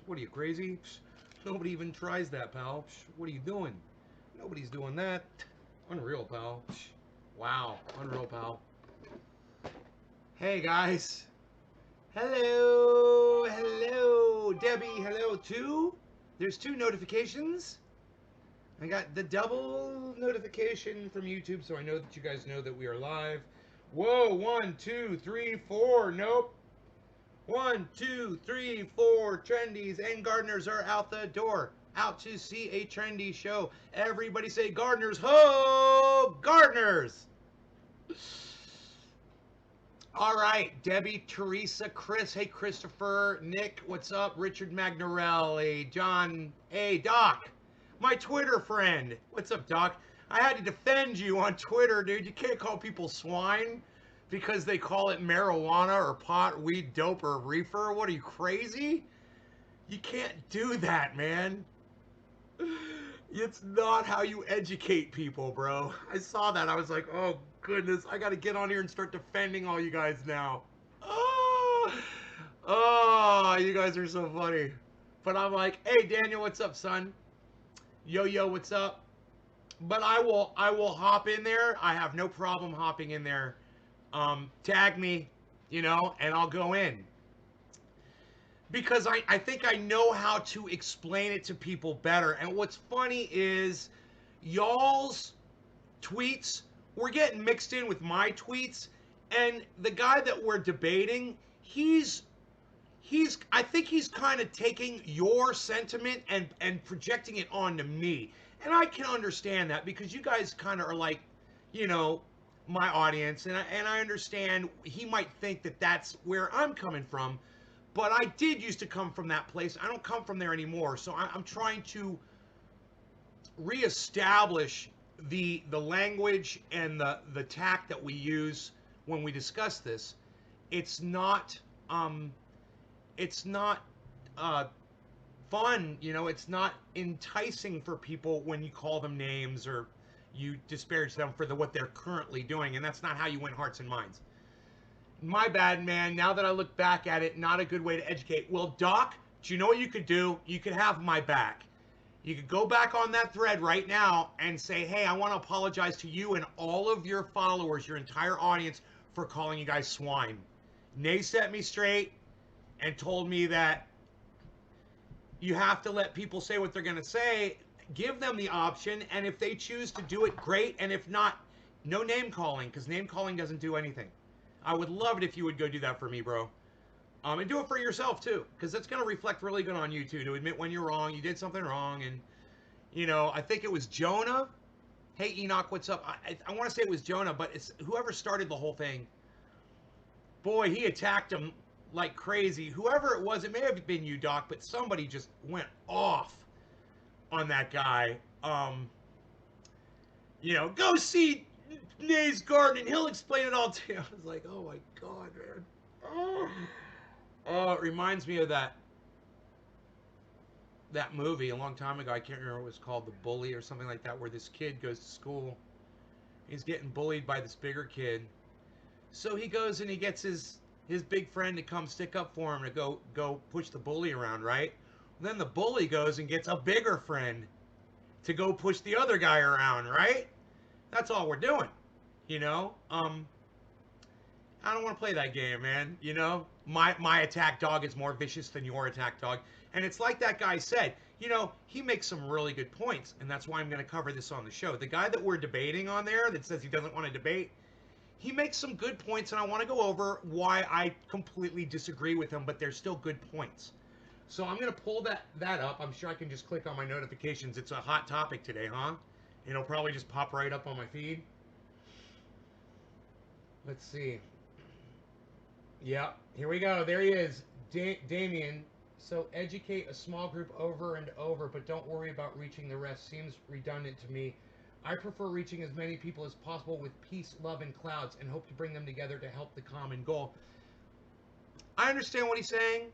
What are you, crazy? Nobody even tries that, pal. What are you doing? Nobody's doing that. Unreal, pal. Wow. Unreal, pal. Hey, guys. Hello. Hello. Debbie, hello, too. There's 2 notifications. I got the double notification from YouTube, so I know that you guys know that we are live. Whoa, 1, 2, 3, 4. Nope. 1, 2, 3, 4. Trendies and gardeners are out the door. Out to see a trendy show. Everybody say gardeners. Ho! Gardeners! All right, Debbie, Teresa, Chris. Hey, Christopher, Nick, what's up? Richard Magnarelli, John. Hey, Doc, my Twitter friend. What's up, Doc? I had to defend you on Twitter, dude. You can't call people swine because they call it marijuana or pot, weed, dope, or reefer. What are you, crazy? You can't do that, man. It's not how you educate people, bro. I saw that. I was like, oh, goodness. I got to get on here and start defending all you guys now. Oh, oh, you guys are so funny. But I'm like, hey, Daniel, what's up, son? Yo, what's up? But I will hop in there. I have no problem hopping in there. Tag me, and I'll go in. Because I think I know how to explain it to people better. And what's funny is y'all's tweets were getting mixed in with my tweets. And the guy that we're debating, I think he's kind of taking your sentiment and projecting it onto me. And I can understand that because you guys kind of are like, my audience. And I understand he might think that that's where I'm coming from. But I did used to come from that place. I don't come from there anymore. So I'm trying to reestablish the language and the tact that we use when we discuss this. It's not fun, it's not enticing for people when you call them names or you disparage them for what they're currently doing, and that's not how you win hearts and minds. My bad, man. Now that I look back at it, not a good way to educate. Well, Doc, do you know what you could do? You could have my back. You could go back on that thread right now and say, hey, I want to apologize to you and all of your followers, your entire audience, for calling you guys swine. Nay set me straight and told me that you have to let people say what they're going to say. Give them the option, and if they choose to do it, great. And if not, no name calling, because name calling doesn't do anything. I would love it if you would go do that for me, bro. And do it for yourself, too, because it's going to reflect really good on you, too, to admit when you're wrong, you did something wrong. And, I think it was Jonah. Hey, Enoch, what's up? I want to say it was Jonah, but it's whoever started the whole thing. Boy, he attacked him like crazy. Whoever it was, it may have been you, Doc, but somebody just went off on that guy. Go see Nay's garden and he'll explain it all to you. I was like, oh my God, man. Oh, it reminds me of that movie a long time ago. I can't remember what it was called, The Bully or something like that, where this kid goes to school. He's getting bullied by this bigger kid. So he goes and he gets his big friend to come stick up for him to go push the bully around, right? Then the bully goes and gets a bigger friend to go push the other guy around, right? That's all we're doing. I don't want to play that game, man. My attack dog is more vicious than your attack dog. And it's like that guy said, he makes some really good points. And that's why I'm going to cover this on the show. The guy that we're debating on there that says he doesn't want to debate, he makes some good points. And I want to go over why I completely disagree with him, but they're still good points. So I'm going to pull that up. I'm sure I can just click on my notifications. It's a hot topic today, huh? It'll probably just pop right up on my feed. Let's see. Yeah, here we go. There he is, Damien. So educate a small group over and over, but don't worry about reaching the rest. Seems redundant to me. I prefer reaching as many people as possible with peace, love, and clouds, and hope to bring them together to help the common goal. I understand what he's saying.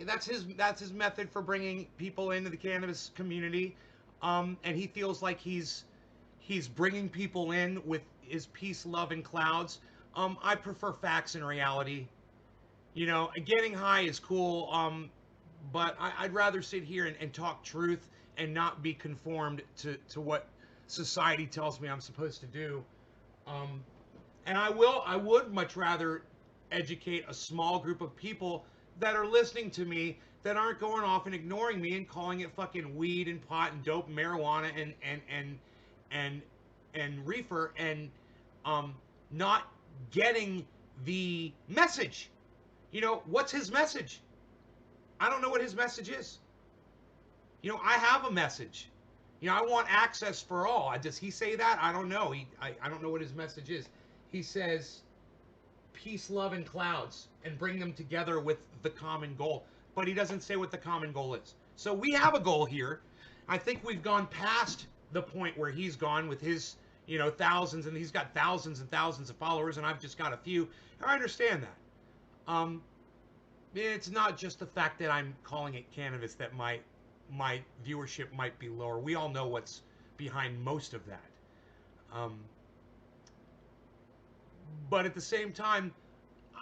That's his method for bringing people into the cannabis community, and he feels like he's bringing people in with his peace, love, and clouds. I prefer facts and reality. Getting high is cool, but I'd rather sit here and talk truth and not be conformed to what society tells me I'm supposed to do. Um, and I would much rather educate a small group of people that are listening to me that aren't going off and ignoring me and calling it fucking weed and pot and dope and marijuana and and reefer and um not getting the message. You know, what's his message? I don't know what his message is. You know, I have a message. You know, I want access for all. Does he say that? I don't know. I don't know what his message is. He says peace, love, and clouds, and bring them together with the common goal. But he doesn't say what the common goal is. So we have a goal here. I think we've gone past the point where he's gone with his, you know, thousands, and he's got thousands and thousands of followers, and I've just got a few. I understand that. It's not just the fact that I'm calling it cannabis that my viewership might be lower. We all know what's behind most of that. But at the same time,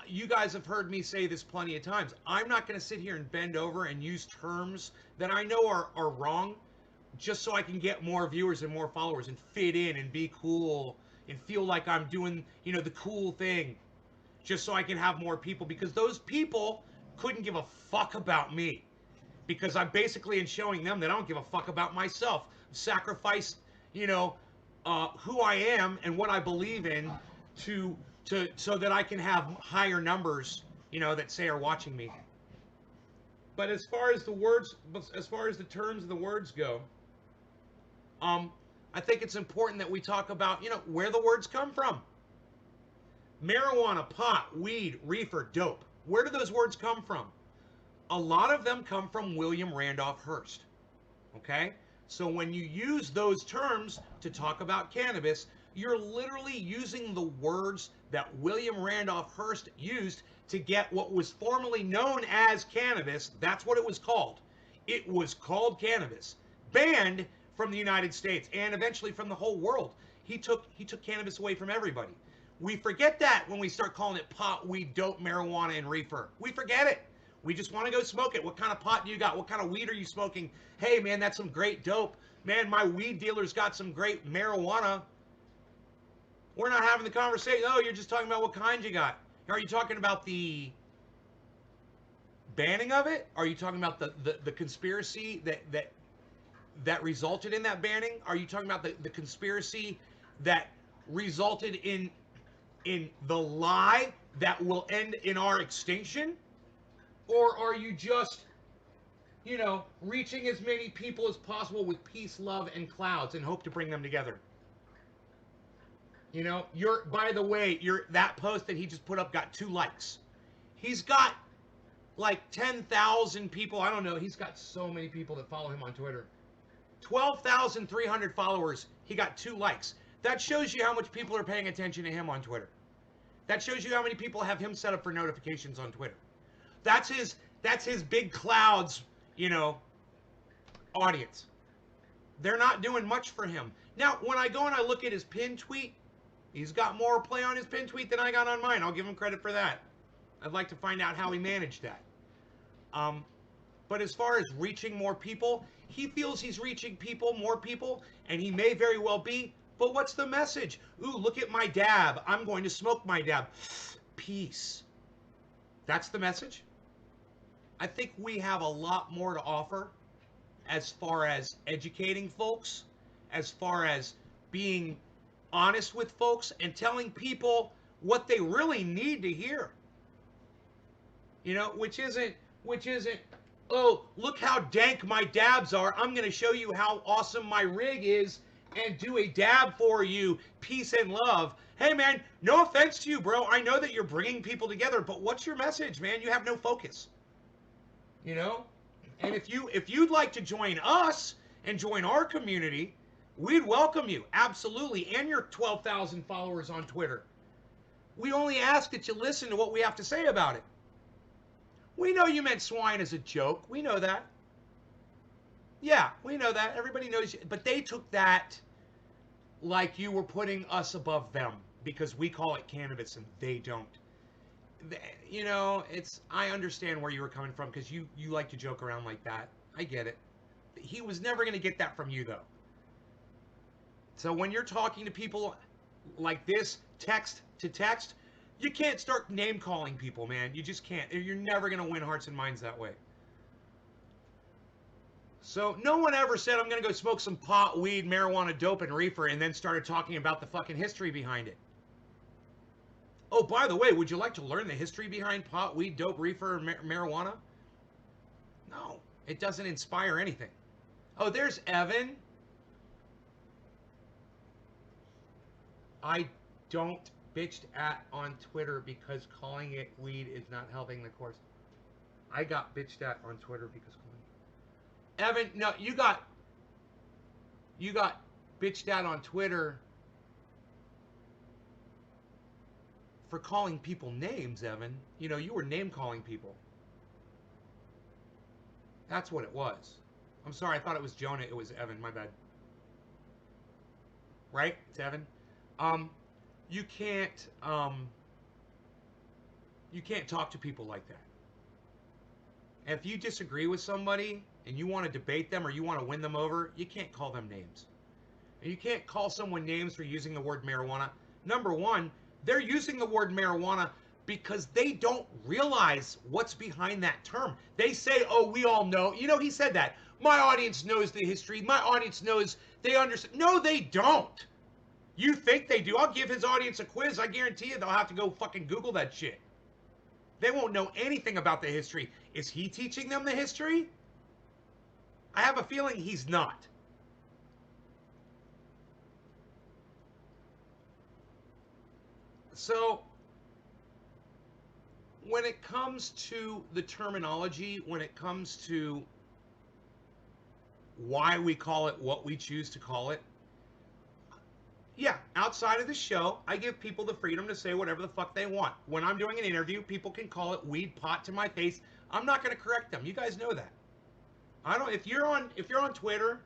you guys have heard me say this plenty of times. I'm not going to sit here and bend over and use terms that I know are wrong just so I can get more viewers and more followers and fit in and be cool and feel like I'm doing, you know, the cool thing just so I can have more people, because those people couldn't give a fuck about me, because I'm basically in showing them that I don't give a fuck about myself. Sacrifice, you know, who I am and what I believe in to so that I can have higher numbers, you know, that say are watching me. But as far as the words, as far as the terms of the words go, I think it's important that we talk about, you know, where the words come from. Marijuana, pot, weed, reefer, dope. Where do those words come from? A lot of them come from William Randolph Hearst. Okay? So when you use those terms to talk about cannabis, you're literally using the words that William Randolph Hearst used to get what was formerly known as cannabis. That's what it was called. It was called cannabis. Banned from the United States and eventually from the whole world. He took cannabis away from everybody. We forget that when we start calling it pot, weed, dope, marijuana, and reefer. We forget it. We just want to go smoke it. What kind of pot do you got? What kind of weed are you smoking? Hey, man, that's some great dope. Man, my weed dealer's got some great marijuana. We're not having the conversation. Oh, you're just talking about what kind you got. Are you talking about the banning of it? Are you talking about the conspiracy that resulted in that banning? Are you talking about the conspiracy that resulted in the lie that will end in our extinction? Or are you just, you know, reaching as many people as possible with peace, love, and clouds and hope to bring them together? You know, by the way, that post that he just put up got 2 likes. He's got like 10,000 people. I don't know. He's got so many people that follow him on Twitter. 12,300 followers. He got 2 likes. That shows you how much people are paying attention to him on Twitter. That shows you how many people have him set up for notifications on Twitter. That's his big clouds, you know, audience. They're not doing much for him. Now, when I go and I look at his pin tweet, he's got more play on his pin tweet than I got on mine. I'll give him credit for that. I'd like to find out how he managed that. But as far as reaching more people, he feels he's reaching more people, and he may very well be. But what's the message? Ooh, look at my dab. I'm going to smoke my dab. Peace. That's the message. I think we have a lot more to offer as far as educating folks, as far as being honest with folks and telling people what they really need to hear. You know, which isn't, oh, look how dank my dabs are. I'm going to show you how awesome my rig is and do a dab for you. Peace and love. Hey, man, no offense to you, bro. I know that you're bringing people together, but what's your message, man? You have no focus. You know? And if you'd like to join us and join our community, we'd welcome you. Absolutely. And your 12,000 followers on Twitter. We only ask that you listen to what we have to say about it. We know you meant swine as a joke. We know that. Yeah, we know that. Everybody knows you. But they took that like you were putting us above them because we call it cannabis and they don't. you know, it's, I understand where you were coming from because you like to joke around like that. I get it. He was never going to get that from you though. So when you're talking to people like this, text to text, you can't start name calling people, man. You just can't. You're never going to win hearts and minds that way. So no one ever said I'm going to go smoke some pot, weed, marijuana, dope, and reefer and then started talking about the fucking history behind it. Oh, by the way, would you like to learn the history behind pot, weed, dope, reefer, marijuana? No, it doesn't inspire anything. Oh, there's Evan. I don't bitched at on Twitter because calling it weed is not helping the course. I got bitched at on Twitter because calling Evan, no, you got bitched at on Twitter for calling people names, Evan. You know, you were name calling people. That's what it was. I'm sorry, I thought it was Jonah. It was Evan. My bad. Right? It's Evan. You can't talk to people like that. If you disagree with somebody and you want to debate them or you want to win them over, you can't call them names. And you can't call someone names for using the word marijuana. Number one, they're using the word marijuana because they don't realize what's behind that term. They say, oh, we all know. You know, he said that. My audience knows the history. My audience knows, they understand. No, they don't. You think they do. I'll give his audience a quiz. I guarantee you they'll have to go fucking Google that shit. They won't know anything about the history. Is he teaching them the history? I have a feeling he's not. So, when it comes to the terminology, when it comes to why we call it what we choose to call it, yeah, outside of the show, I give people the freedom to say whatever the fuck they want. When I'm doing an interview, people can call it weed, pot to my face. I'm not going to correct them. You guys know that. I don't. If you're on Twitter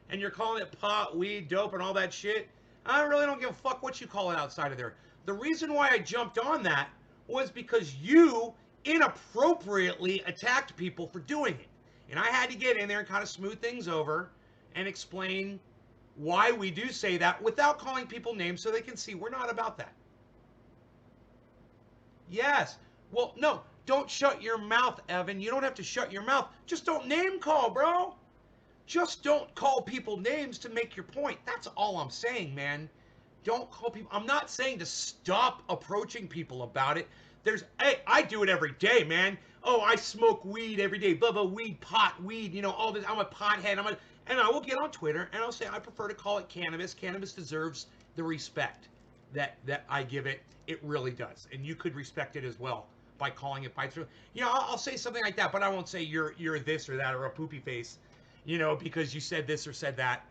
and you're calling it pot, weed, dope, and all that shit, I really don't give a fuck what you call it outside of there. The reason why I jumped on that was because you inappropriately attacked people for doing it, and I had to get in there and kind of smooth things over and explain why we do say that without calling people names so they can see we're not about that. Yes. Well, no, don't shut your mouth, Evan. You don't have to shut your mouth. Just don't name call, bro. Just don't call people names to make your point. That's all I'm saying, man. Don't call people. I'm not saying to stop approaching people about it. Hey, I do it every day, man. Oh, I smoke weed every day. Blah, blah, weed, pot, weed, you know, all this. I'm a pothead. And I will get on Twitter and I'll say I prefer to call it cannabis. Cannabis deserves the respect that I give it. It really does. And you could respect it as well by calling it by. You know, I'll say something like that, but I won't say you're this or that or a poopy face, you know, because you said this or said that.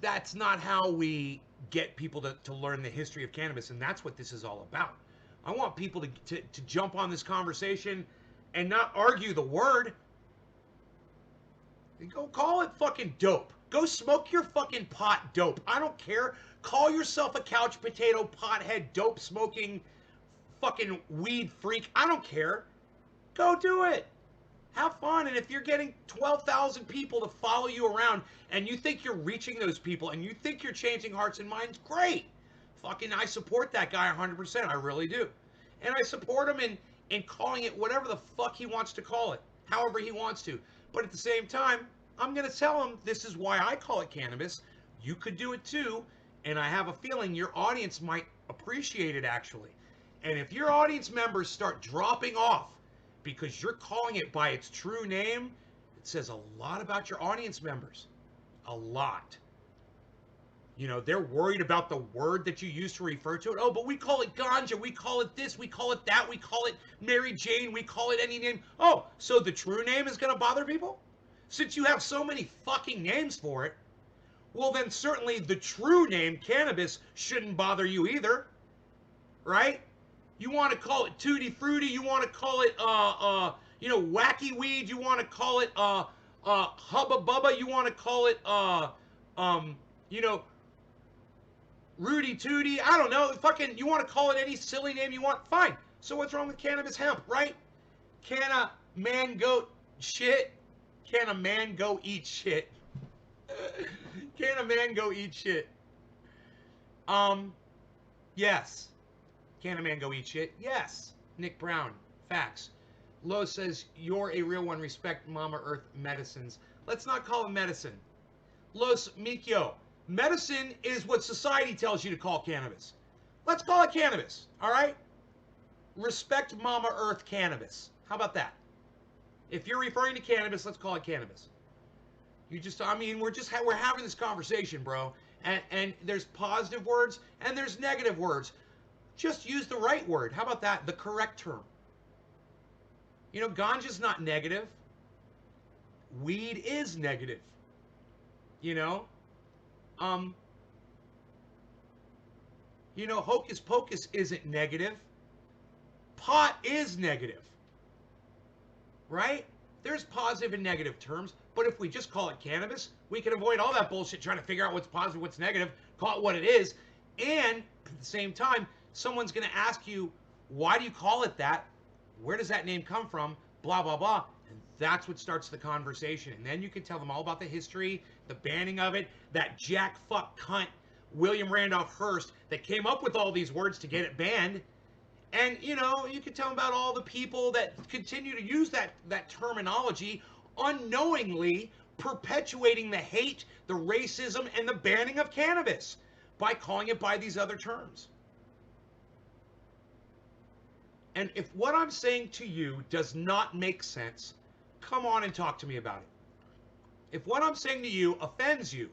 That's not how we get people to learn the history of cannabis, and that's what this is all about. I want people to jump on this conversation and not argue the word. Go call it fucking dope. Go smoke your fucking pot dope. I don't care. Call yourself a couch potato, pothead, dope smoking, fucking weed freak. I don't care. Go do it. Have fun. And if you're getting 12,000 people to follow you around and you think you're reaching those people and you think you're changing hearts and minds, great. Fucking, I support that guy 100%. I really do. And I support him in calling it whatever the fuck he wants to call it, however he wants to. But at the same time, I'm going to tell him this is why I call it cannabis. You could do it too. And I have a feeling your audience might appreciate it actually. And if your audience members start dropping off because you're calling it by its true name, it says a lot about your audience members. A lot. You know, they're worried about the word that you use to refer to it. Oh, but we call it ganja, we call it this, we call it that, we call it Mary Jane, we call it any name. Oh, so the true name is going to bother people? Since you have so many fucking names for it, well then certainly the true name, cannabis, shouldn't bother you either. Right? You want to call it Tutti Frutti, you want to call it, you know, wacky weed, you want to call it, Hubba Bubba, you want to call it, you know, Rudy Tooty, I don't know. Fucking, you want to call it any silly name you want? Fine. So what's wrong with cannabis hemp, right? Can a man go shit? Can a man go eat shit? Can a man go eat shit? Yes. Can a man go eat shit? Yes. Nick Brown, facts. Lo says, you're a real one. Respect Mama Earth medicines. Let's not call it medicine. Los Mikio, medicine is what society tells you to call cannabis. Let's call it cannabis, all right? Respect Mama Earth cannabis. How about that? If you're referring to cannabis, let's call it cannabis. You just, I mean, we're having this conversation, bro. And there's positive words and there's negative words. Just use the right word. How about that? The correct term. You know, ganja's not negative. Weed is negative. You know? Hocus pocus isn't negative. Pot is negative. Right? There's positive and negative terms, but if we just call it cannabis, we can avoid all that bullshit trying to figure out what's positive, what's negative, call it what it is, and at the same time, someone's going to ask you, why do you call it that? Where does that name come from? Blah, blah, blah. And that's what starts the conversation. And then you can tell them all about the history, the banning of it, that jack fuck cunt, William Randolph Hearst, that came up with all these words to get it banned. And, you can tell them about all the people that continue to use that terminology, unknowingly perpetuating the hate, the racism, and the banning of cannabis by calling it by these other terms. And if what I'm saying to you does not make sense, come on and talk to me about it. If what I'm saying to you offends you,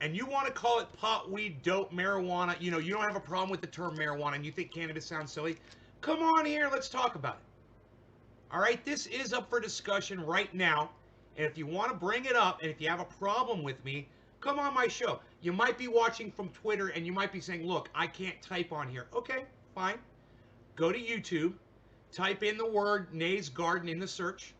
and you want to call it pot, weed, dope, marijuana, you don't have a problem with the term marijuana and you think cannabis sounds silly, come on here, let's talk about it. All right, this is up for discussion right now. And if you want to bring it up and if you have a problem with me, come on my show. You might be watching from Twitter and you might be saying, look, I can't type on here. Okay, fine. Go to YouTube, type in the word Nay's Garden in the search.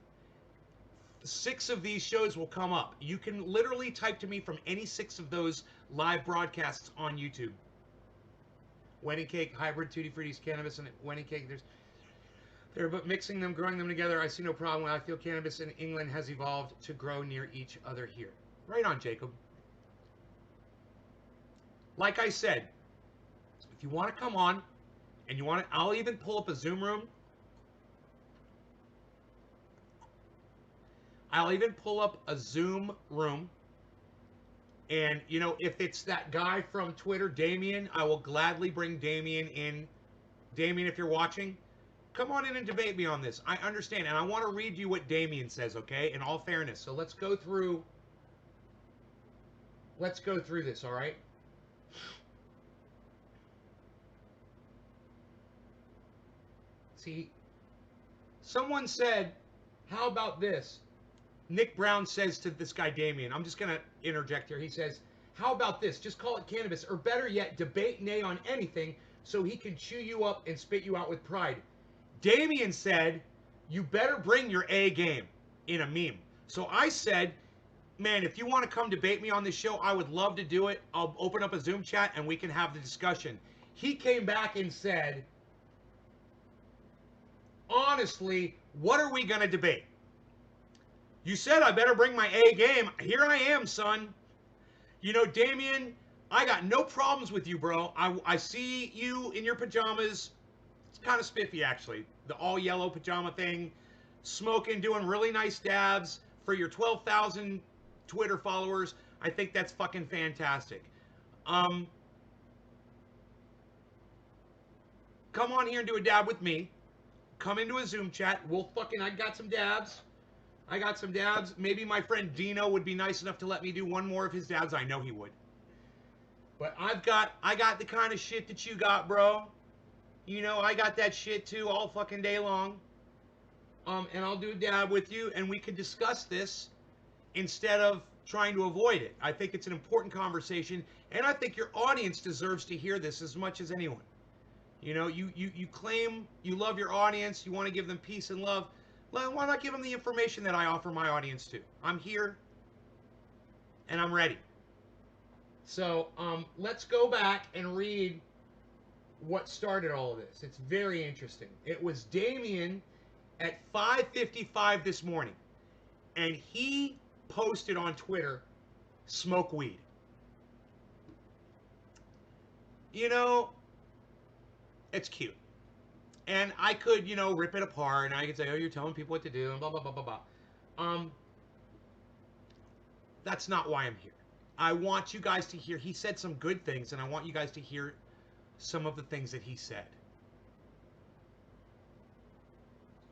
6 of these shows will come up. You can literally type to me from any 6 of those live broadcasts on YouTube. Wedding cake, hybrid, tutti fruttis, cannabis, and wedding cake. But mixing them, growing them together, I see no problem. I feel cannabis in England has evolved to grow near each other here. Right on, Jacob. Like I said, if you want to come on, and you want to, I'll even pull up a Zoom room. I'll even pull up a Zoom room. And, if it's that guy from Twitter, Damien, I will gladly bring Damien in. Damien, if you're watching, come on in and debate me on this. I understand. And I want to read you what Damien says, okay? In all fairness. So let's go through this, all right? See, someone said, how about this? Nick Brown says to this guy, Damien, I'm just going to interject here. He says, how about this? Just call it cannabis, or better yet, debate Nay on anything so he can chew you up and spit you out with pride. Damien said, you better bring your A game in a meme. So I said, man, if you want to come debate me on this show, I would love to do it. I'll open up a Zoom chat and we can have the discussion. He came back and said, honestly, what are we going to debate? You said I better bring my A game. Here I am, son. Damien, I got no problems with you, bro. I see you in your pajamas. It's kind of spiffy, actually. The all-yellow pajama thing. Smoking, doing really nice dabs for your 12,000 Twitter followers. I think that's fucking fantastic. Come on here and do a dab with me. Come into a Zoom chat. I got some dabs. Maybe my friend Dino would be nice enough to let me do one more of his dabs. I know he would. But I got the kind of shit that you got, bro. I got that shit too all fucking day long. And I'll do a dab with you and we can discuss this instead of trying to avoid it. I think it's an important conversation and I think your audience deserves to hear this as much as anyone. You claim you love your audience, you want to give them peace and love. Why not give them the information that I offer my audience to? I'm here, and I'm ready. So let's go back and read what started all of this. It's very interesting. It was Damien at 5:55 this morning, and he posted on Twitter, "Smoke weed." You know, it's cute. And I could, rip it apart, and I could say, "Oh, you're telling people what to do," and blah blah blah blah blah. Um, that's not why I'm here. I want you guys to hear. He said some good things, and I want you guys to hear some of the things that he said.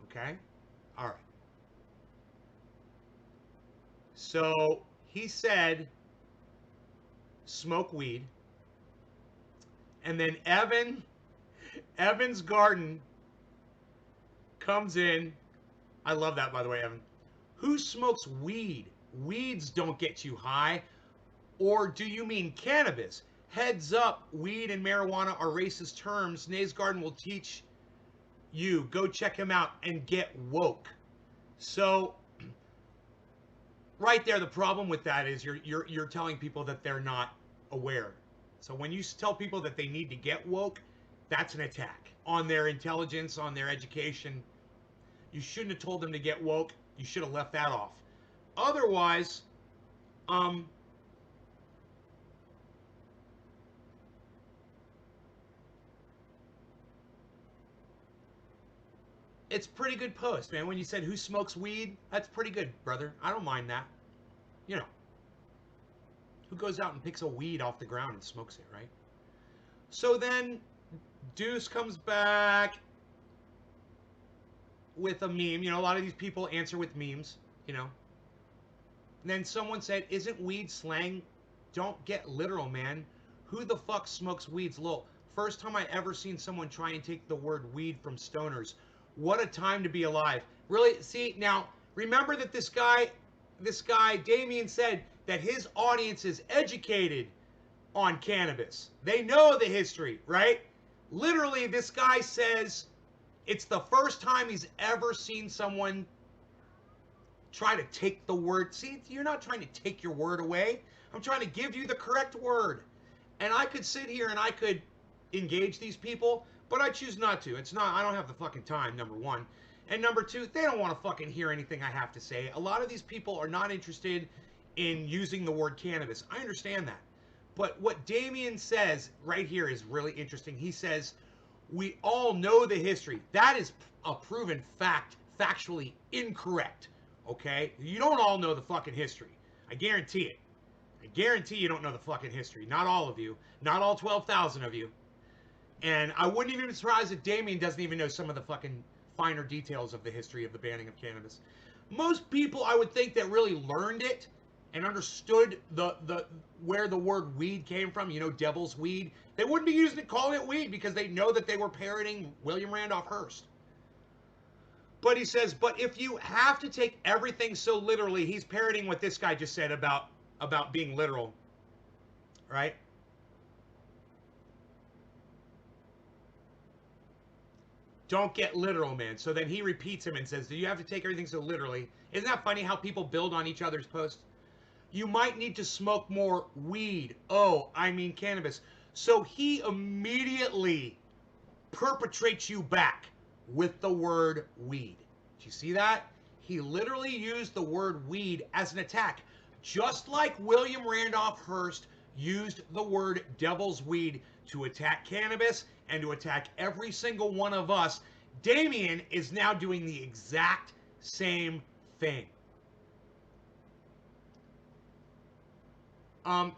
Okay? All right. So he said, "Smoke weed," and then Evan's Garden comes in. I love that, by the way, Evan. "Who smokes weed? Weeds don't get you high. Or do you mean cannabis? Heads up, weed and marijuana are racist terms. Nays Garden will teach you. Go check him out and get woke." So right there, the problem with that is you're telling people that they're not aware. So when you tell people that they need to get woke, that's an attack on their intelligence, on their education. You shouldn't have told them to get woke. You should have left that off. Otherwise, it's pretty good post, man. When you said, "Who smokes weed?" That's pretty good, brother. I don't mind that. You know, who goes out and picks a weed off the ground and smokes it, right? So then Deuce comes back with a meme. A lot of these people answer with memes, And then someone said, "Isn't weed slang? Don't get literal, man. Who the fuck smokes weeds?" Lol. First time I ever seen someone try and take the word weed from stoners. What a time to be alive. Really, see, now, remember that this guy, Damien, said that his audience is educated on cannabis. They know the history, right? Literally, this guy says it's the first time he's ever seen someone try to take the word. See, you're not trying to take your word away. I'm trying to give you the correct word. And I could sit here and I could engage these people, but I choose not to. I don't have the fucking time, number one. And number two, they don't want to fucking hear anything I have to say. A lot of these people are not interested in using the word cannabis. I understand that. But what Damien says right here is really interesting. He says, "We all know the history." That is a proven fact, factually incorrect. Okay? You don't all know the fucking history. I guarantee it. I guarantee you don't know the fucking history. Not all of you. Not all 12,000 of you. And I wouldn't even be surprised if Damien doesn't even know some of the fucking finer details of the history of the banning of cannabis. Most people, I would think, that really learned it and understood the where the word weed came from, devil's weed, they wouldn't be using it, calling it weed, because they know that they were parroting William Randolph Hearst. But he says, but if you have to take everything so literally, he's parroting what this guy just said about being literal, right? Don't get literal, man. So then he repeats him and says, "Do you have to take everything so literally?" Isn't that funny how people build on each other's posts? "You might need to smoke more weed." Oh, I mean cannabis. So he immediately perpetrates you back with the word weed. Do you see that? He literally used the word weed as an attack, just like William Randolph Hearst used the word devil's weed to attack cannabis and to attack every single one of us. Damien is now doing the exact same thing.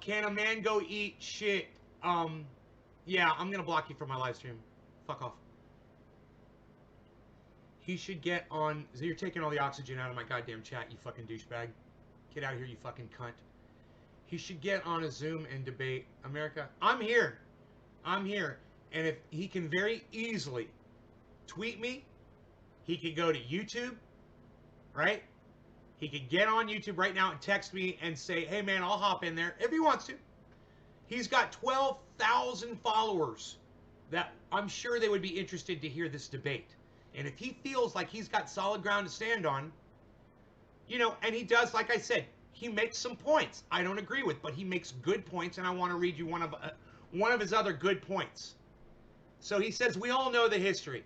Can a man go eat shit? Yeah, I'm gonna block you from my live stream. Fuck off. He should get on. So you're taking all the oxygen out of my goddamn chat, you fucking douchebag. Get out of here, you fucking cunt. He should get on a Zoom and debate. America, I'm here. I'm here. And if he can very easily tweet me, he could go to YouTube, right? He could get on YouTube right now and text me and say, "Hey man, I'll hop in there," if he wants to. He's got 12,000 followers that I'm sure they would be interested to hear this debate. And if he feels like he's got solid ground to stand on, and he does, like I said, he makes some points I don't agree with, but he makes good points, and I want to read you one of his other good points. So he says, we all know the history.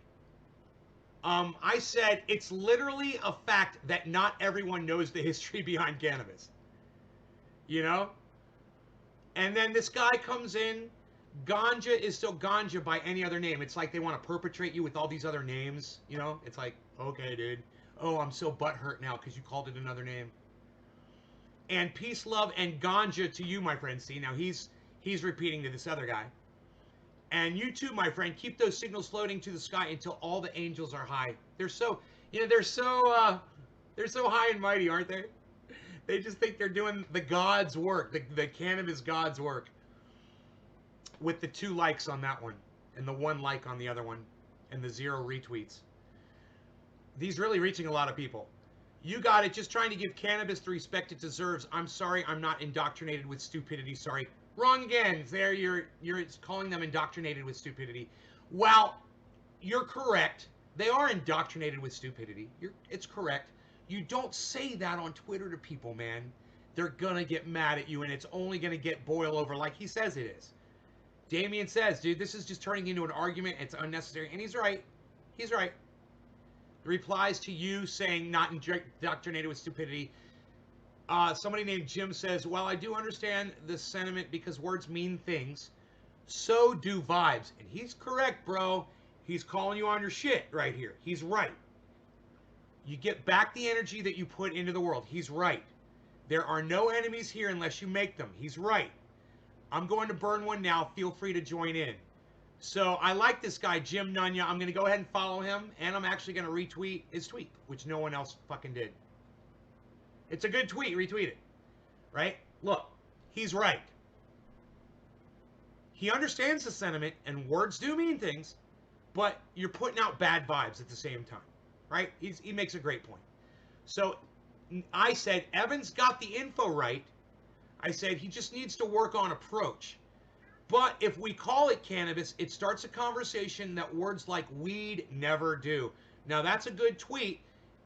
I said, it's literally a fact that not everyone knows the history behind cannabis. You know? And then this guy comes in. Ganja is still ganja by any other name. It's like they want to perpetrate you with all these other names. You know? It's like, okay, dude. Oh, I'm so butthurt now because you called it another name. And peace, love, and ganja to you, my friend. See, now he's repeating to this other guy. And you too, my friend, keep those signals floating to the sky until all the angels are high. They're so, they're so high and mighty, aren't they? They just think they're doing the God's work, the cannabis God's work. With the 2 likes on that one, and the 1 like on the other one, and the 0 retweets. He's really reaching a lot of people. You got it. Just trying to give cannabis the respect it deserves. I'm sorry, I'm not indoctrinated with stupidity. Sorry. Wrong again. There, you're calling them indoctrinated with stupidity. Well, you're correct. They are indoctrinated with stupidity. It's correct. You don't say that on Twitter to people, man. They're gonna get mad at you, and it's only gonna get boil over like he says it is. Damien says, dude, this is just turning into an argument. It's unnecessary, and he's right. He's right. The replies to you saying not indoctrinated with stupidity. Somebody named Jim says, well, I do understand the sentiment because words mean things. So do vibes. And he's correct, bro. He's calling you on your shit right here. He's right. You get back the energy that you put into the world. He's right. There are no enemies here unless you make them. He's right. I'm going to burn one now. Feel free to join in. So I like this guy, Jim Nunya. I'm going to go ahead and follow him. And I'm actually going to retweet his tweet, which no one else fucking did. It's a good tweet. Retweet it. Right? Look, he's right. He understands the sentiment, and words do mean things, but you're putting out bad vibes at the same time. Right? He makes a great point. So I said, Evan's got the info right. I said, he just needs to work on approach. But if we call it cannabis, it starts a conversation that words like weed never do. Now, that's a good tweet,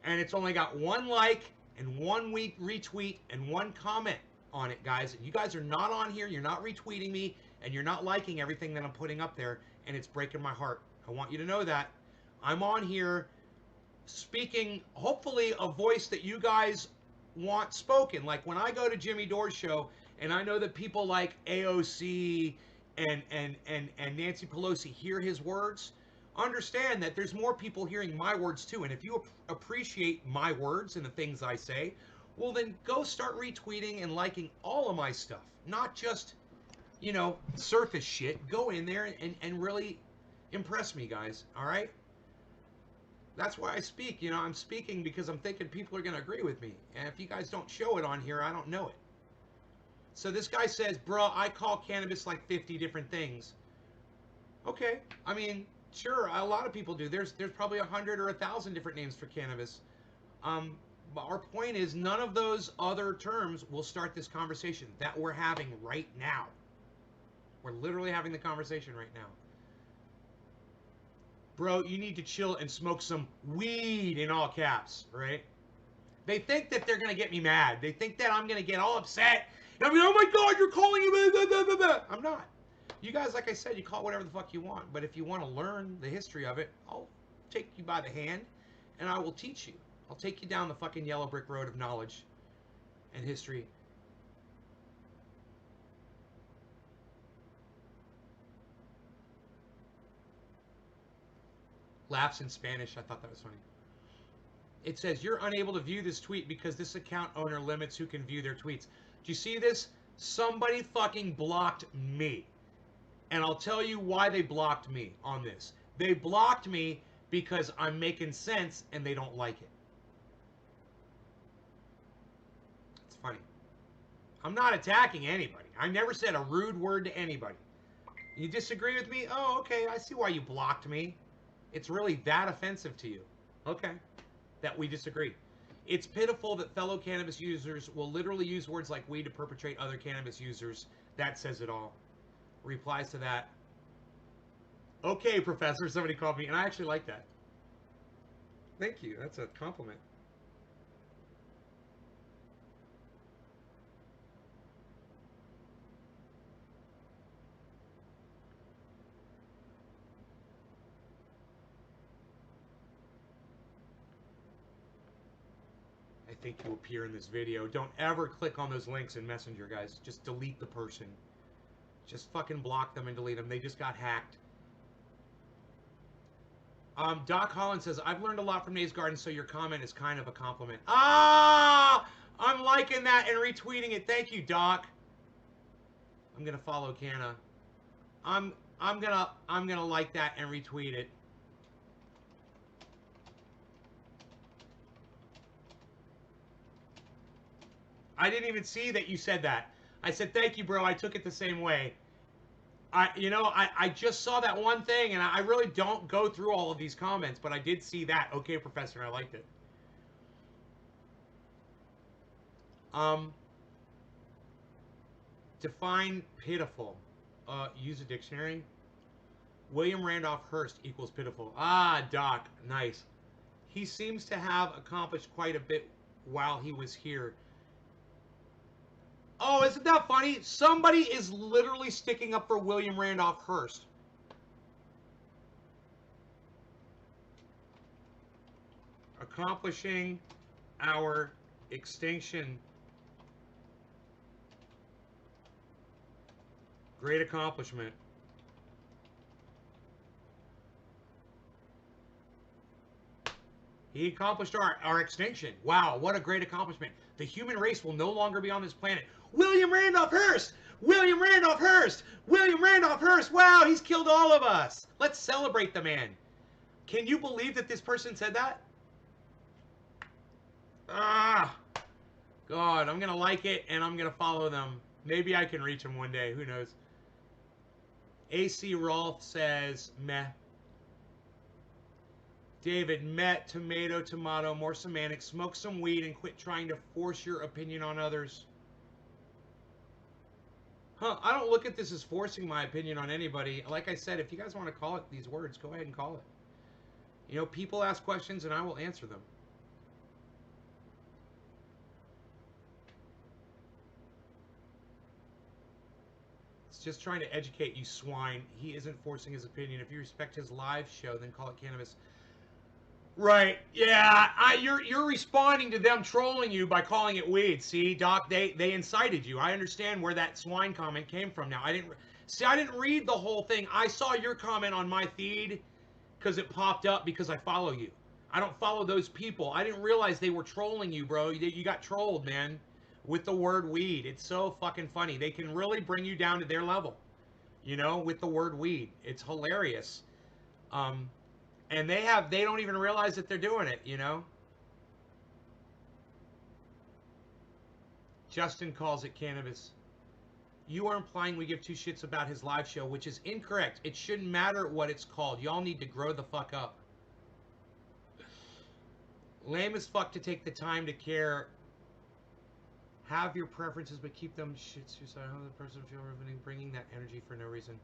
and it's only got 1 like and 1 retweet and 1 comment on it, guys. You guys are not on here. You're not retweeting me, and you're not liking everything that I'm putting up there, and it's breaking my heart. I want you to know that. I'm on here speaking, hopefully, a voice that you guys want spoken. Like when I go to Jimmy Dore's show, and I know that people like AOC and Nancy Pelosi hear his words, understand that there's more people hearing my words too. And if you appreciate my words and the things I say, well, then go start retweeting and liking all of my stuff, not just, surface shit. Go in there and really impress me, guys. All right? That's why I speak. I'm speaking because I'm thinking people are going to agree with me. And if you guys don't show it on here, I don't know it. So this guy says, bro, I call cannabis like 50 different things. Okay. I mean, sure, a lot of people do. There's probably 100 or 1,000 different names for cannabis. But our point is none of those other terms will start this conversation that we're having right now. We're literally having the conversation right now. Bro, you need to chill and smoke some weed in all caps, right? They think that they're going to get me mad. They think that I'm going to get all upset. And I'm like, oh my God, you're calling him. Blah, blah, blah, blah. I'm not. You guys, like I said, you call it whatever the fuck you want. But if you want to learn the history of it, I'll take you by the hand and I will teach you. I'll take you down the fucking yellow brick road of knowledge and history. Laughs in Spanish. I thought that was funny. It says, you're unable to view this tweet because this account owner limits who can view their tweets. Do you see this? Somebody fucking blocked me. And I'll tell you why they blocked me on this. They blocked me because I'm making sense and they don't like it. It's funny. I'm not attacking anybody. I never said a rude word to anybody. You disagree with me? Oh, okay. I see why you blocked me. It's really that offensive to you. Okay. That we disagree. It's pitiful that fellow cannabis users will literally use words like weed to perpetrate other cannabis users. That says it all. Replies to that. Okay, Professor, somebody called me, and I actually like that. Thank you. That's a compliment. I think you appear in this video. Don't ever click on those links in Messenger, guys. Just delete the person. Just fucking block them and delete them. They just got hacked. Doc Holland says, I've learned a lot from Nays Garden, so your comment is kind of a compliment. Ah! I'm liking that and retweeting it. Thank you, Doc. I'm gonna follow Canna. I'm gonna like that and retweet it. I didn't even see that you said that. I said, thank you, bro. I took it the same way. I just saw that one thing, and I really don't go through all of these comments, but I did see that. Okay, Professor, I liked it. Define pitiful. Use a dictionary. William Randolph Hearst equals pitiful. Ah, Doc, nice. He seems to have accomplished quite a bit while he was here. Oh, isn't that funny? Somebody is literally sticking up for William Randolph Hearst. Accomplishing our extinction. Great accomplishment. He accomplished our extinction. Wow, what a great accomplishment. The human race will no longer be on this planet. William Randolph Hearst! William Randolph Hearst! William Randolph Hearst! Wow, he's killed all of us. Let's celebrate the man. Can you believe that this person said that? Ah, God, I'm going to like it and I'm going to follow them. Maybe I can reach them one day. Who knows? AC Rolf says, meh. David, met, tomato, tomato, more semantics. Smoke some weed and quit trying to force your opinion on others. Huh, I don't look at this as forcing my opinion on anybody. Like I said, if you guys want to call it these words, go ahead and call it. You know, people ask questions and I will answer them. It's just trying to educate you, swine. He isn't forcing his opinion. If you respect his live show, then call it cannabis. Right. Yeah. You're responding to them trolling you by calling it weed. See, Doc, they incited you. I understand where that swine comment came from. Now, I didn't read the whole thing. I saw your comment on my feed because it popped up because I follow you. I don't follow those people. I didn't realize they were trolling you, bro. You got trolled, man, with the word weed. It's so fucking funny. They can really bring you down to their level, you know, with the word weed. It's hilarious. And they don't even realize that they're doing it, you know? Justin calls it cannabis. You are implying we give two shits about his live show, which is incorrect. It shouldn't matter what it's called. Y'all need to grow the fuck up. Lame as fuck to take the time to care. Have your preferences, but keep them shits to yourself. How the person feel riveting, bringing that energy for no reason.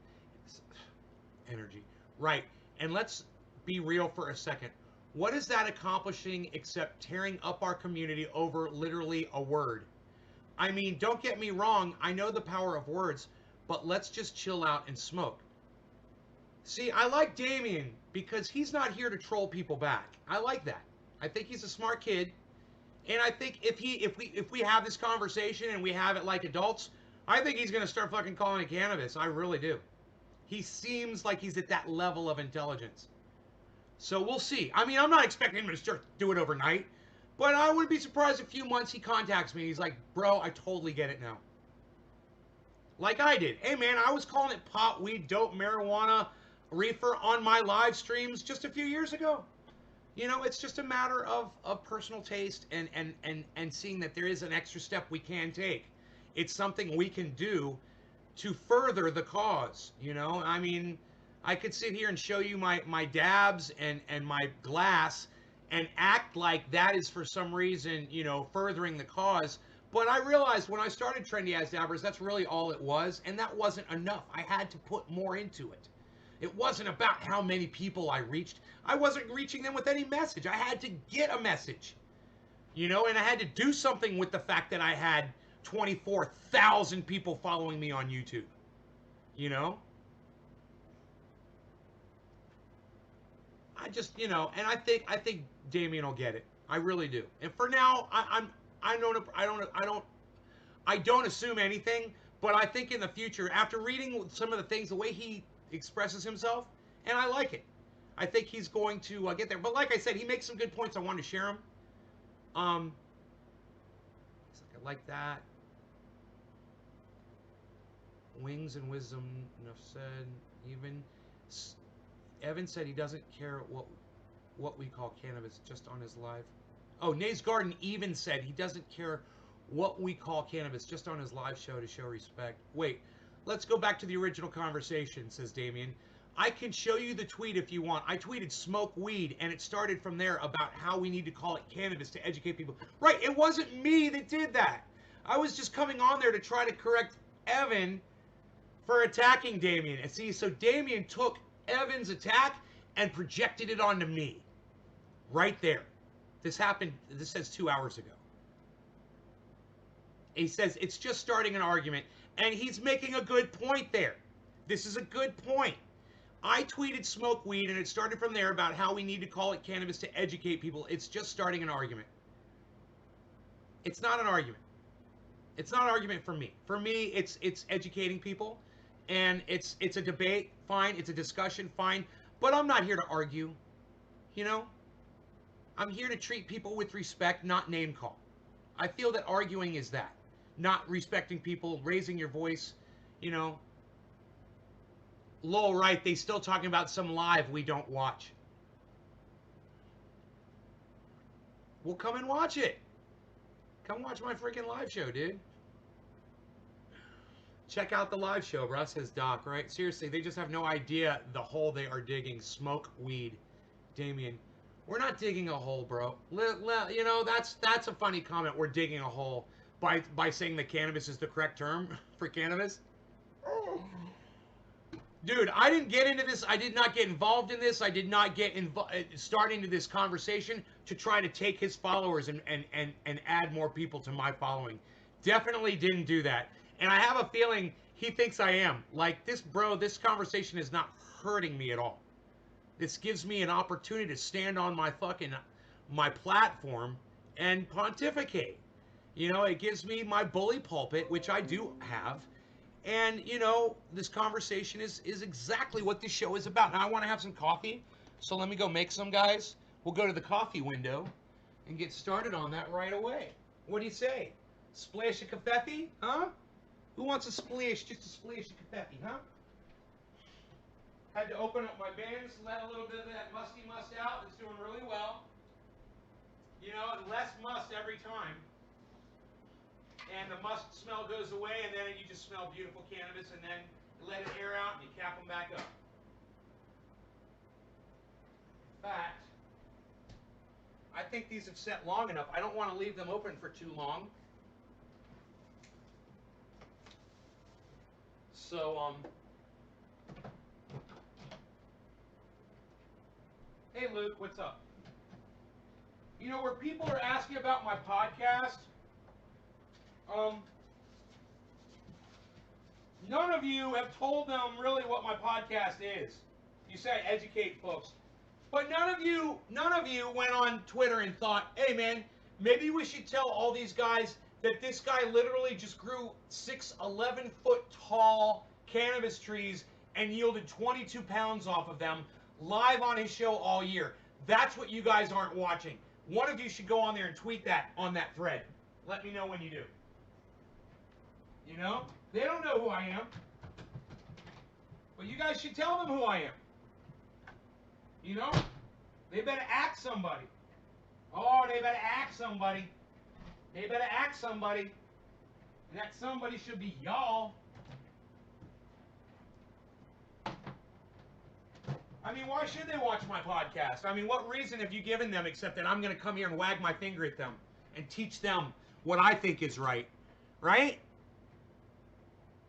Energy. Right. And let's be real for a second. What is that accomplishing except tearing up our community over literally a word? I mean, don't get me wrong. I know the power of words, but let's just chill out and smoke. See, I like Damien because he's not here to troll people back. I like that. I think he's a smart kid. And I think if we have this conversation and we have it like adults, I think he's going to start fucking calling it cannabis. I really do. He seems like he's at that level of intelligence. So we'll see. I mean, I'm not expecting him to start do it overnight, but I wouldn't be surprised in a few months he contacts me. He's like, bro, I totally get it now. Like I did. Hey, man, I was calling it pot, weed, dope, marijuana, reefer on my live streams just a few years ago. You know, it's just a matter of personal taste and seeing that there is an extra step we can take. It's something we can do to further the cause, you know? I mean, I could sit here and show you my dabs and my glass and act like that is for some reason, you know, furthering the cause. But I realized when I started Trendy As Dabbers, that's really all it was, and that wasn't enough. I had to put more into it. It wasn't about how many people I reached. I wasn't reaching them with any message. I had to get a message, you know, and I had to do something with the fact that I had 24,000 people following me on YouTube, you know? I just, you know, and I think Damien will get it. I really do. And for now, I don't assume anything. But I think in the future, after reading some of the things, the way he expresses himself, and I like it. I think he's going to get there. But like I said, he makes some good points. I wanted to share them. Um, I like that. Wings and wisdom, enough said. Even Evan said he doesn't care what we call cannabis, just on his live. Oh, Nays Garden even said he doesn't care what we call cannabis, just on his live show to show respect. Wait, let's go back to the original conversation, says Damien. I can show you the tweet if you want. I tweeted smoke weed, and it started from there about how we need to call it cannabis to educate people. Right, it wasn't me that did that. I was just coming on there to try to correct Evan for attacking Damien. And see, so Damien took Evan's attack and projected it onto me. Right there. This happened, this says 2 hours ago. He says it's just starting an argument, and he's making a good point there. This is a good point. I tweeted smoke weed, and it started from there about how we need to call it cannabis to educate people. It's just starting an argument. It's not an argument. It's not an argument for me. For me, it's educating people, and it's a debate, fine. It's a discussion, fine. But I'm not here to argue, you know? I'm here to treat people with respect, not name call. I feel that arguing is that. Not respecting people, raising your voice, you know. Lol, right, they still talking about some live we don't watch. Well, come and watch it. Come watch my freaking live show, dude. Check out the live show, bro, says Doc, right? Seriously, they just have no idea the hole they are digging. Smoke weed. Damien, we're not digging a hole, bro. You know, that's a funny comment. We're digging a hole by saying that cannabis is the correct term for cannabis. Dude, I didn't get into this. I did not get involved in this. I did not get start into this conversation to try to take his followers and add more people to my following. Definitely didn't do that. And I have a feeling he thinks I am. Like, this conversation is not hurting me at all. This gives me an opportunity to stand on my platform and pontificate. You know, it gives me my bully pulpit, which I do have. And, you know, this conversation is exactly what this show is about. Now, I want to have some coffee, so let me go make some, guys. We'll go to the coffee window and get started on that right away. What do you say? Splash of kafefe? Huh? Who wants a splash? Just a splash of kafefe, huh? Had to open up my bins, let a little bit of that musty must out. It's doing really well. You know, less must every time. And the must smell goes away, and then you just smell beautiful cannabis, and then you let it air out, and you cap them back up. In fact, I think these have set long enough. I don't want to leave them open for too long. So, hey Luke, what's up? You know, where people are asking about my podcast, none of you have told them really what my podcast is. You say I educate folks. But none of you went on Twitter and thought, hey man, maybe we should tell all these guys that this guy literally just grew 6 11-foot tall cannabis trees and yielded 22 pounds off of them live on his show all year. That's what you guys aren't watching. One of you should go on there and tweet that on that thread. Let me know when you do. You know? They don't know who I am. But you guys should tell them who I am. You know? They better act somebody. Oh, they better act somebody. They better act somebody. And that somebody should be y'all. I mean, why should they watch my podcast? I mean, what reason have you given them except that I'm going to come here and wag my finger at them and teach them what I think is right? Right?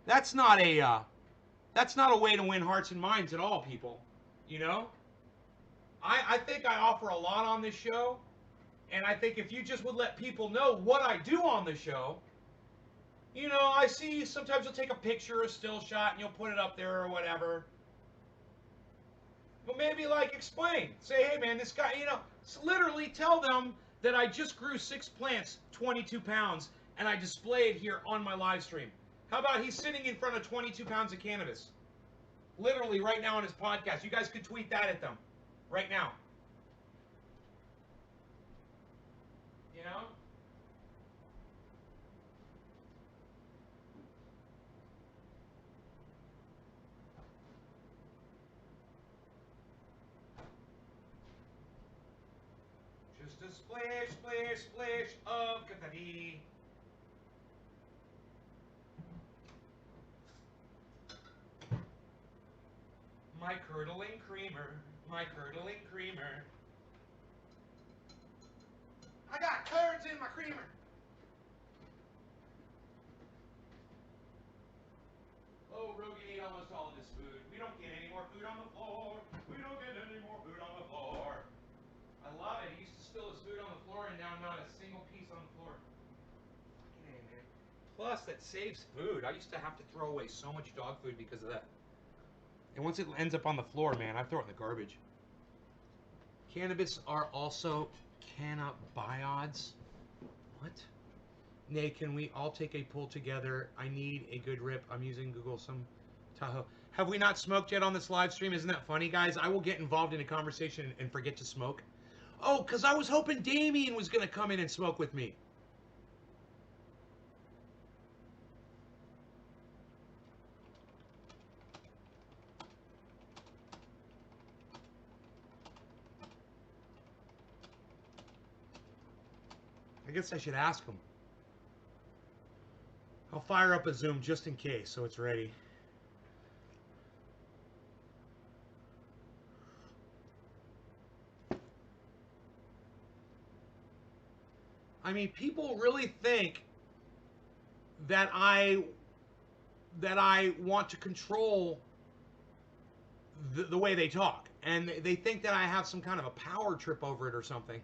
That's not a way to win hearts and minds at all, people. You know? I think I offer a lot on this show, and I think if you just would let people know what I do on the show, you know, I see sometimes you'll take a picture, a still shot, and you'll put it up there or whatever. But maybe, like, explain. Say, hey, man, this guy, you know, literally tell them that I just grew 6 plants, 22 pounds, and I display it here on my live stream. How about he's sitting in front of 22 pounds of cannabis? Literally right now on his podcast. You guys could tweet that at them right now. You know? Just a splish, splish, splish of confetti. My curdling creamer, my curdling creamer. I got curds in my creamer. Oh, Rogan ate almost all of his food. We don't get any more food on the floor. We don't get any more food on the floor. I love it. He used to spill his food on the floor, and now not a single piece on the floor. Fucking A, man. Plus, that saves food. I used to have to throw away so much dog food because of that. And once it ends up on the floor, man, I throw it in the garbage. Cannabis are also cannabinoids. What? Nay, can we all take a pull together? I need a good rip. I'm using Google some Tahoe. Have we not smoked yet on this live stream? Isn't that funny, guys? I will get involved in a conversation and forget to smoke. Oh, because I was hoping Damien was going to come in and smoke with me. I guess I should ask him. I'll fire up a Zoom just in case, so it's ready. I mean, people really think that I want to control the way they talk, and they think that I have some kind of a power trip over it or something.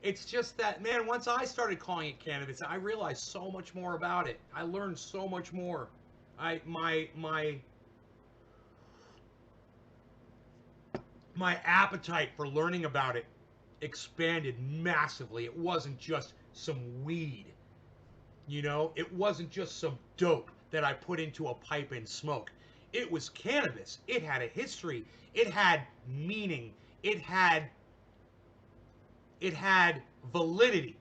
It's just that, man, once I started calling it cannabis, I realized so much more about it. I learned so much more. My appetite for learning about it expanded massively. It wasn't just some weed, you know? It wasn't just some dope that I put into a pipe and smoke. It was cannabis. It had a history. It had meaning. It had validity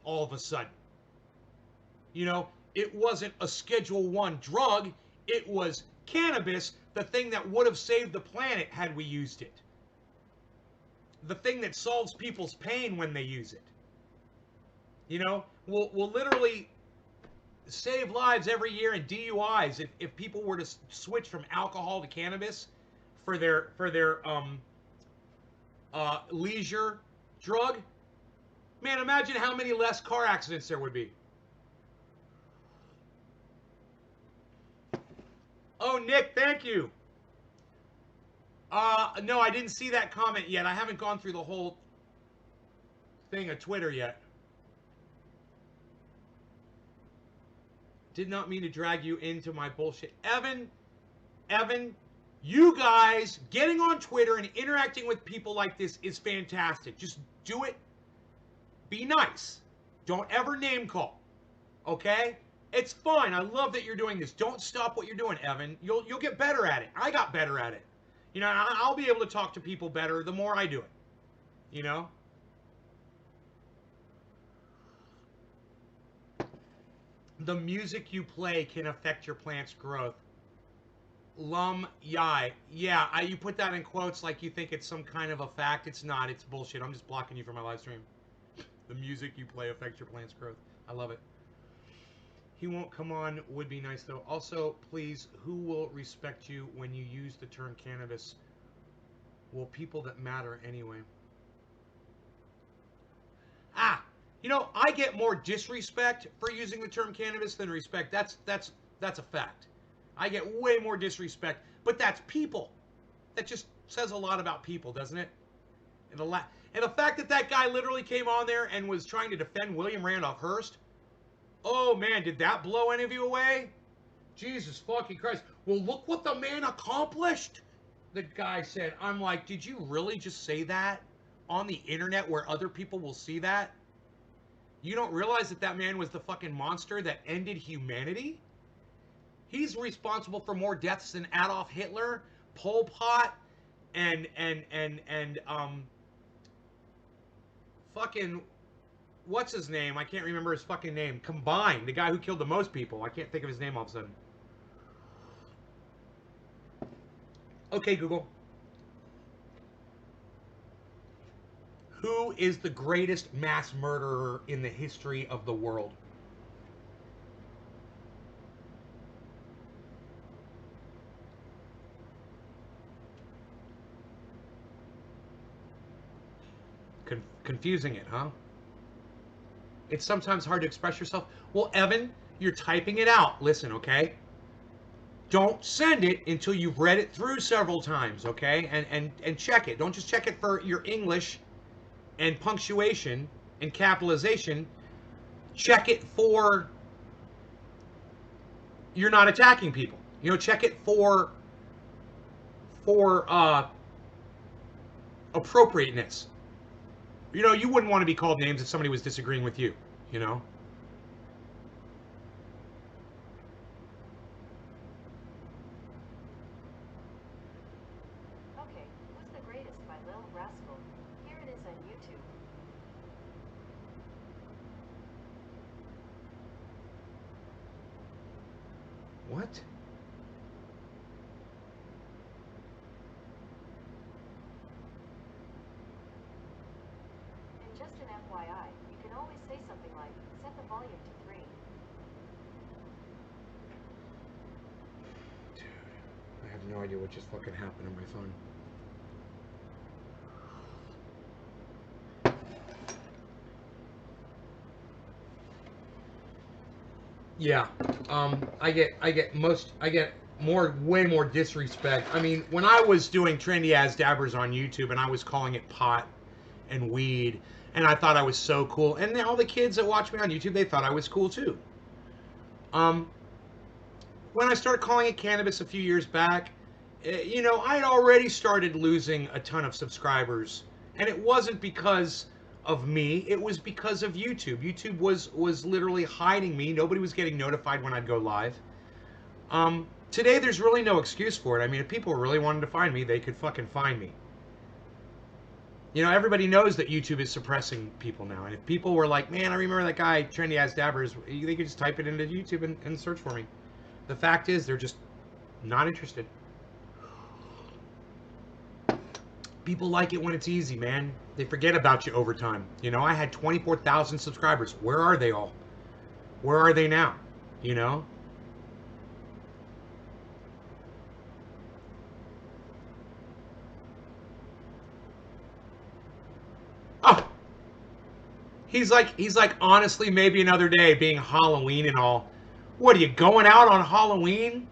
all of a sudden. You know, it wasn't a Schedule 1 drug. It was cannabis, the thing that would have saved the planet had we used it. The thing that solves people's pain when they use it. You know, we'll literally save lives every year in DUIs if people were to switch from alcohol to cannabis for their leisure drug. Man, imagine how many less car accidents there would be. Oh, Nick, thank you. No, I didn't see that comment yet. I haven't gone through the whole thing of Twitter yet. Did not mean to drag you into my bullshit. Evan, you guys getting on Twitter and interacting with people like this is fantastic. Just do it. Be nice. Don't ever name call. Okay? It's fine. I love that you're doing this. Don't stop what you're doing, Evan. You'll get better at it. I got better at it. You know, I'll be able to talk to people better the more I do it. You know? The music you play can affect your plant's growth. Yai. Yeah, you put that in quotes like you think it's some kind of a fact. It's not. It's bullshit. I'm just blocking you from my live stream. The music you play affects your plant's growth. I love it. He won't come on. Would be nice, though. Also, please, who will respect you when you use the term cannabis? Well, people that matter anyway. You know, I get more disrespect for using the term cannabis than respect. That's a fact. I get way more disrespect, but that's people. That just says a lot about people, doesn't it? And the fact that that guy literally came on there and was trying to defend William Randolph Hearst. Oh man, did that blow any of you away? Jesus fucking Christ. Well, look what the man accomplished. The guy said. I'm like, did you really just say that? on the internet where other people will see that, you don't realize that that man was the fucking monster that ended humanity? He's responsible for more deaths than Adolf Hitler, Pol Pot, and fucking what's his name? I can't remember his fucking name. Combined, the guy who killed the most people. I can't think of his name all of a sudden. Okay, Google. Who is the greatest mass murderer in the history of the world? Confusing it, huh? It's sometimes hard to express yourself. Well, Evan, you're typing it out. Listen, okay? Don't send it until you've read it through several times, okay? And check it. Don't just check it for your English and punctuation and capitalization. Check it for you're not attacking people. You know, check it for appropriateness. You know, you wouldn't want to be called names if somebody was disagreeing with you, you know? Okay, Who's the Greatest by Lil Rascal. Here it is on YouTube. What? And just an FYI, you can always say something like, set the volume to 3. Dude, I have no idea what just fucking happened on my phone. Yeah, I get way more disrespect. I mean, when I was doing trendy ass dabbers on YouTube and I was calling it pot and weed, and I thought I was so cool, and all the kids that watch me on YouTube, they thought I was cool too. When I started calling it cannabis a few years back, you know, I had already started losing a ton of subscribers, and it wasn't because of me, it was because of YouTube. YouTube was literally hiding me. Nobody was getting notified when I'd go live. Today there's really no excuse for it. I mean, if people really wanted to find me, they could fucking find me. You know, everybody knows that YouTube is suppressing people now. And if people were like, man, I remember that guy, Trendy Ass Dabbers, they could just type it into YouTube and search for me. The fact is, they're just not interested. People like it when it's easy, man. They forget about you over time. You know, I had 24,000 subscribers. Where are they all? Where are they now? You know? Oh! He's like, honestly, maybe another day, being Halloween and all. What, are you going out on Halloween?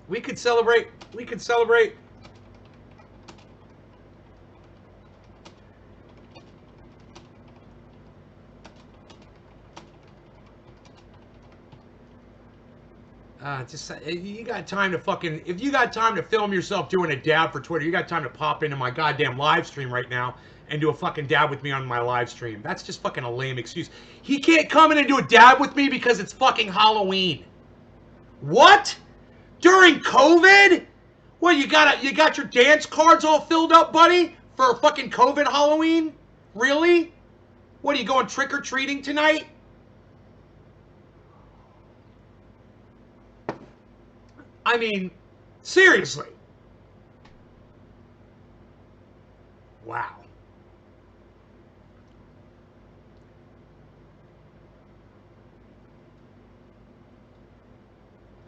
We could celebrate. We could celebrate. Just you got time to fucking, if you got time to film yourself doing a dab for Twitter, you got time to pop into my goddamn live stream right now and do a fucking dab with me on my live stream. That's just fucking a lame excuse. He can't come in and do a dab with me because it's fucking Halloween. What? During COVID? What, you got your dance cards all filled up, buddy, for fucking COVID Halloween? Really? What, are you going trick-or-treating tonight? I mean, seriously. Wow.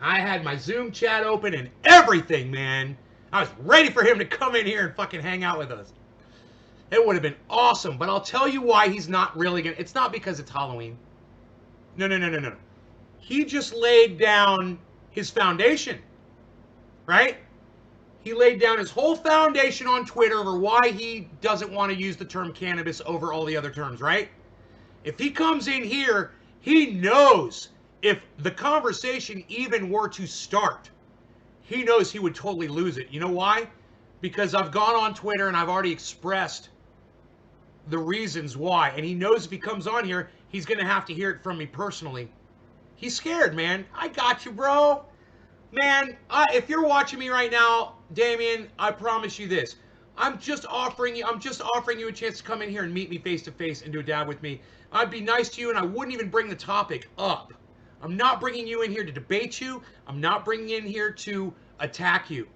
I had my Zoom chat open and everything, man. I was ready for him to come in here and fucking hang out with us. It would have been awesome, but I'll tell you why he's not really gonna. It's not because it's Halloween. No, no, no, no, no. He just laid down his foundation, right? He laid down his whole foundation on Twitter over why he doesn't want to use the term cannabis over all the other terms, right? If he comes in here, he knows if the conversation even were to start, he knows he would totally lose it. You know why? Because I've gone on Twitter and I've already expressed the reasons why. And he knows if he comes on here, he's going to have to hear it from me personally. He's scared, man. I got you, bro. Man, if you're watching me right now, Damien, I promise you this. I'm just offering you a chance to come in here and meet me face to face and do a dab with me. I'd be nice to you and I wouldn't even bring the topic up. I'm not bringing you in here to debate you. I'm not bringing you in here to attack you.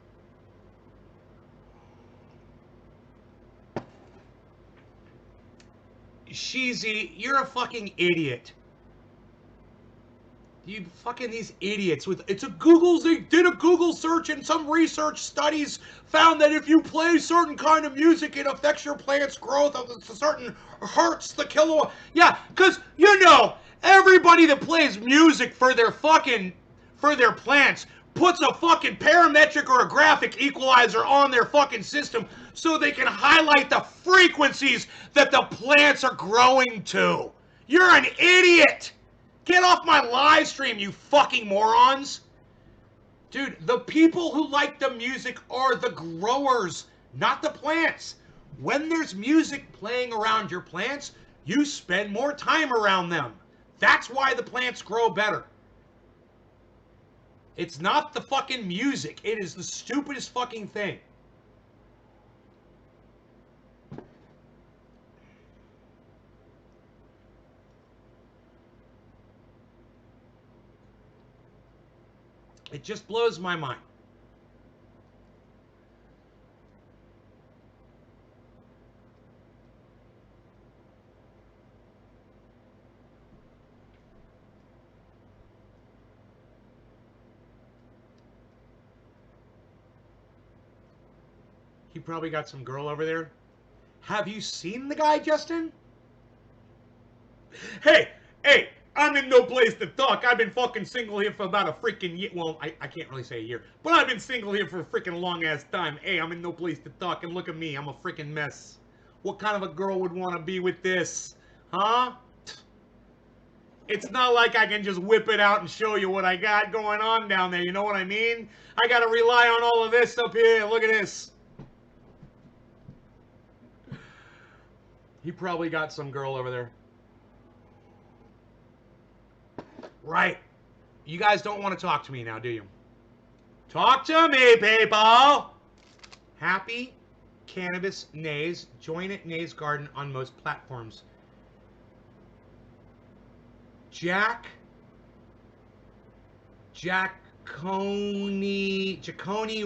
Sheezy, you're a fucking idiot. You fucking these idiots with they did a Google search and some research studies found that if you play certain kind of music it affects your plant's growth of a certain hertz the kilowatt. Yeah, cause you know everybody that plays music for their plants puts a fucking parametric or a graphic equalizer on their fucking system so they can highlight the frequencies that the plants are growing to. You're an idiot! Get off my live stream, you fucking morons! Dude, the people who like the music are the growers, not the plants. When there's music playing around your plants, you spend more time around them. That's why the plants grow better. It's not the fucking music. It is the stupidest fucking thing. It just blows my mind. He probably got some girl over there. Have you seen the guy, Justin? Hey, I'm in no place to talk. I've been fucking single here for about a freaking year. Well, I can't really say a year, but I've been single here for a freaking long ass time. Hey, I'm in no place to talk, and look at me. I'm a freaking mess. What kind of a girl would want to be with this? Huh? It's not like I can just whip it out and show you what I got going on down there. You know what I mean? I got to rely on all of this up here. Look at this. He probably got some girl over there. Right. You guys don't want to talk to me now, do you? Talk to me, people! Happy Cannabis Nays. Join at Nays Garden on most platforms. Jaconi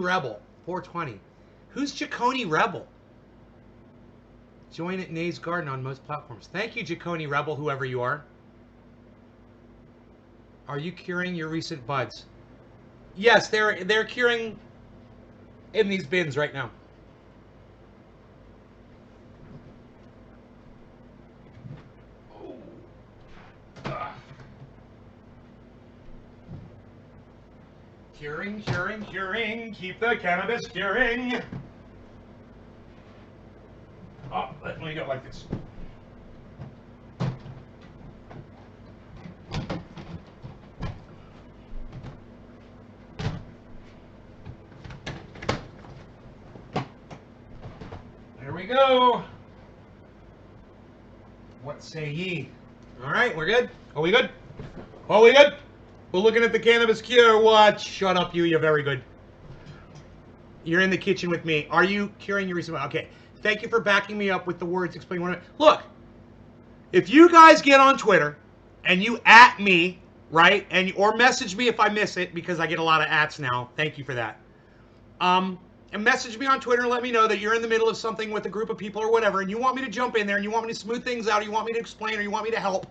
Rebel 420. Who's Jaconi Rebel? Join at Nays Garden on most platforms. Thank you, Jaconi Rebel, whoever you are. Are you curing your recent buds? Yes, they're curing in these bins right now. Curing. Keep the cannabis curing. Oh, let me go like this. There we go. What say ye? All right, we're good. Are we good? Are we good? We're looking at the cannabis cure. What? Shut up, you. You're very good. You're in the kitchen with me. Are you curing your recent? Okay. Thank you for backing me up with the words. Explain what. Look, if you guys get on Twitter and you at me, right, or message me if I miss it because I get a lot of ats now. Thank you for that. And message me on Twitter and let me know that you're in the middle of something with a group of people or whatever, and you want me to jump in there and you want me to smooth things out, or you want me to explain, or you want me to help.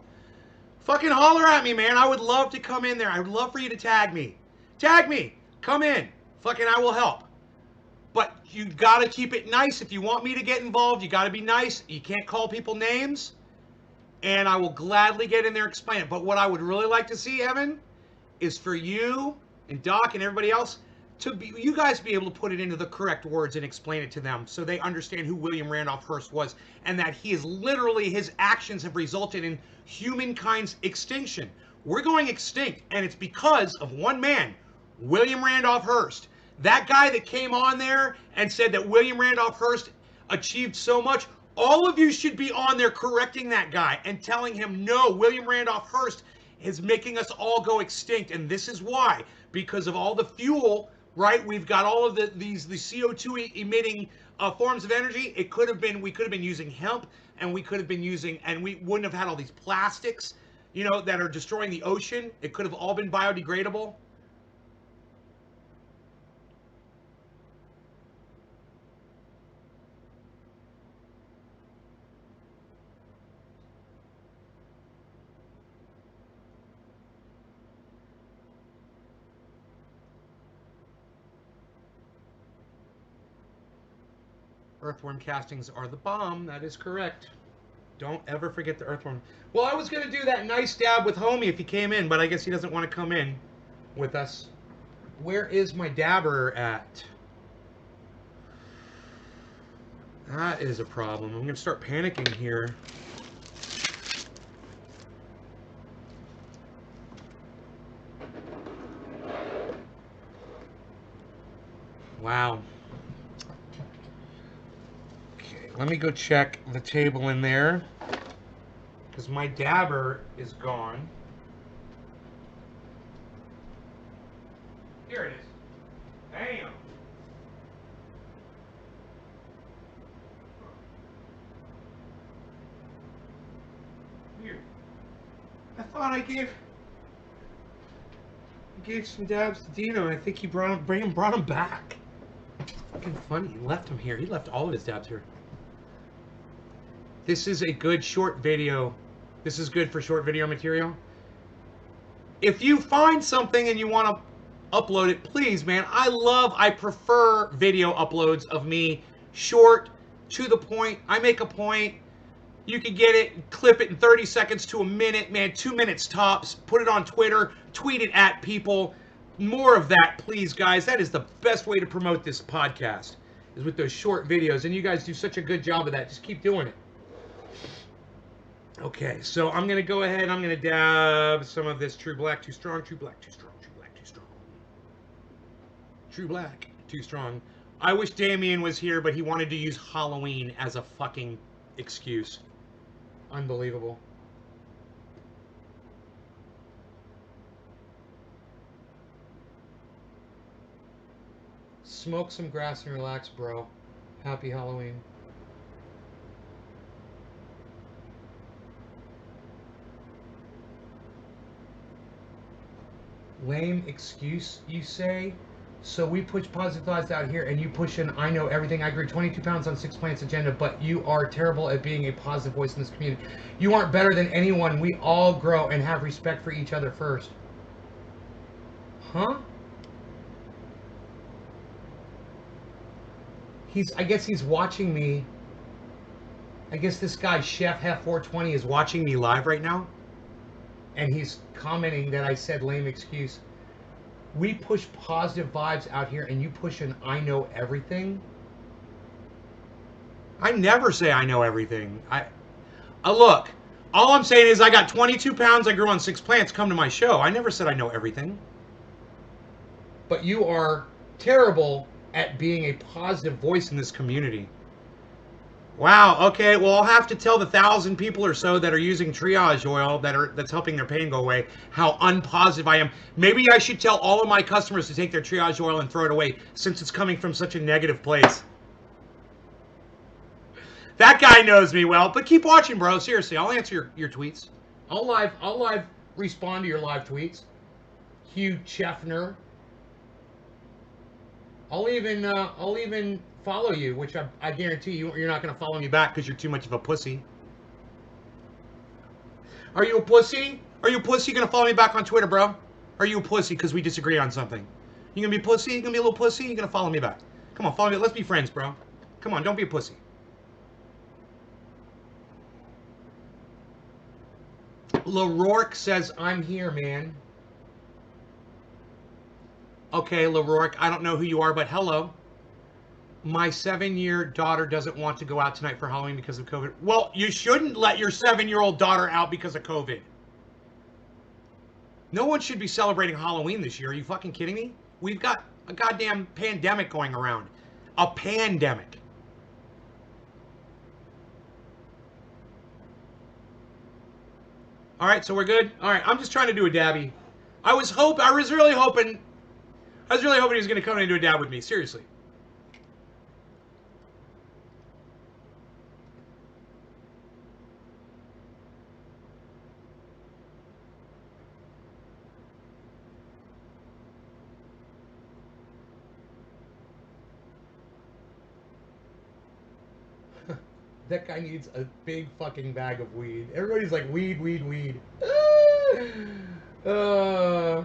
Fucking holler at me, man. I would love to come in there. I would love for you to tag me. Tag me. Come in. Fucking I will help. But you gotta keep it nice. If you want me to get involved, you gotta be nice. You can't call people names. And I will gladly get in there and explain it. But what I would really like to see, Evan, is for you and Doc and everybody else you guys be able to put it into the correct words and explain it to them so they understand who William Randolph Hearst was and that he is literally, his actions have resulted in humankind's extinction. We're going extinct, and it's because of one man, William Randolph Hearst. That guy that came on there and said that William Randolph Hearst achieved so much. All of you should be on there correcting that guy and telling him, no, William Randolph Hearst is making us all go extinct. And this is why. Because of all the fuel, right? We've got all of the CO2 emitting forms of energy. We could have been using hemp, and we wouldn't have had all these plastics, that are destroying the ocean. It could have all been biodegradable. Earthworm castings are the bomb. That is correct. Don't ever forget the earthworm. Well, I was going to do that nice dab with Homie if he came in, but I guess he doesn't want to come in with us. Where is my dabber at? That is a problem. I'm going to start panicking here. Wow. Okay, let me go check the table in there, because my dabber is gone. Here it is. Bam. Weird. I thought I gave some dabs to Dino, and I think he brought him back. Fucking funny. He left him here. He left all of his dabs here. This is a good short video. This is good for short video material. If you find something and you want to upload it, please, man. I prefer video uploads of me, short, to the point. I make a point. You can get it, clip it in 30 seconds to a minute, man, 2 minutes tops. Put it on Twitter, tweet it at people. More of that, please, guys. That is the best way to promote this podcast, is with those short videos. And you guys do such a good job of that. Just keep doing it. Okay, so I'm going to go ahead. I'm going to dab some of this True Black Too Strong. True Black Too Strong. True Black Too Strong. True Black Too Strong. I wish Damien was here, but he wanted to use Halloween as a fucking excuse. Unbelievable. Smoke some grass and relax, bro. Happy Halloween. Lame excuse, you say? So we push positive thoughts out here, and you push an I know everything. I agree, 22 pounds on 6 plants agenda, but you are terrible at being a positive voice in this community. You aren't better than anyone. We all grow and have respect for each other first. Huh? I guess he's watching me. I guess this guy, Chef Hef 420, is watching me live right now. And he's commenting that I said lame excuse. We push positive vibes out here, and you push an I know everything. I never say I know everything. Look, all I'm saying is I got 22 pounds, I grew on 6 plants, come to my show. I never said I know everything. But you are terrible at being a positive voice in this community. Wow, okay, well, I'll have to tell the 1,000 people or so that are using triage oil that's helping their pain go away how unpositive I am. Maybe I should tell all of my customers to take their triage oil and throw it away, since it's coming from such a negative place. That guy knows me well, but keep watching, bro. Seriously, I'll answer your tweets. I'll live respond to your live tweets. Hugh Chefner. I'll even follow you, which I guarantee you're not going to follow me back because you're too much of a pussy. Are you a pussy? Are you a pussy? You going to follow me back on Twitter, bro? Are you a pussy because we disagree on something? You going to be a pussy? You going to be a little pussy? You going to follow me back? Come on, follow me. Let's be friends, bro. Come on, don't be a pussy. LaRourke says, I'm here, man. Okay, LaRourke, I don't know who you are, but hello. My 7-year daughter doesn't want to go out tonight for Halloween because of COVID. Well, you shouldn't let your 7-year-old daughter out because of COVID. No one should be celebrating Halloween this year. Are you fucking kidding me? We've got a goddamn pandemic going around. A pandemic. All right, so we're good. All right, I'm just trying to do a dabby. I was really hoping he was going to come in and do a dab with me. Seriously. That guy needs a big fucking bag of weed. Everybody's like, weed, weed, weed. Oh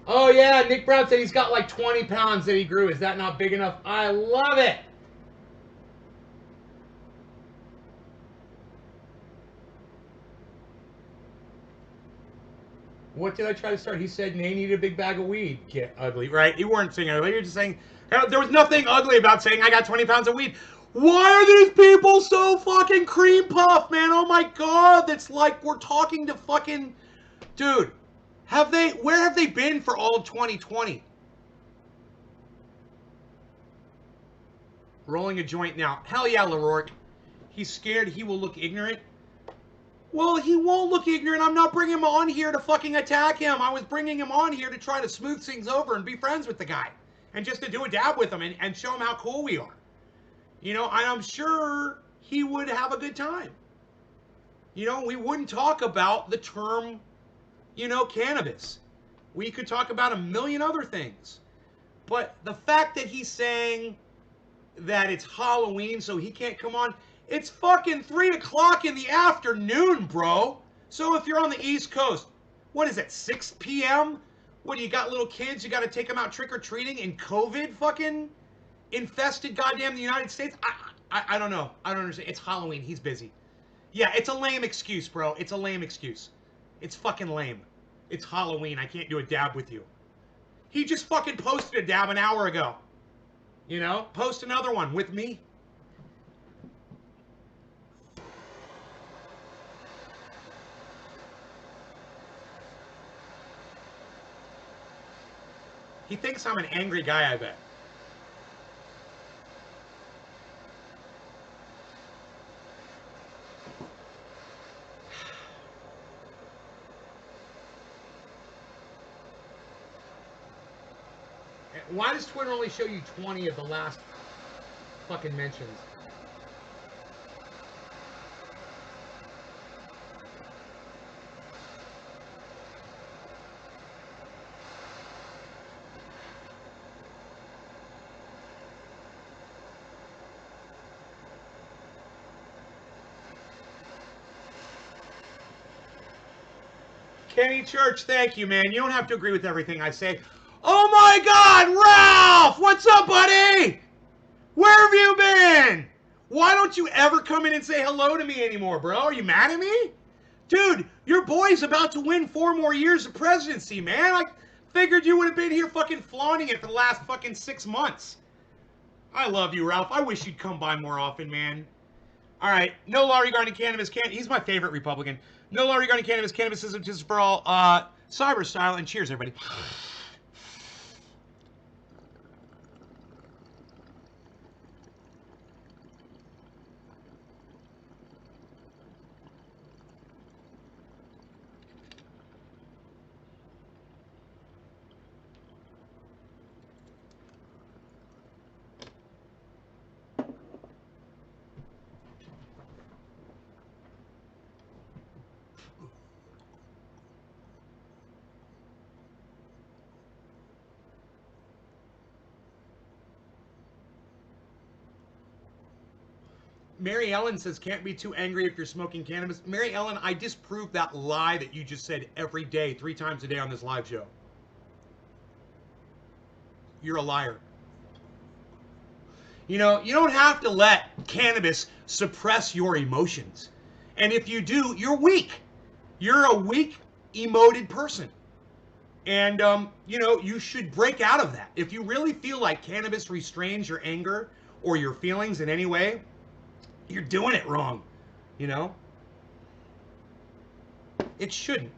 yeah, Nick Brown said he's got like 20 pounds that he grew. Is that not big enough? I love it. What did I try to start? He said Nay needed a big bag of weed. Get ugly, right? You weren't saying ugly. You're just saying there was nothing ugly about saying I got 20 pounds of weed. Why are these people so fucking cream puff, man? Oh my god, that's like we're talking to fucking dude. Where have they been for all of 2020? Rolling a joint now. Hell yeah, LaRourke. He's scared he will look ignorant. Well, he won't look ignorant. I'm not bringing him on here to fucking attack him. I was bringing him on here to try to smooth things over and be friends with the guy. And just to do a dab with him and show him how cool we are. You know, and I'm sure he would have a good time. You know, we wouldn't talk about the term, you know, cannabis. We could talk about a million other things. But the fact that he's saying that it's Halloween so he can't come on, it's fucking 3 o'clock in the afternoon, bro. So if you're on the East Coast, what is it, 6 p.m.? What, you got little kids, you got to take them out trick-or-treating in COVID fucking infested goddamn the United States? I don't know. I don't understand. It's Halloween. He's busy. Yeah, it's a lame excuse, bro. It's a lame excuse. It's fucking lame. It's Halloween. I can't do a dab with you. He just fucking posted a dab an hour ago. You know? Post another one with me. He thinks I'm an angry guy, I bet. Why does Twitter only show you 20 of the last fucking mentions? Kenny Church, thank you, man. You don't have to agree with everything I say. Oh my God, Ralph! What's up, buddy? Where have you been? Why don't you ever come in and say hello to me anymore, bro? Are you mad at me? Dude, your boy's about to win 4 more years of presidency, man. I figured you would have been here fucking flaunting it for the last fucking 6 months. I love you, Ralph. I wish you'd come by more often, man. All right, no law regarding cannabis. He's my favorite Republican. No law regarding cannabis. Cannabis is just for all. Cyber style, and cheers, everybody. Mary Ellen says, can't be too angry if you're smoking cannabis. Mary Ellen, I disprove that lie that you just said every day, 3 times a day on this live show. You're a liar. You know, you don't have to let cannabis suppress your emotions. And if you do, you're weak. You're a weak, emoted person. And, you know, you should break out of that. If you really feel like cannabis restrains your anger or your feelings in any way, you're doing it wrong, you know? It shouldn't.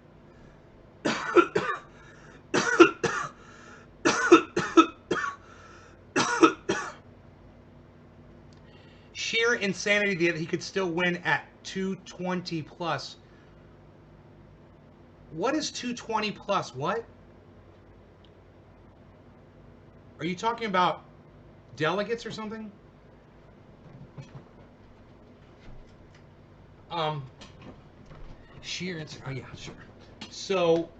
Sheer insanity that he could still win at 220 plus. What is 220 plus? What? Are you talking about delegates or something? Sheer insanity. Oh yeah, sure. So,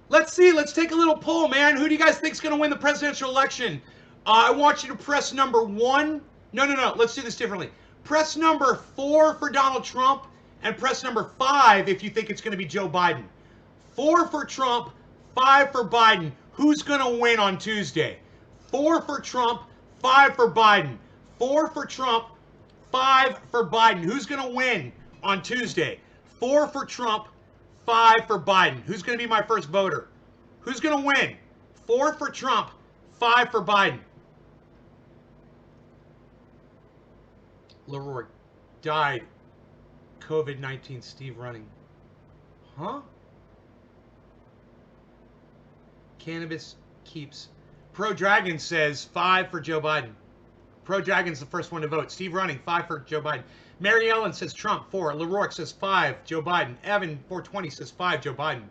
let's see. Let's take a little poll, man. Who do you guys think is going to win the presidential election? I want you to press number 1. No. Let's do this differently. Press number 4 for Donald Trump and press number 5 if you think it's going to be Joe Biden. 4 for Trump, 5 for Biden. Who's going to win on Tuesday? 4 for Trump, 5 for Biden. 4 for Trump, 5 for Biden. Who's going to win on Tuesday? 4 for Trump, 5 for Biden. Who's going to be my first voter? Who's going to win? 4 for Trump, 5 for Biden. Leroy died. COVID-19. Steve running. Huh? Cannabis keeps. Pro Dragon says 5 for Joe Biden. Pro Dragon's the first one to vote. Steve running 5 for Joe Biden. Mary Ellen says Trump 4. Leroy says 5 Joe Biden. Evan 420 says 5 Joe Biden.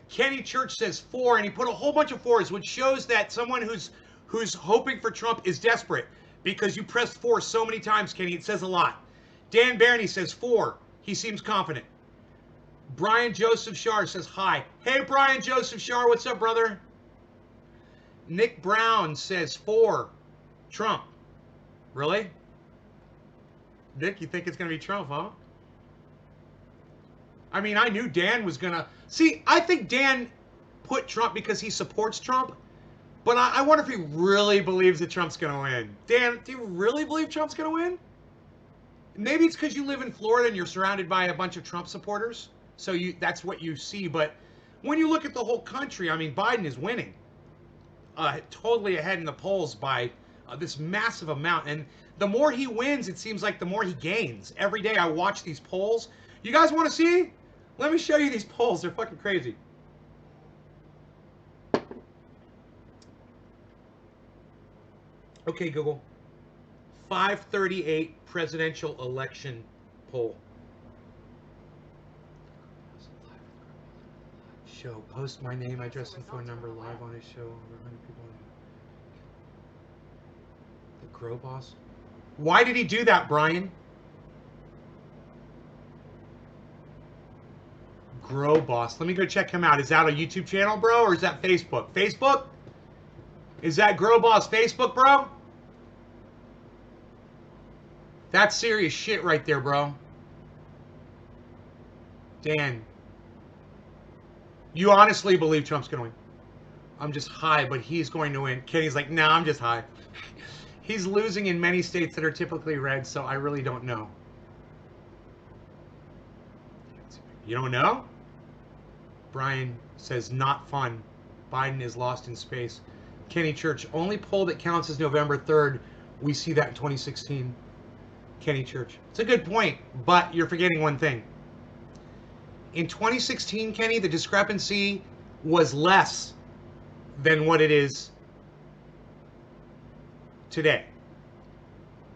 Kenny Church says 4, and he put a whole bunch of 4s, which shows that someone who's hoping for Trump is desperate, because you pressed 4 so many times, Kenny. It says a lot. Dan Barney says 4. He seems confident. Brian Joseph Shar says hi. Hey, Brian Joseph Shar, what's up, brother? Nick Brown says 4. Trump. Really? Nick, you think it's going to be Trump, huh? I mean, I knew Dan was going to... See, I think Dan put Trump because he supports Trump, but I wonder if he really believes that Trump's going to win. Dan, do you really believe Trump's going to win? Maybe it's because you live in Florida and you're surrounded by a bunch of Trump supporters, so that's what you see. But when you look at the whole country, I mean, Biden is winning. Totally ahead in the polls by this massive amount. And the more he wins, it seems like the more he gains. Every day I watch these polls. You guys want to see? Let me show you these polls. They're fucking crazy. Okay, Google. 538 presidential election poll. Show. Post my name, address, and phone number live on his show. Over 100 people. The Grow Boss. Why did he do that, Brian? Grow Boss. Let me go check him out. Is that a YouTube channel, bro, or is that Facebook? Facebook? Is that Grow Boss Facebook, bro? That's serious shit right there, bro. Dan. You honestly believe Trump's going to win? I'm just high, but he's going to win. Kenny's like, nah, I'm just high. He's losing in many states that are typically red, so I really don't know. You don't know? Brian says, not fun. Biden is lost in space. Kenny Church, only poll that counts is November 3rd. We see that in 2016. Kenny Church. It's a good point, but you're forgetting one thing. In 2016, Kenny, the discrepancy was less than what it is today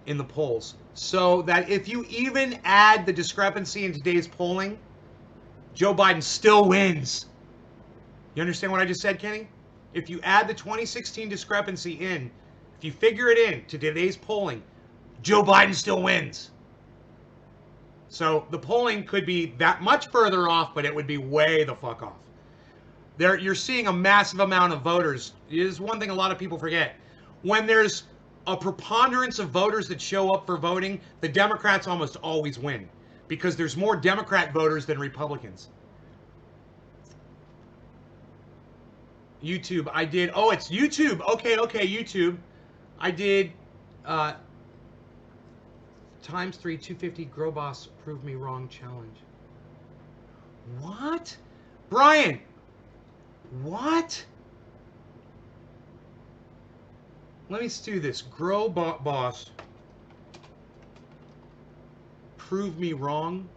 in the polls. So that if you even add the discrepancy in today's polling, Joe Biden still wins. You understand what I just said, Kenny? If you add the 2016 discrepancy in, if you figure it in to today's polling, Joe Biden still wins. So the polling could be that much further off, but it would be way the fuck off. You're seeing a massive amount of voters. It is one thing a lot of people forget. When there's a preponderance of voters that show up for voting, the Democrats almost always win, because there's more Democrat voters than Republicans. YouTube, I did. Oh, it's YouTube. Okay, YouTube. I did times 3, 250 Grow Boss prove me wrong challenge. What? Brian, what? Let me do this. Grow Boss prove me wrong.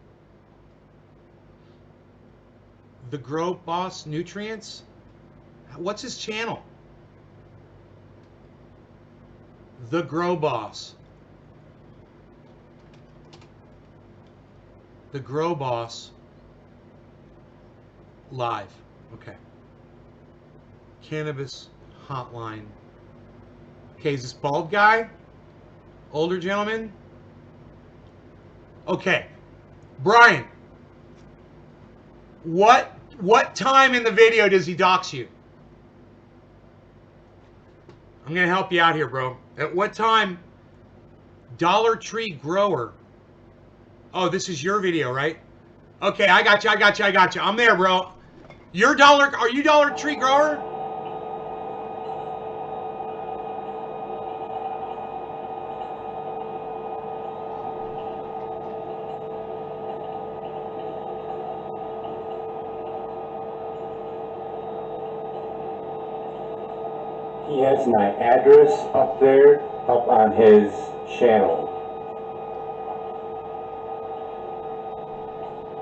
The Grow Boss Nutrients. What's his channel? The Grow Boss. The Grow Boss live. Okay. Cannabis hotline. Okay, is this bald guy? Older gentleman? Okay. Brian, what time in the video does he dox you? I'm going to help you out here, bro. At what time Dollar Tree Grower? Oh, this is your video, right? Okay, I got you. I'm there, bro. Are you Dollar Tree Grower? He has my address up there, up on his channel.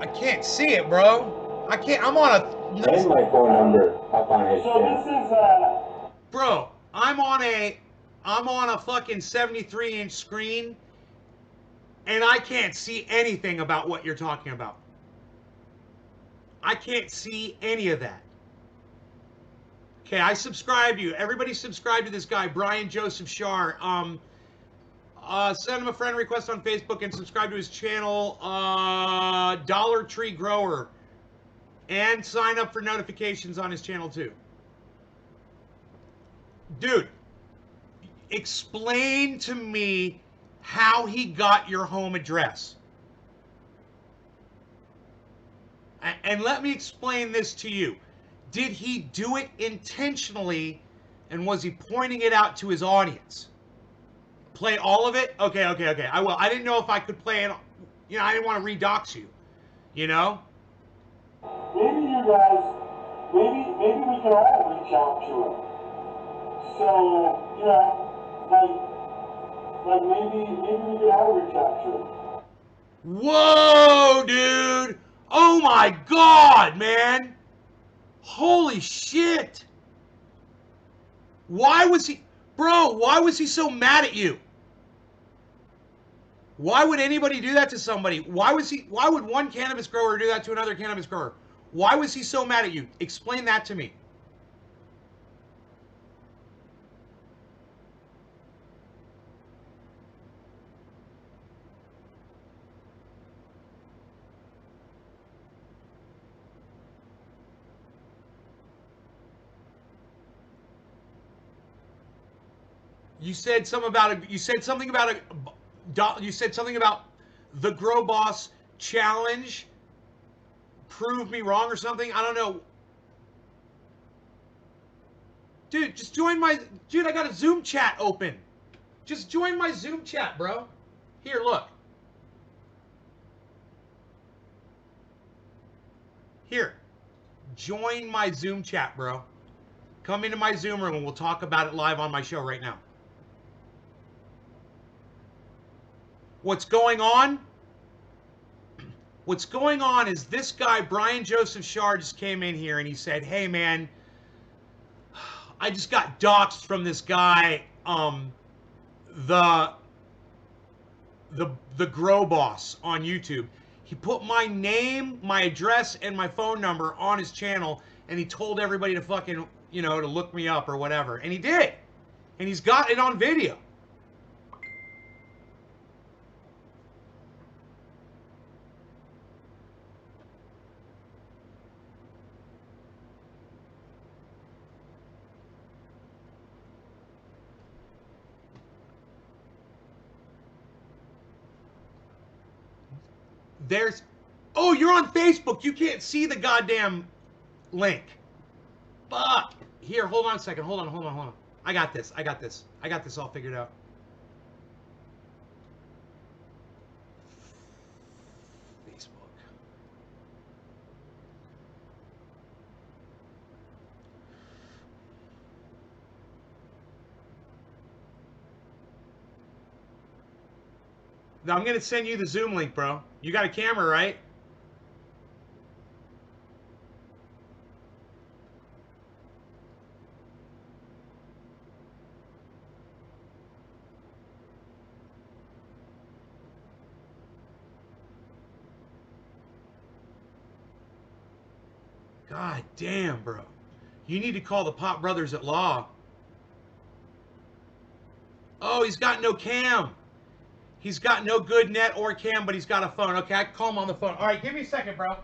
I can't see it, bro. I'm on a... And my phone number up on his channel. Bro, I'm on a fucking 73-inch screen, and I can't see anything about what you're talking about. I can't see any of that. Okay, I subscribe to you. Everybody subscribe to this guy, Brian Joseph Shar. Send him a friend request on Facebook and subscribe to his channel, Dollar Tree Grower. And sign up for notifications on his channel too. Dude, explain to me how he got your home address. And let me explain this to you. Did he do it intentionally, and was he pointing it out to his audience? Play all of it? Okay. I will. I didn't know if I could play it. You know, I didn't want to redox you. You know? Maybe you guys, maybe we can all reach out to him. So, you know, like maybe we can all reach out to him. Whoa, dude! Oh my God, man! Holy shit! Why was he so mad at you? Why would anybody do that to somebody? Why would one cannabis grower do that to another cannabis grower? Why was he so mad at you? Explain that to me. You said something about the Grow Boss challenge. Prove me wrong or something. I don't know. Dude, just join my... Dude, I got a Zoom chat open. Just join my Zoom chat, bro. Here, look. Here. Join my Zoom chat, bro. Come into my Zoom room and we'll talk about it live on my show right now. What's going on? What's going on is this guy, Brian Joseph Shar, just came in here and he said, hey, man, I just got doxxed from this guy, the Grow Boss on YouTube. He put my name, my address, and my phone number on his channel, and he told everybody to fucking, you know, to look me up or whatever. And he did. And he's got it on video. There's... Oh, you're on Facebook. You can't see the goddamn link. Fuck. Here, hold on a second. Hold on. I got this all figured out. Facebook. Now, I'm going to send you the Zoom link, bro. You got a camera, right? God damn, bro. You need to call the Pop Brothers at Law. Oh, he's got no cam. He's got no good net or cam, but he's got a phone. Okay, I can call him on the phone. All right, give me a second, bro.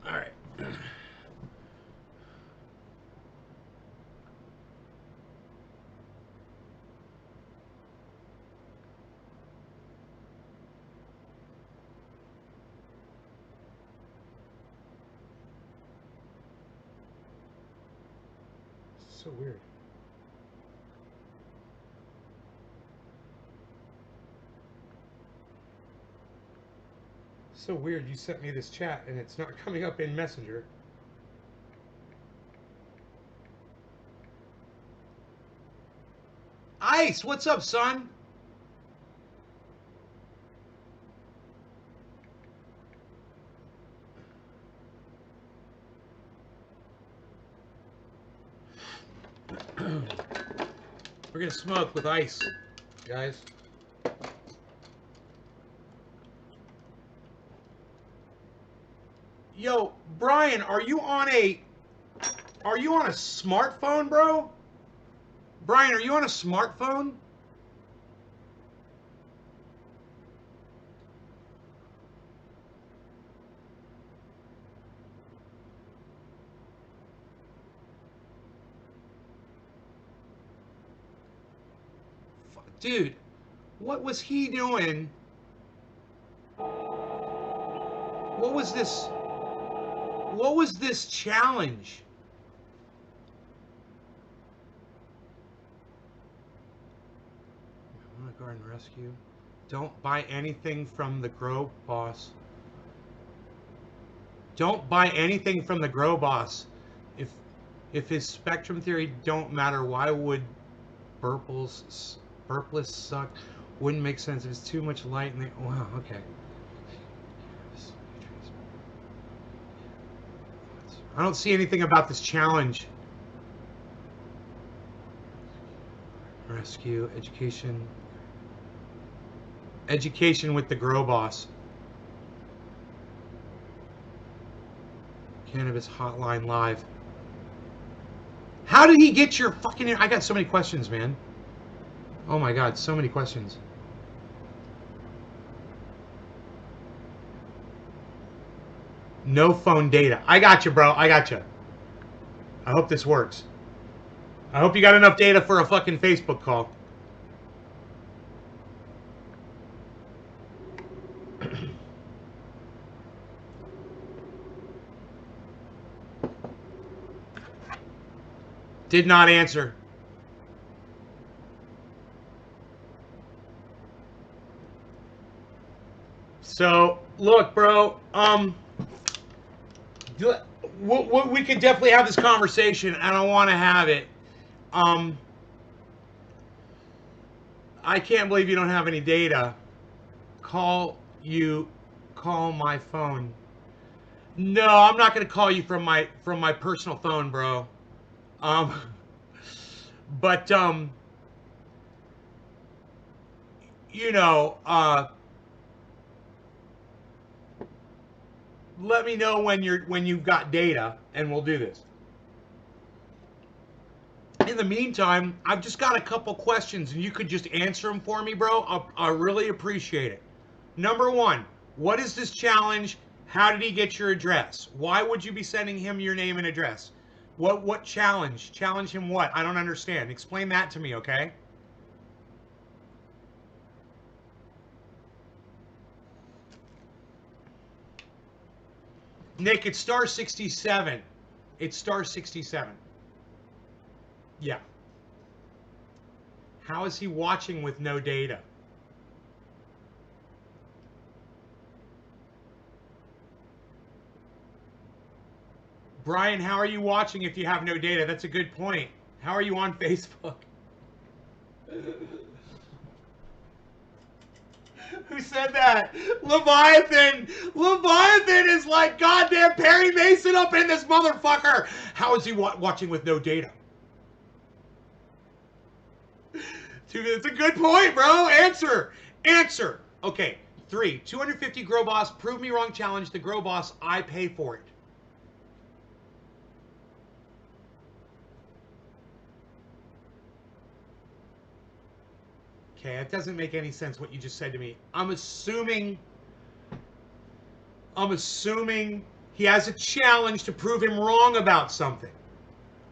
All right. So weird. So weird. You sent me this chat and it's not coming up in Messenger. Ice, what's up, son? We're gonna smoke with Ice, guys. Yo, Brian, are you on a smartphone, bro? Brian, are you on a smartphone? Dude, what was he doing? What was this? What was this challenge? I'm gonna garden rescue. Don't buy anything from the Grow Boss. Don't buy anything from the Grow Boss. If his spectrum theory don't matter, why would burpless suck? Wouldn't make sense. It's too much light and they. Wow. Okay. I don't see anything about this challenge. Rescue, education. Education with the Grow Boss. Cannabis Hotline Live. How did he get your fucking... I got so many questions, man. Oh my god, so many questions. No phone data. I got you, bro. I got you. I hope this works. I hope you got enough data for a fucking Facebook call. Did not answer. So, look, bro, we could definitely have this conversation, and I want to have it. I can't believe you don't have any data. Call my phone. No, I'm not going to call you from my personal phone, bro. But you know, let me know when you've got data, and we'll do this. In the meantime, I've just got a couple questions, and you could just answer them for me, bro. I really appreciate it. Number one, what is this challenge? How did he get your address? Why would you be sending him your name and address? What challenge? Challenge him what? I don't understand. Explain that to me, okay? Nick, it's star 67. It's star 67. Yeah. How is he watching with no data? Brian, how are you watching if you have no data? That's a good point. How are you on Facebook? Who said that? Leviathan! Leviathan is like goddamn Perry Mason up in this motherfucker! How is he watching with no data? It's a good point, bro. Answer. Answer. Okay. 3. 250 Grow Boss. Prove me wrong challenge. The Grow Boss. I pay for it. Okay, it doesn't make any sense what you just said to me. I'm assuming he has a challenge to prove him wrong about something.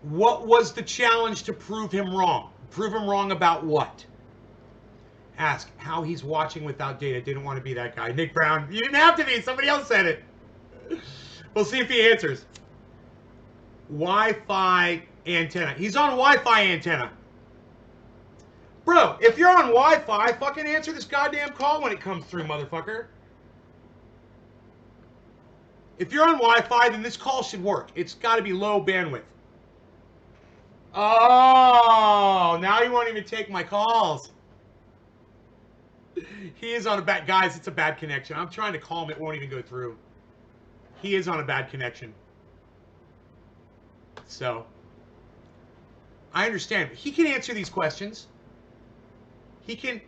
What was the challenge to prove him wrong? Prove him wrong about what? Ask how he's watching without data. Didn't want to be that guy. Nick Brown, you didn't have to be. Somebody else said it. We'll see if he answers. Wi-Fi antenna. He's on Wi-Fi antenna. Bro, if you're on Wi-Fi, fucking answer this goddamn call when it comes through, motherfucker. If you're on Wi-Fi, then this call should work. It's got to be low bandwidth. Oh, now you won't even take my calls. He is on a bad... Guys, it's a bad connection. I'm trying to call him. It won't even go through. He is on a bad connection. So, I understand. He can answer these questions. He can...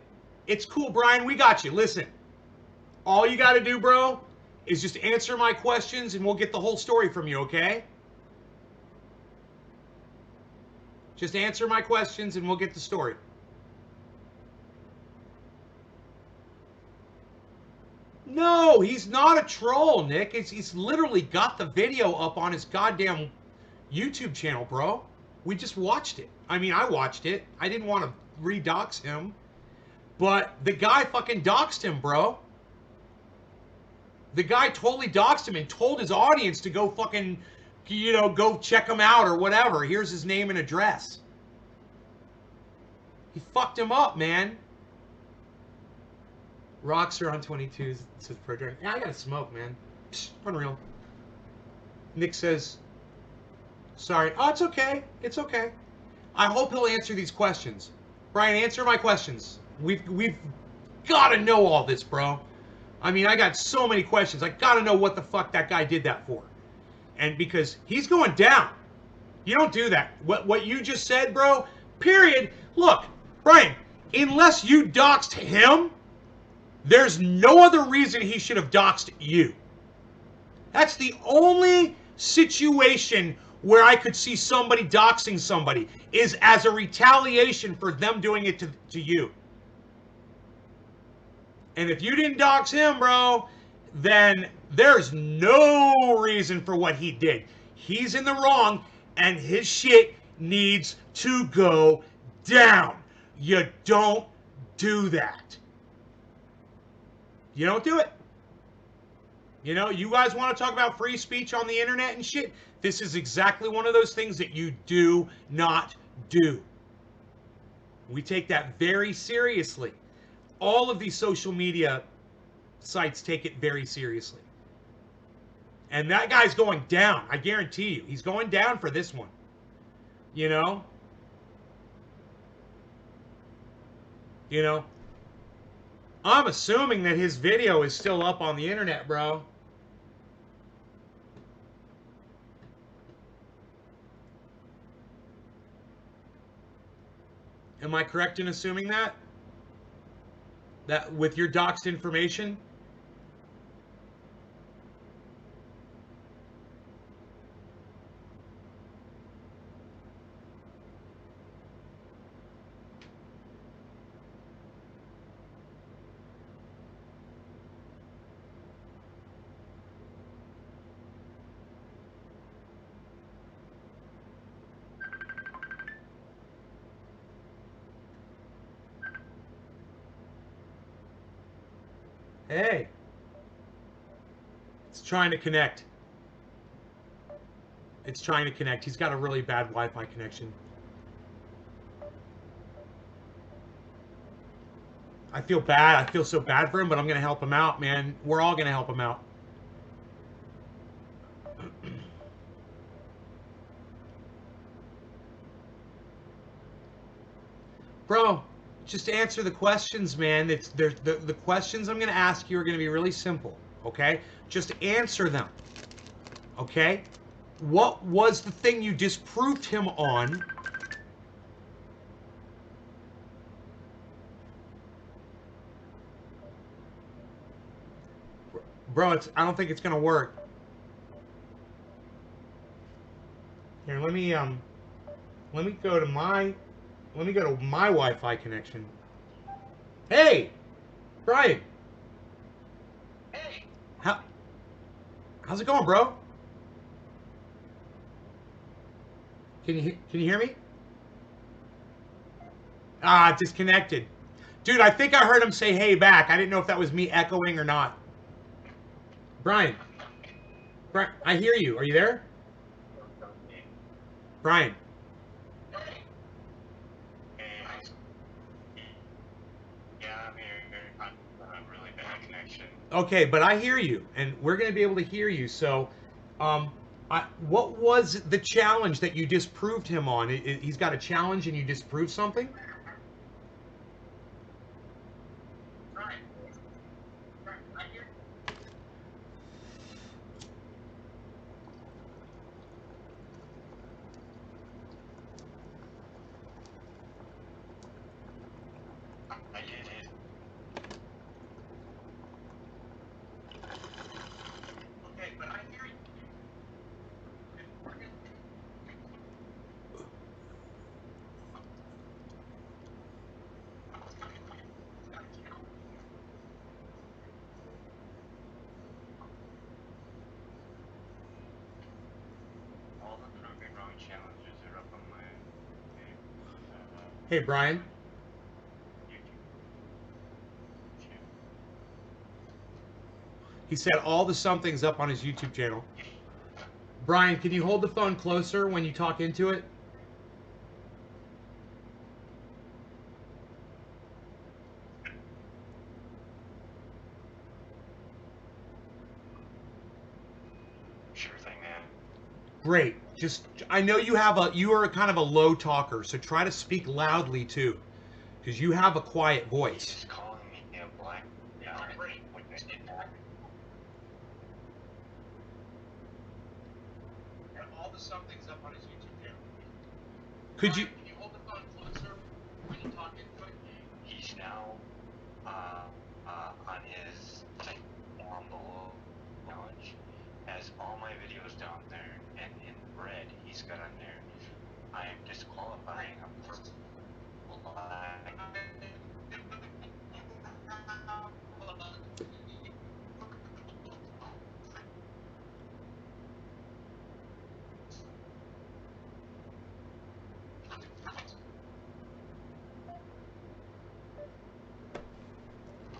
It's cool, Brian. We got you. Listen. All you got to do, bro, is just answer my questions, and we'll get the whole story from you, okay? Just answer my questions, and we'll get the story. No, he's not a troll, Nick. He's literally got the video up on his goddamn YouTube channel, bro. We just watched it. I mean, I watched it. I didn't want to re-dox him. But the guy fucking doxed him, bro. The guy totally doxed him and told his audience to go fucking, you know, go check him out or whatever. Here's his name and address. He fucked him up, man. Rocks are on 22, says Project. Yeah, I gotta smoke, man. Psh, unreal. Nick says, sorry. Oh, it's okay. It's okay. I hope he'll answer these questions. Brian, answer my questions. We've got to know all this, bro. I mean, I got so many questions. I got to know what the fuck that guy did that for. And because he's going down. You don't do that. What you just said, bro, period. Look, Brian, unless you doxed him, there's no other reason he should have doxed you. That's the only situation where I could see somebody doxing somebody is as a retaliation for them doing it to you. And if you didn't dox him, bro, then there's no reason for what he did. He's in the wrong, and his shit needs to go down. You don't do that. You don't do it. You know, you guys want to talk about free speech on the internet and shit? This is exactly one of those things that you do not do. We take that very seriously. All of these social media sites take it very seriously. And that guy's going down. I guarantee you. He's going down for this one. You know? You know? I'm assuming that his video is still up on the internet, bro. Am I correct in assuming that? That with your doxed information? Hey. It's trying to connect. It's trying to connect. He's got a really bad Wi-Fi connection. I feel bad. I feel so bad for him, but I'm going to help him out, man. We're all going to help him out. Bro, just answer the questions, man. The questions I'm going to ask you are going to be really simple, okay? Just answer them, okay? What was the thing you disproved him on? Bro, I don't think it's going to work. Here, let me go to my Wi-Fi connection. Hey, Brian. Hey, How's it going, bro? Can you hear me? Ah, disconnected. Dude, I think I heard him say hey back. I didn't know if that was me echoing or not. Brian, I hear you. Are you there? Brian. yeah, I'm here. I'm a really bad connection. Okay, but I hear you, and we're going to be able to hear you. So, what was the challenge that you disproved him on? He's got a challenge, and you disproved something? Right. I hear. I did it. Okay, but I hear you. All the proving wrong challenges are up on my Hey, Brian. YouTube channel. He said all the something's up on his YouTube channel. Brian, can you hold the phone closer when you talk into it? Sure thing, man. Great. Just I know you are kind of a low talker, so try to speak loudly too, because you have a quiet voice. He's calling me a black. Yeah, great. Witness it back. All the something's up on his YouTube channel. Could you? Can you hold the phone closer when you talk into it? He's now on his down below challenge. Has all my videos down there, and in red he's got on there. I am disqualifying a person.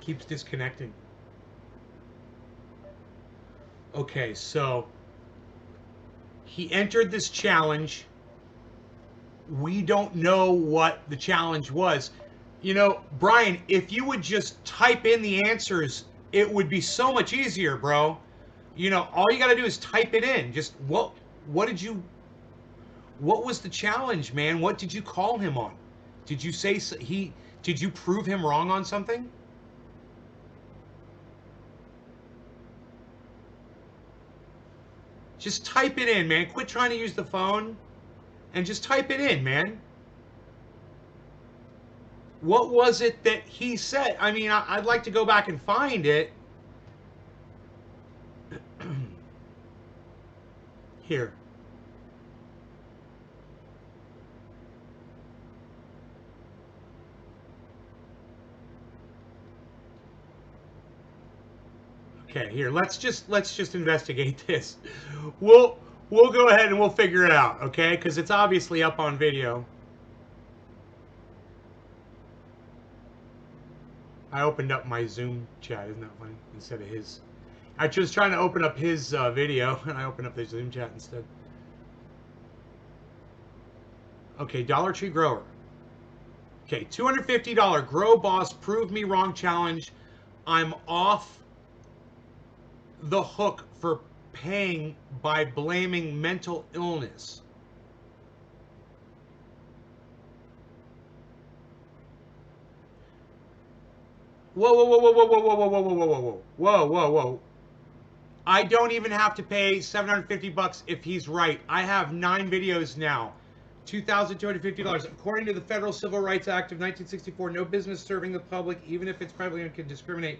Keeps disconnecting. Okay, so he entered this challenge. We don't know what the challenge was. You know, Brian, if you would just type in the answers, it would be so much easier, bro. You know, all you got to do is type it in. Just what was the challenge, man? What did you call him on? Did you say did you prove him wrong on something? Just type it in, man. Quit trying to use the phone and just type it in, man. What was it that he said? I mean, I'd like to go back and find it. Here. Okay, here. Let's just investigate this. We'll go ahead and we'll figure it out, okay? Because it's obviously up on video. I opened up my Zoom chat. Isn't that funny? Instead of his. I was trying to open up his video, and I opened up the Zoom chat instead. Okay, Dollar Tree Grower. Okay, $250 Grow Boss Prove Me Wrong Challenge. I'm off the hook for paying by blaming mental illness. Whoa, whoa, whoa, whoa, whoa, whoa, whoa, whoa, whoa, whoa, whoa, whoa, whoa, whoa, whoa. I don't even have to pay $750 if he's right. I have 9 videos now. $2,250. According to the Federal Civil Rights Act of 1964, no business serving the public, even if it's privately owned, can discriminate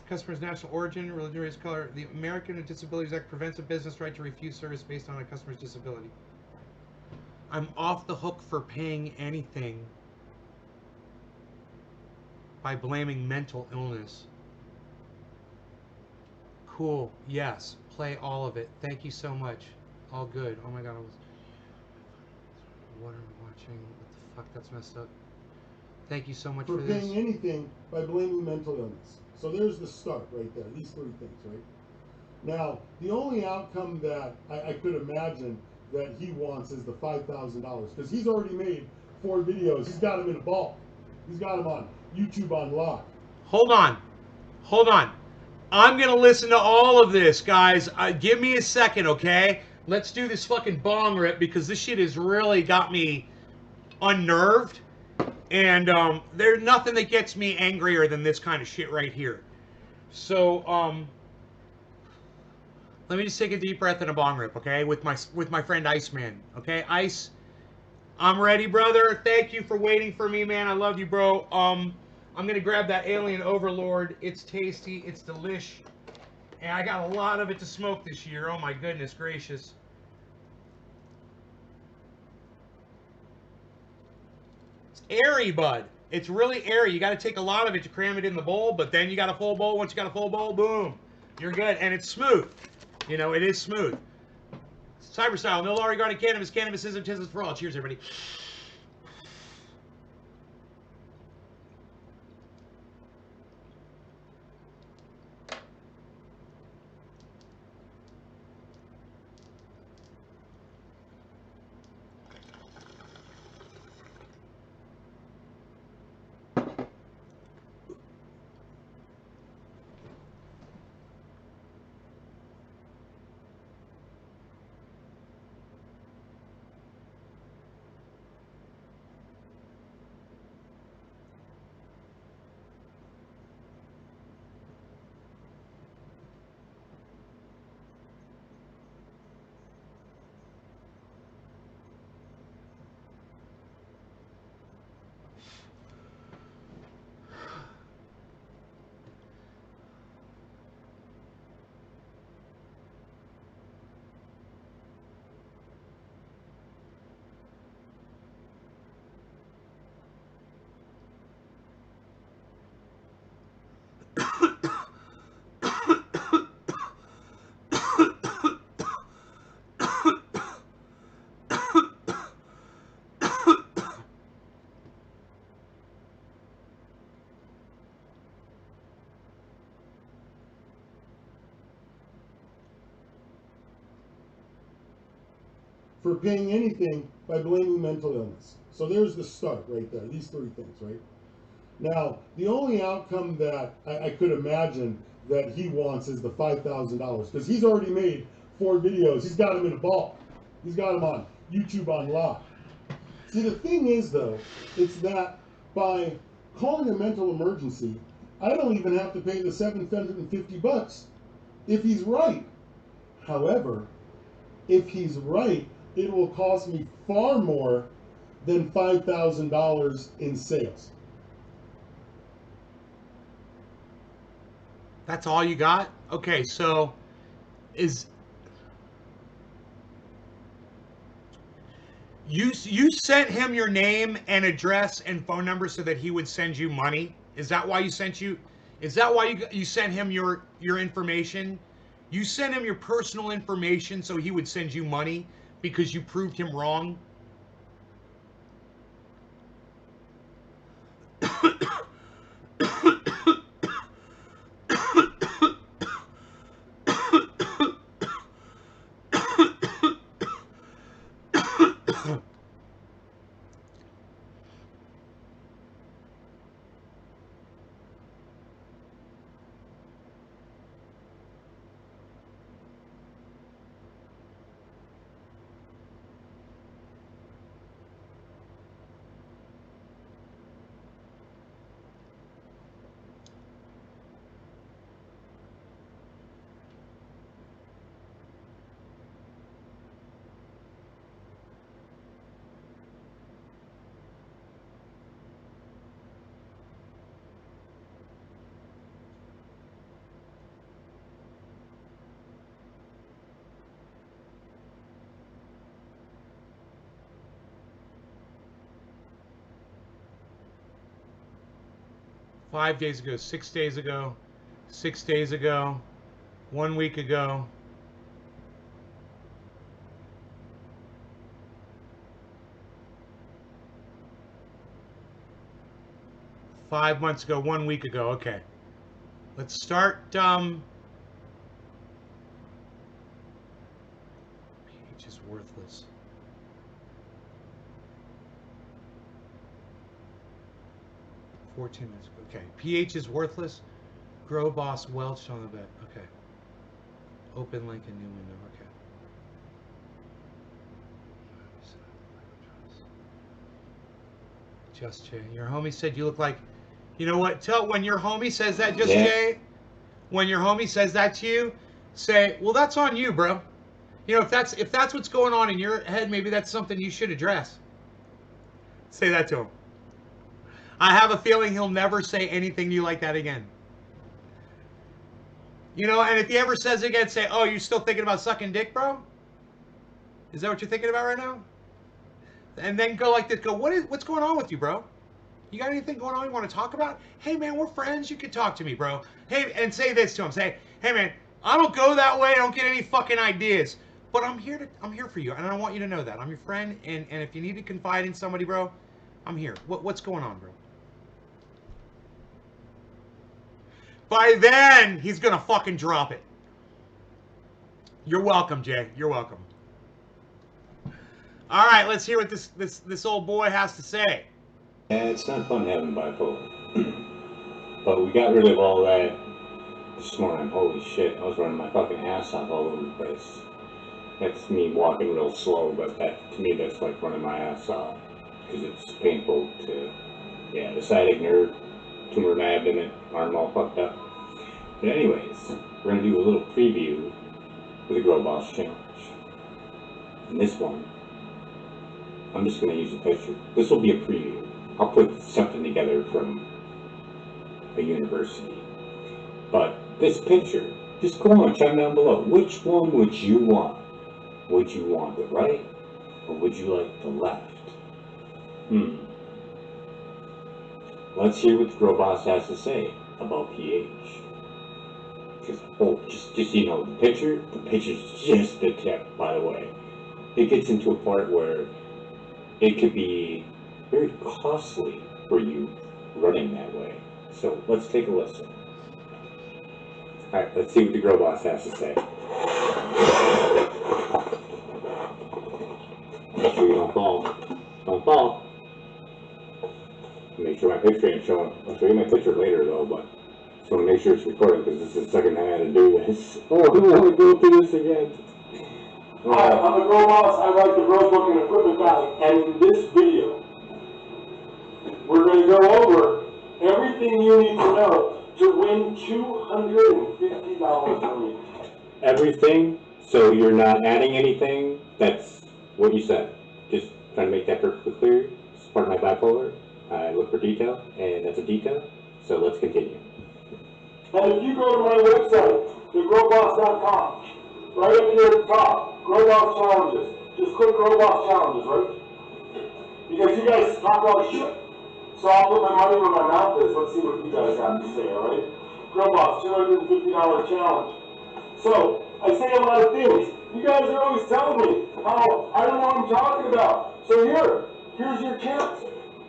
customer's national origin, religion, race, color. The American with Disabilities Act prevents a business right to refuse service based on a customer's disability. I'm off the hook for paying anything by blaming mental illness. Cool. Yes. Play all of it. Thank you so much. All good. Oh my god. What am I watching? What the fuck? That's messed up. Thank you so much for this. Paying anything by blaming mental illness. So there's the start right there. These 3 things, right? Now, the only outcome that I could imagine that he wants is the $5,000 because he's already made 4 videos. He's got them in a bulk. He's got them on YouTube on lock. Hold on. Hold on. I'm going to listen to all of this, guys. Give me a second, okay? Let's do this fucking bong rip because this shit has really got me unnerved. And there's nothing that gets me angrier than this kind of shit right here. So, let me just take a deep breath and a bong rip, okay? With my friend Iceman, okay? Ice, I'm ready, brother. Thank you for waiting for me, man. I love you, bro. I'm gonna grab that Alien Overlord. It's tasty. It's delish. And I got a lot of it to smoke this year. Oh my goodness gracious. It's airy, bud. It's really airy. You got to take a lot of it to cram it in the bowl, but then you got a full bowl. Once you got a full bowl, boom, you're good. And it's smooth. You know, it is smooth. Cyber style. No law regarding cannabis. Cannabis is intended for all. Cheers, everybody. For paying anything by blaming mental illness. So there's the start right there. These 3 things, right? Now, the only outcome that I could imagine that he wants is the $5,000 because he's already made 4 videos. He's got them in a bulk. He's got them on YouTube on lock. See, the thing is, though, it's that by calling a mental emergency, I don't even have to pay the $750 if he's right. However, if he's right, it will cost me far more than $5,000 in sales. That's all you got? Okay, so is you sent him your name and address and phone number so that he would send you money? Is that why you sent you? Is that why you sent him your information? You sent him your personal information so he would send you money because you proved him wrong? Five days ago, 6 days ago, 6 days ago, 1 week ago. $5 months ago, 1 week ago. Okay. Let's start. Peach is worthless. $14 minutes. Okay. pH is worthless. Grow Boss Welch on the bed. Okay. Open link in new window. Okay. Just Jay. Your homie said you look like. You know what? Tell when your homie says that, Just Jay. When your homie says that to you, say, "Well, that's on you, bro." You know, if that's what's going on in your head, maybe that's something you should address. Say that to him. I have a feeling he'll never say anything to you like that again. You know, and if he ever says it again, say, "Oh, you're still thinking about sucking dick, bro? Is that what you're thinking about right now?" And then go like this. Go, what's going on with you, bro? You got anything going on you want to talk about? Hey, man, we're friends. You can talk to me, bro. Hey, and say this to him. Say, "Hey, man, I don't go that way. I don't get any fucking ideas. But I'm here for you, and I want you to know that. I'm your friend, and if you need to confide in somebody, bro, I'm here. What's going on, bro?" By then, he's gonna fucking drop it. You're welcome, Jay. You're welcome. All right, let's hear what this old boy has to say. Yeah, it's not fun having bipolar. But we got rid of all that this morning. Holy shit, I was running my fucking ass off all over the place. That's me walking real slow, but that to me that's like running my ass off. Because it's painful to, yeah, the sciatic nerve, tumor in my abdomen, arm all fucked up. But anyways, we're going to do a little preview for the Grow Boss Challenge. And this one, I'm just going to use a picture. This will be a preview. I'll put something together from a university. But this picture, just go on, chime down below. Which one would you want? Would you want the right, or would you like the left? Let's hear what the Grow Boss has to say about pH. Because, just so you know, the picture's just the tip, by the way. It gets into a part where it could be very costly for you running that way. So let's take a listen. Alright, let's see what the Grow Boss has to say. Make sure you don't fall. Don't fall. Make sure my picture ain't showing. I'll show you my picture later though, but just want to make sure it's recording because this is the second time I had to do this. Oh, I don't want to go through this again. Hi, I'm the Grow Boss. I write the Grow Book and Equipment Guide, and in this video, we're going to go over everything you need to know to win $250 a week. Everything? So you're not adding anything? That's what you said. Just trying to make that perfectly clear. It's part of my bipolar. I look for detail, and that's a detail. So let's continue. And if you go to my website, thegrowboss.com, right up here at the top, Grow Boss Challenges. Just click Grow Boss Challenges, right? Because you guys talk a lot of shit. So I'll put my money where my mouth is. Let's see what you guys have to say, all right? Grow Boss, $250 challenge. So, I say a lot of things. You guys are always telling me how I don't know what I'm talking about. So here's your chance.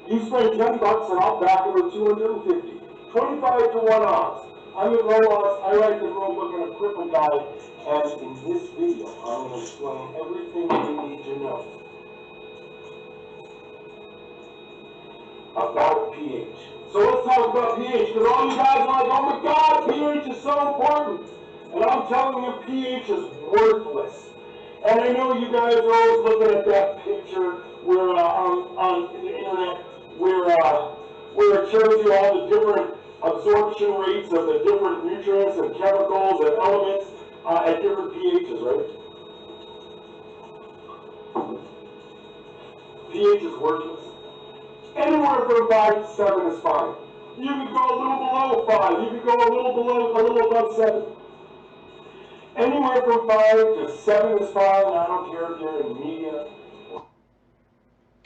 You spend $10 and I'll back it with $250. 25 to 1 odds. I'm the Grow Boss. I write the Grow Book and Equipment Guide. And in this video, I'm going to explain everything you need to know about pH. So let's talk about pH, because all you guys are like, oh my God, pH is so important. And I'm telling you, pH is worthless. And I know you guys are always looking at that picture where on the internet where it shows you all the different absorption rates of the different nutrients and chemicals and elements at different pHs, right? pH is worthless. Anywhere from 5 to 7 is fine. You can go a little below 5. You can go a little above 7. Anywhere from 5 to 7 is fine. I don't care if you're in media.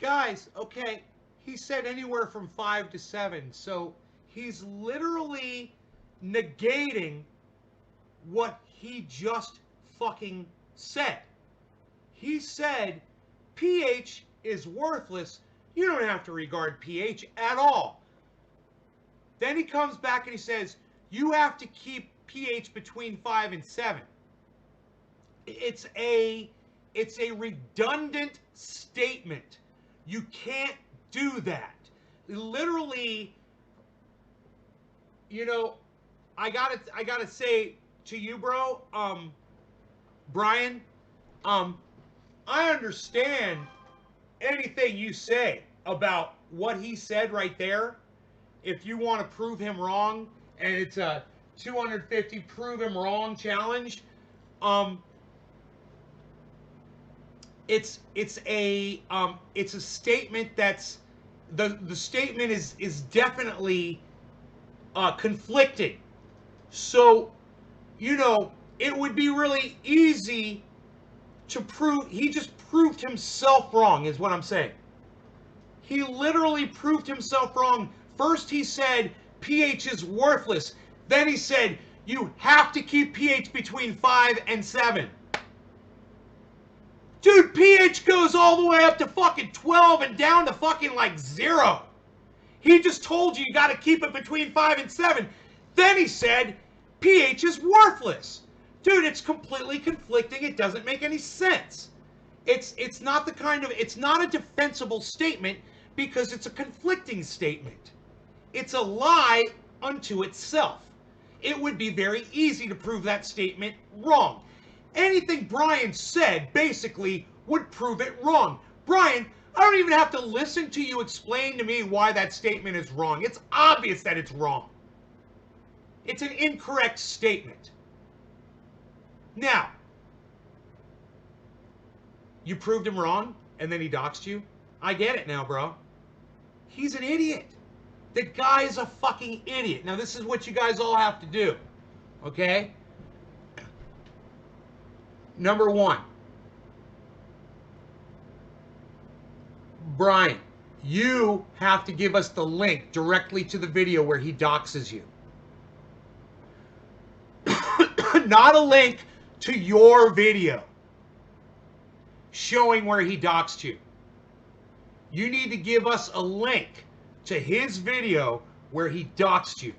Guys, okay, he said anywhere from 5 to 7, so he's literally negating what he just fucking said. He said pH is worthless. You don't have to regard pH at all. Then he comes back and he says, you have to keep pH between 5 and 7. It's a redundant statement. You can't do that. Literally, you know, I gotta say to you, bro, Brian, I understand anything you say about what he said right there. If you want to prove him wrong, and it's a 250 prove him wrong challenge, it's a statement that's the statement is definitely conflicting. So, you know, it would be really easy to prove. He just proved himself wrong, is what I'm saying. He literally proved himself wrong. First he said pH is worthless. Then he said you have to keep pH between 5 and 7. Dude, pH goes all the way up to fucking 12 and down to fucking like 0. He just told you got to keep it between 5 and 7. Then he said pH is worthless. Dude, it's completely conflicting. It doesn't make any sense. It's not a defensible statement because it's a conflicting statement. It's a lie unto itself. It would be very easy to prove that statement wrong. Anything Brian said basically would prove it wrong. Brian, I don't even have to listen to you explain to me why that statement is wrong. It's obvious that it's wrong. It's an incorrect statement. Now, you proved him wrong, and then he doxed you? I get it now, bro. He's an idiot. The guy is a fucking idiot. Now, this is what you guys all have to do, okay? Number 1. Brian, you have to give us the link directly to the video where he doxes you. Not a link to your video showing where he doxed you. You need to give us a link to his video where he doxed you.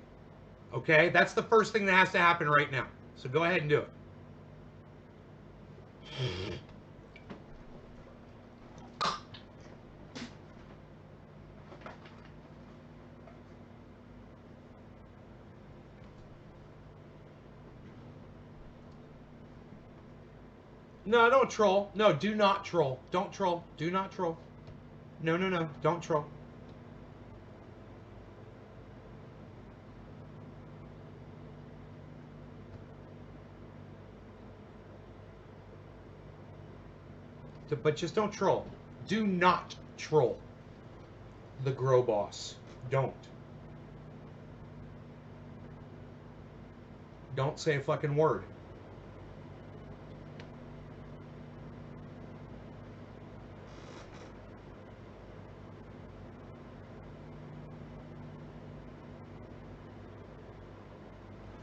Okay? That's the first thing that has to happen right now. So go ahead and do it. No, don't troll. No, do not troll. Don't troll. Do not troll. No, no, no. Don't troll. But just don't troll. Do not troll the Grow Boss. Don't. Don't say a fucking word.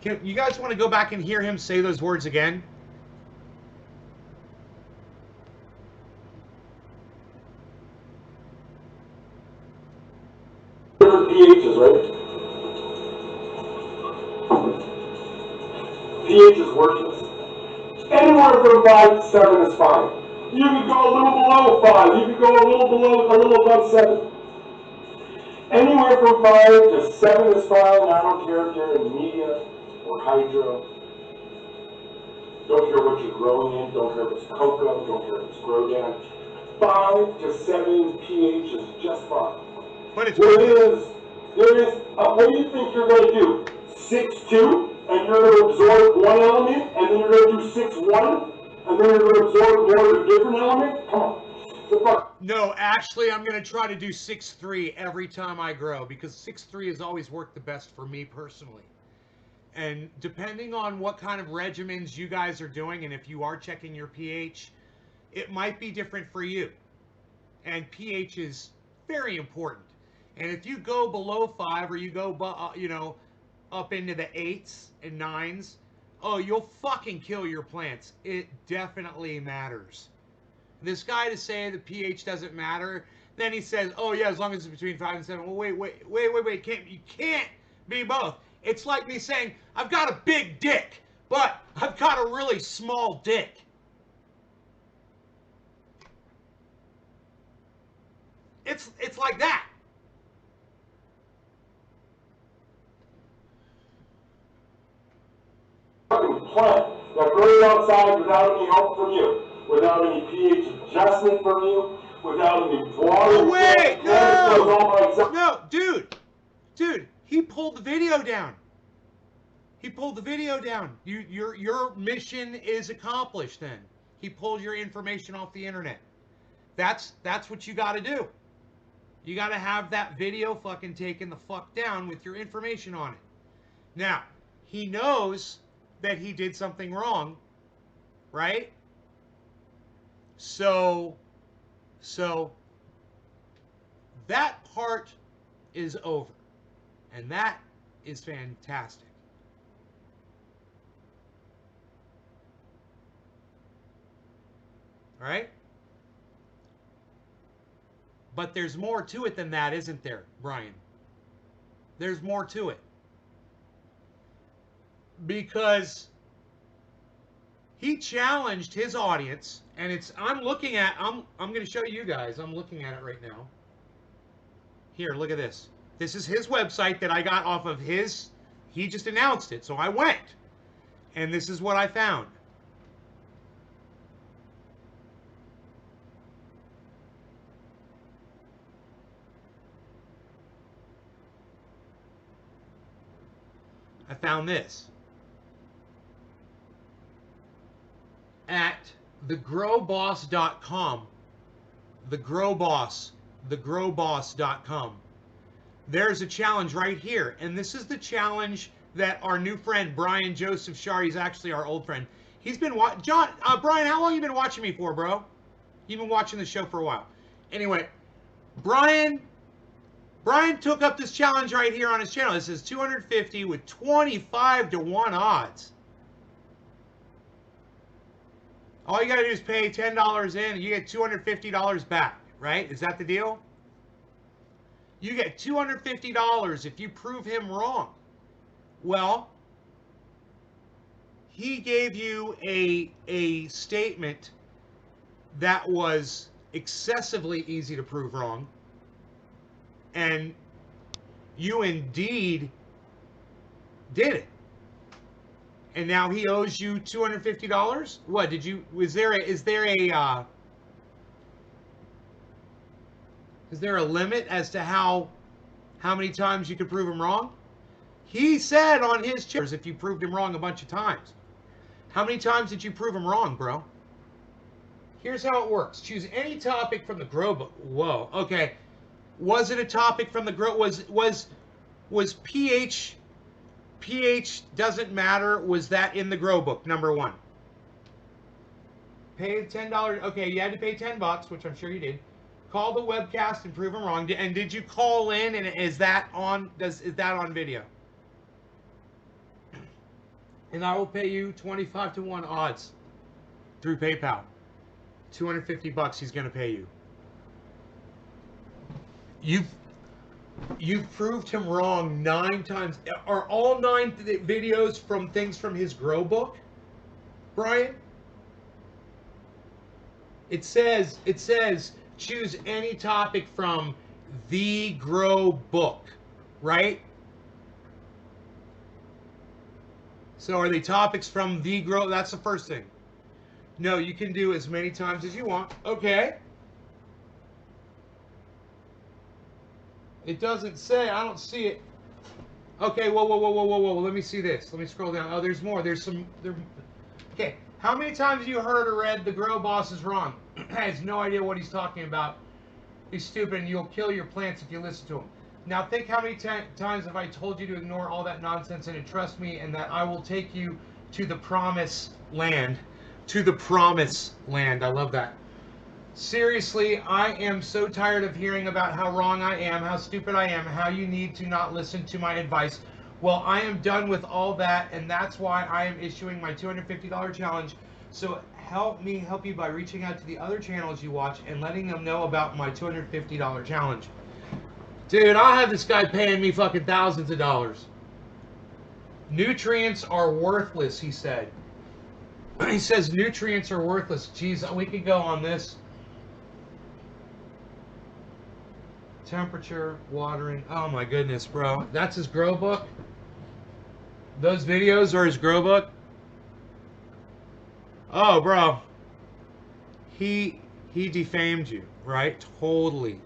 You guys want to go back and hear him say those words again? Different pHs, right? pH is worthless. Anywhere from 5 to 7 is fine. You could go a little below 5. You could go a little above 7. Anywhere from 5 to 7 is fine. I don't care if you're in media or hydro. Don't care what you're growing in. Don't care if it's cocoa. Don't care if it's grow down. 5 to 7 pH is just fine. But it's what do you think you're going to do? 6-2, and you're going to absorb one element, and then you're going to do 6-1, and then you're going to absorb more of a different element? Come on. No, actually, I'm going to try to do 6-3 every time I grow, because 6-3 has always worked the best for me personally. And depending on what kind of regimens you guys are doing, and if you are checking your pH, it might be different for you. And pH is very important. And if you go below 5, or you go, up into the 8s and 9s, oh, you'll fucking kill your plants. It definitely matters. This guy to say the pH doesn't matter, then he says, oh yeah, as long as it's between 5 and 7. Well, wait, you can't be both. It's like me saying, I've got a big dick, but I've got a really small dick. It's like that. Plant that grows outside without any help from you, without any pH adjustment from you, without any water. Oh, wait, no, dude, he pulled the video down. Your mission is accomplished then. He pulled your information off the internet. That's what you got to do. You got to have that video fucking taken the fuck down with your information on it. Now, he knows that he did something wrong, right? So that part is over. And that is fantastic. All right? But there's more to it than that, isn't there, Brian? There's more to it. Because he challenged his audience, and I'm going to show you guys. I'm looking at it right now. Here, look at this. This is his website that I got off of his. He just announced it, so I went. And this is what I found. I found this. At thegrowboss.com, thegrowboss.com, there's a challenge right here. And this is the challenge that our new friend, Brian Joseph Shar, he's actually our old friend. He's been Brian, how long you been watching me for, bro? You've been watching the show for a while. Anyway, Brian took up this challenge right here on his channel. This is 250 with 25 to 1 odds. All you got to do is pay $10 in and you get $250 back, right? Is that the deal? You get $250 if you prove him wrong. Well, he gave you a statement that was excessively easy to prove wrong. And you indeed did it. And now he owes you $250? What did you? Is there a limit as to how many times you could prove him wrong? He said on his channel if you proved him wrong a bunch of times. How many times did you prove him wrong, bro? Here's how it works. Choose any topic from the grow book. Whoa. Okay. Was it a topic from the grow? Was pH pH doesn't matter. Was that in the grow book? Number one. Pay $10. Okay, you had to pay $10, which I'm sure you did. Call the webcast and prove them wrong. And did you call in? And is that on? Is that on video? And I will pay you 25-1 odds through PayPal. $250 he's going to pay you. You've proved him wrong 9 times. Are all 9 videos from things from his grow book, Brian? It says choose any topic from the grow book, right? So are they topics from the grow? That's the first thing. No, you can do as many times as you want. Okay. It doesn't say. I don't see it. Okay, whoa. Let me see this. Let me scroll down. Oh, there's more. There's some. Okay. How many times have you heard or read the grow boss is wrong? Has no idea what he's talking about. He's stupid and you'll kill your plants if you listen to him. Now think how many times have I told you to ignore all that nonsense and to trust me and that I will take you to the promised land. To the promised land. I love that. Seriously, I am so tired of hearing about how wrong I am, how stupid I am, how you need to not listen to my advice. Well, I am done with all that, and that's why I am issuing my $250 challenge. So help me help you by reaching out to the other channels you watch and letting them know about my $250 challenge. Dude, I'll have this guy paying me fucking thousands of dollars. Nutrients are worthless, he said. He says nutrients are worthless. Jeez, we could go on this. Temperature, watering. Oh my goodness, bro. That's his grow book? Those videos are his grow book? Oh, bro. He defamed you, right? Totally.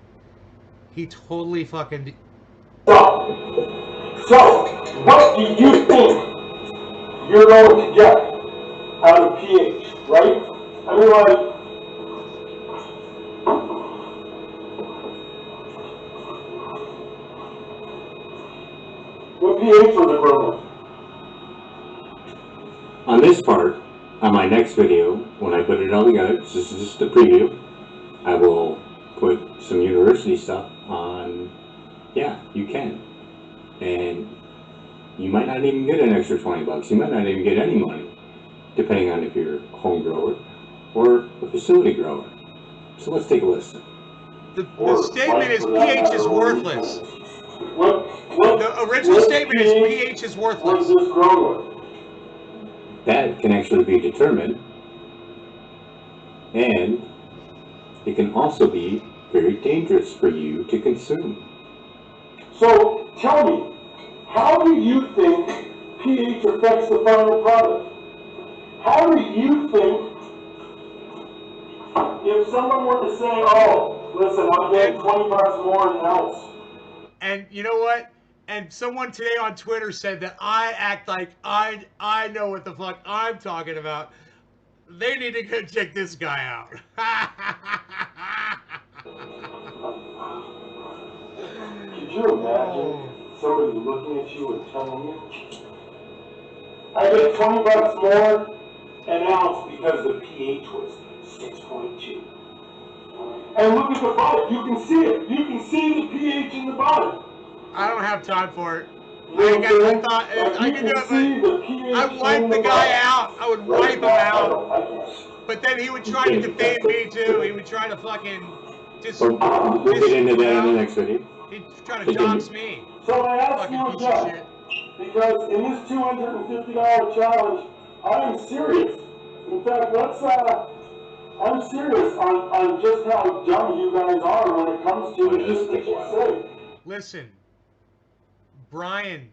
He totally fucking... So, what do you think you're going to get out of pH, right? I mean, like, what pH was it growing? On this part, on my next video, when I put it all together, this is just a preview, I will put some university stuff on, yeah, you can. And you might not even get an extra $20. You might not even get any money, depending on if you're a home grower or a facility grower. So let's take a listen. The statement is pH is worthless. The original statement is pH is worthless. What is this growing? That can actually be determined, and it can also be very dangerous for you to consume. So tell me, how do you think pH affects the final product? How do you think if someone were to say, oh, listen, I'm getting $20 more than else? And you know what? And someone today on Twitter said that I act like I know what the fuck I'm talking about. They need to go check this guy out. Could you imagine somebody looking at you and telling you, I get $20 more an ounce because the pH was 6.2. And look at the bottom. You can see it. You can see the pH in the bottom. I don't have time for it. I could do it, but I'd wipe the guy out. I would wipe him out. But then he would try to defame me too. He would try to fucking We'll get into that in the next video. He'd try to dox me. So I asked you again, because in this $250 challenge, I am serious. In fact, I'm serious on just how dumb you guys are when it comes to the shit that you say. Listen, Brian,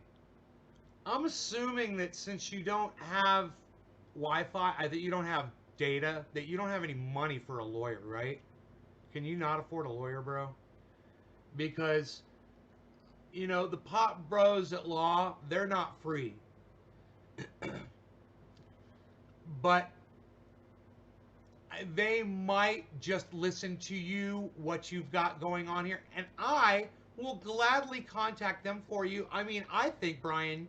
I'm assuming that since you don't have Wi-Fi, that you don't have data, that you don't have any money for a lawyer, right? Can you not afford a lawyer, bro? Because, you know, the pot bros at law, they're not free. But they might just listen to you, what you've got going on here, and I will gladly contact them for you. I mean, I think, Brian,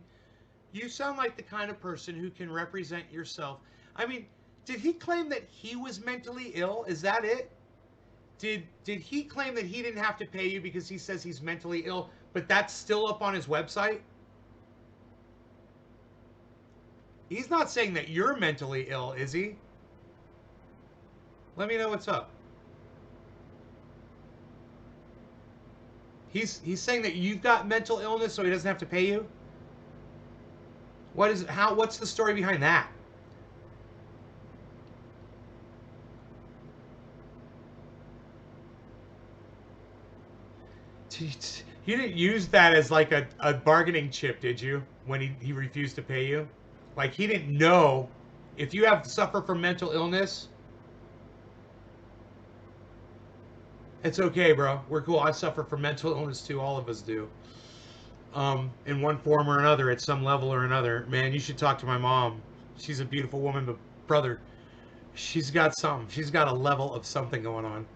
You sound like the kind of person who can represent yourself. I mean, did he claim that he was mentally ill? Is that it? Did he claim that he didn't have to pay you because he says he's mentally ill, but that's still up on his website? He's not saying that you're mentally ill, is he? Let me know what's up. He's saying that you've got mental illness so he doesn't have to pay you? What's the story behind that? You didn't use that as like a bargaining chip, did you? When he refused to pay you? Like he didn't know if you have suffer from mental illness. It's okay, bro. We're cool. I suffer from mental illness too. All of us do. In one form or another, at some level or another. Man, you should talk to my mom. She's a beautiful woman, but brother, she's got something. She's got a level of something going on.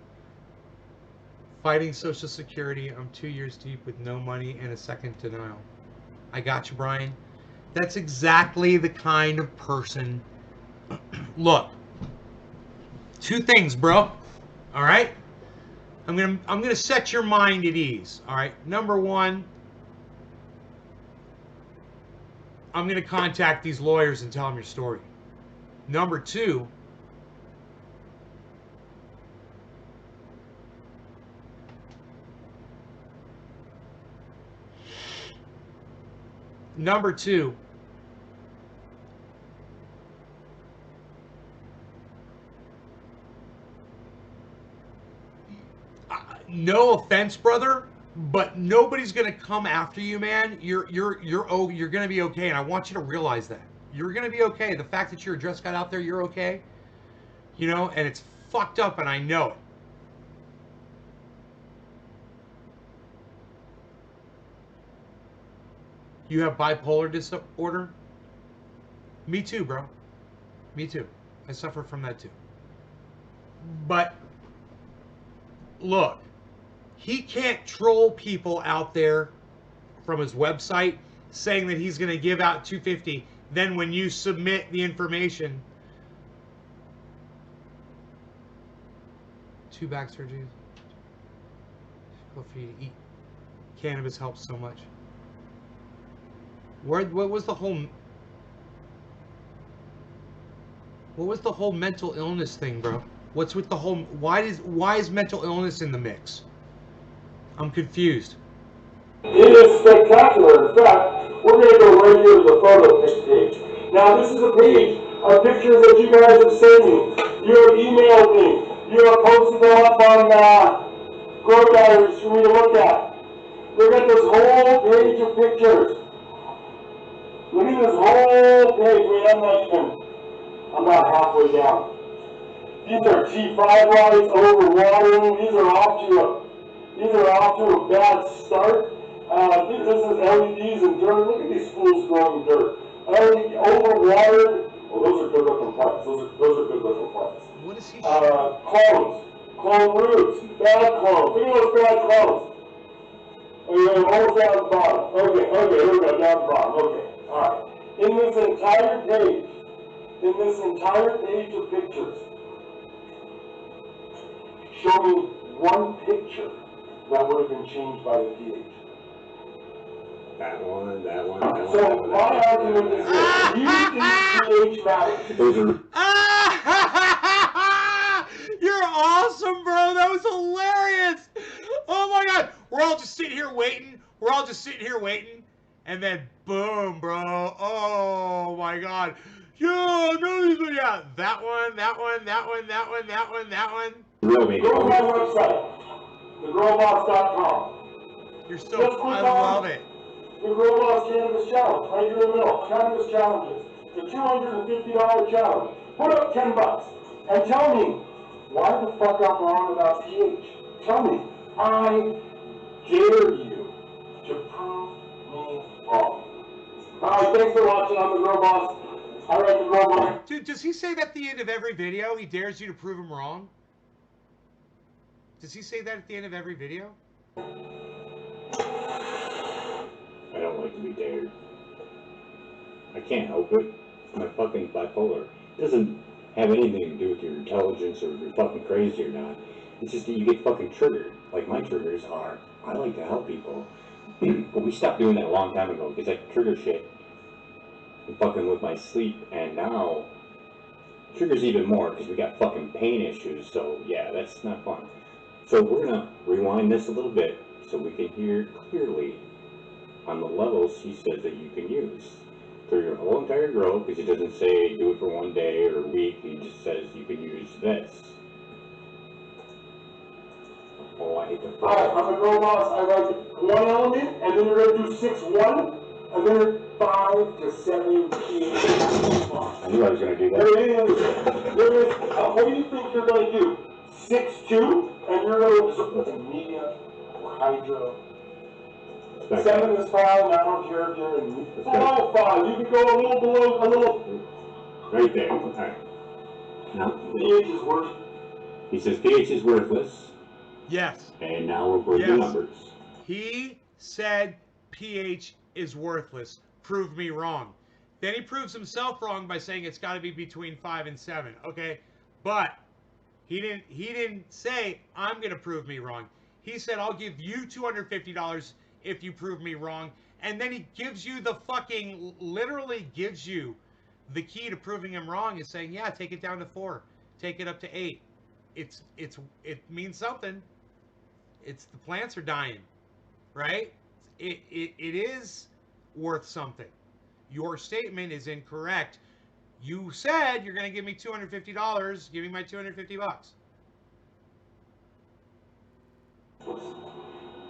Fighting Social Security. I'm 2 years deep with no money and a second denial. I got you, Brian. That's exactly the kind of person. Look, two things, bro. All right. I'm gonna set your mind at ease. All right. Number one, I'm gonna contact these lawyers and tell them your story. Number two, no offense, brother, but nobody's gonna come after you, man. You're gonna be okay, and I want you to realize that you're gonna be okay. The fact that your address got out there, you're okay. You know, and it's fucked up, and I know it. You have bipolar disorder? Me too, bro. Me too. I suffer from that too. But look, he can't troll people out there from his website saying that he's going to give out $250. Then when you submit the information, 2 back surgeries. Feel free to eat. Cannabis helps so much. What was the whole mental illness thing, bro? What's with the whole why is mental illness in the mix? I'm confused. It is spectacular. In fact, we're going to go right here to the photo page. Now, this is a page of pictures that you guys have sent me. You have emailed me. You have posted them up on Grow Galleries for me to look at. Look at this whole page of pictures. Look at this whole page. Wait, I'm about halfway down. These are T5 lights overwatering. These are off to a bad start. This is LEDs and dirt. Look at these fools growing dirt. Overwatered. Oh, those are good looking plants. Those are good looking plants. What is he? Clone roots. Bad clones. Look at those bad clones. Okay, almost down at the bottom. Okay, here we go, down at the bottom. Okay, alright. In this entire page of pictures, show me one picture that would have been changed by the pH. That one. So my argument is this: you think pH matters? You're awesome, bro. That was hilarious. Oh my god, we're all just sitting here waiting. And then boom, bro. Oh my god. Yeah, no, yeah. That one. Go to my website, thegrowboss.com. You're so, I love it. The Grow Boss Cannabis Challenge, right here in the middle. Cannabis challenges. The $250 challenge. Put up $10 and tell me why the fuck I'm wrong about pH. Tell me. I dare you to prove me wrong. Alright, thanks for watching. I'm the Grow Boss. I like the Grow Boss. Dude, does he say that at the end of every video? He dares you to prove him wrong? Does he say that at the end of every video? I don't like to be dared. I can't help it. It's my fucking bipolar. It doesn't have anything to do with your intelligence or if you're fucking crazy or not. It's just that you get fucking triggered. Like my triggers are, I like to help people. But we stopped doing that a long time ago because that trigger shit fucking with my sleep, and now triggers even more because we got fucking pain issues. So yeah, that's not fun. So we're gonna rewind this a little bit so we can hear clearly on the levels he says that you can use for your whole entire grow, because he doesn't say do it for 1 day or a week. He just says you can use this. Oh, I hate the Alright, I'm the grow boss. I like 1 element, and then we're gonna do 6-1, and then 5 to 7 pH. I knew I was gonna do that. What do you think you're gonna do? 6-2, and you're gonna absorb media or hydro. 7 is fine. I don't care if you're in below 5. You can go a little below, a little. Right there. All right. Now pH is worth. He says pH is worthless. Yes. And now we're going to the numbers. He said pH is worthless. Prove me wrong. Then he proves himself wrong by saying it's got to be between 5 and 7. Okay, but he didn't say I'm going to prove me wrong. He said I'll give you $250 if you prove me wrong. And then he gives you the fucking, literally gives you the key to proving him wrong, is saying, yeah, take it down to 4, take it up to 8. It means something. It's the plants are dying, right? It is worth something. Your statement is incorrect. You said you're going to give me $250. Give me my $250.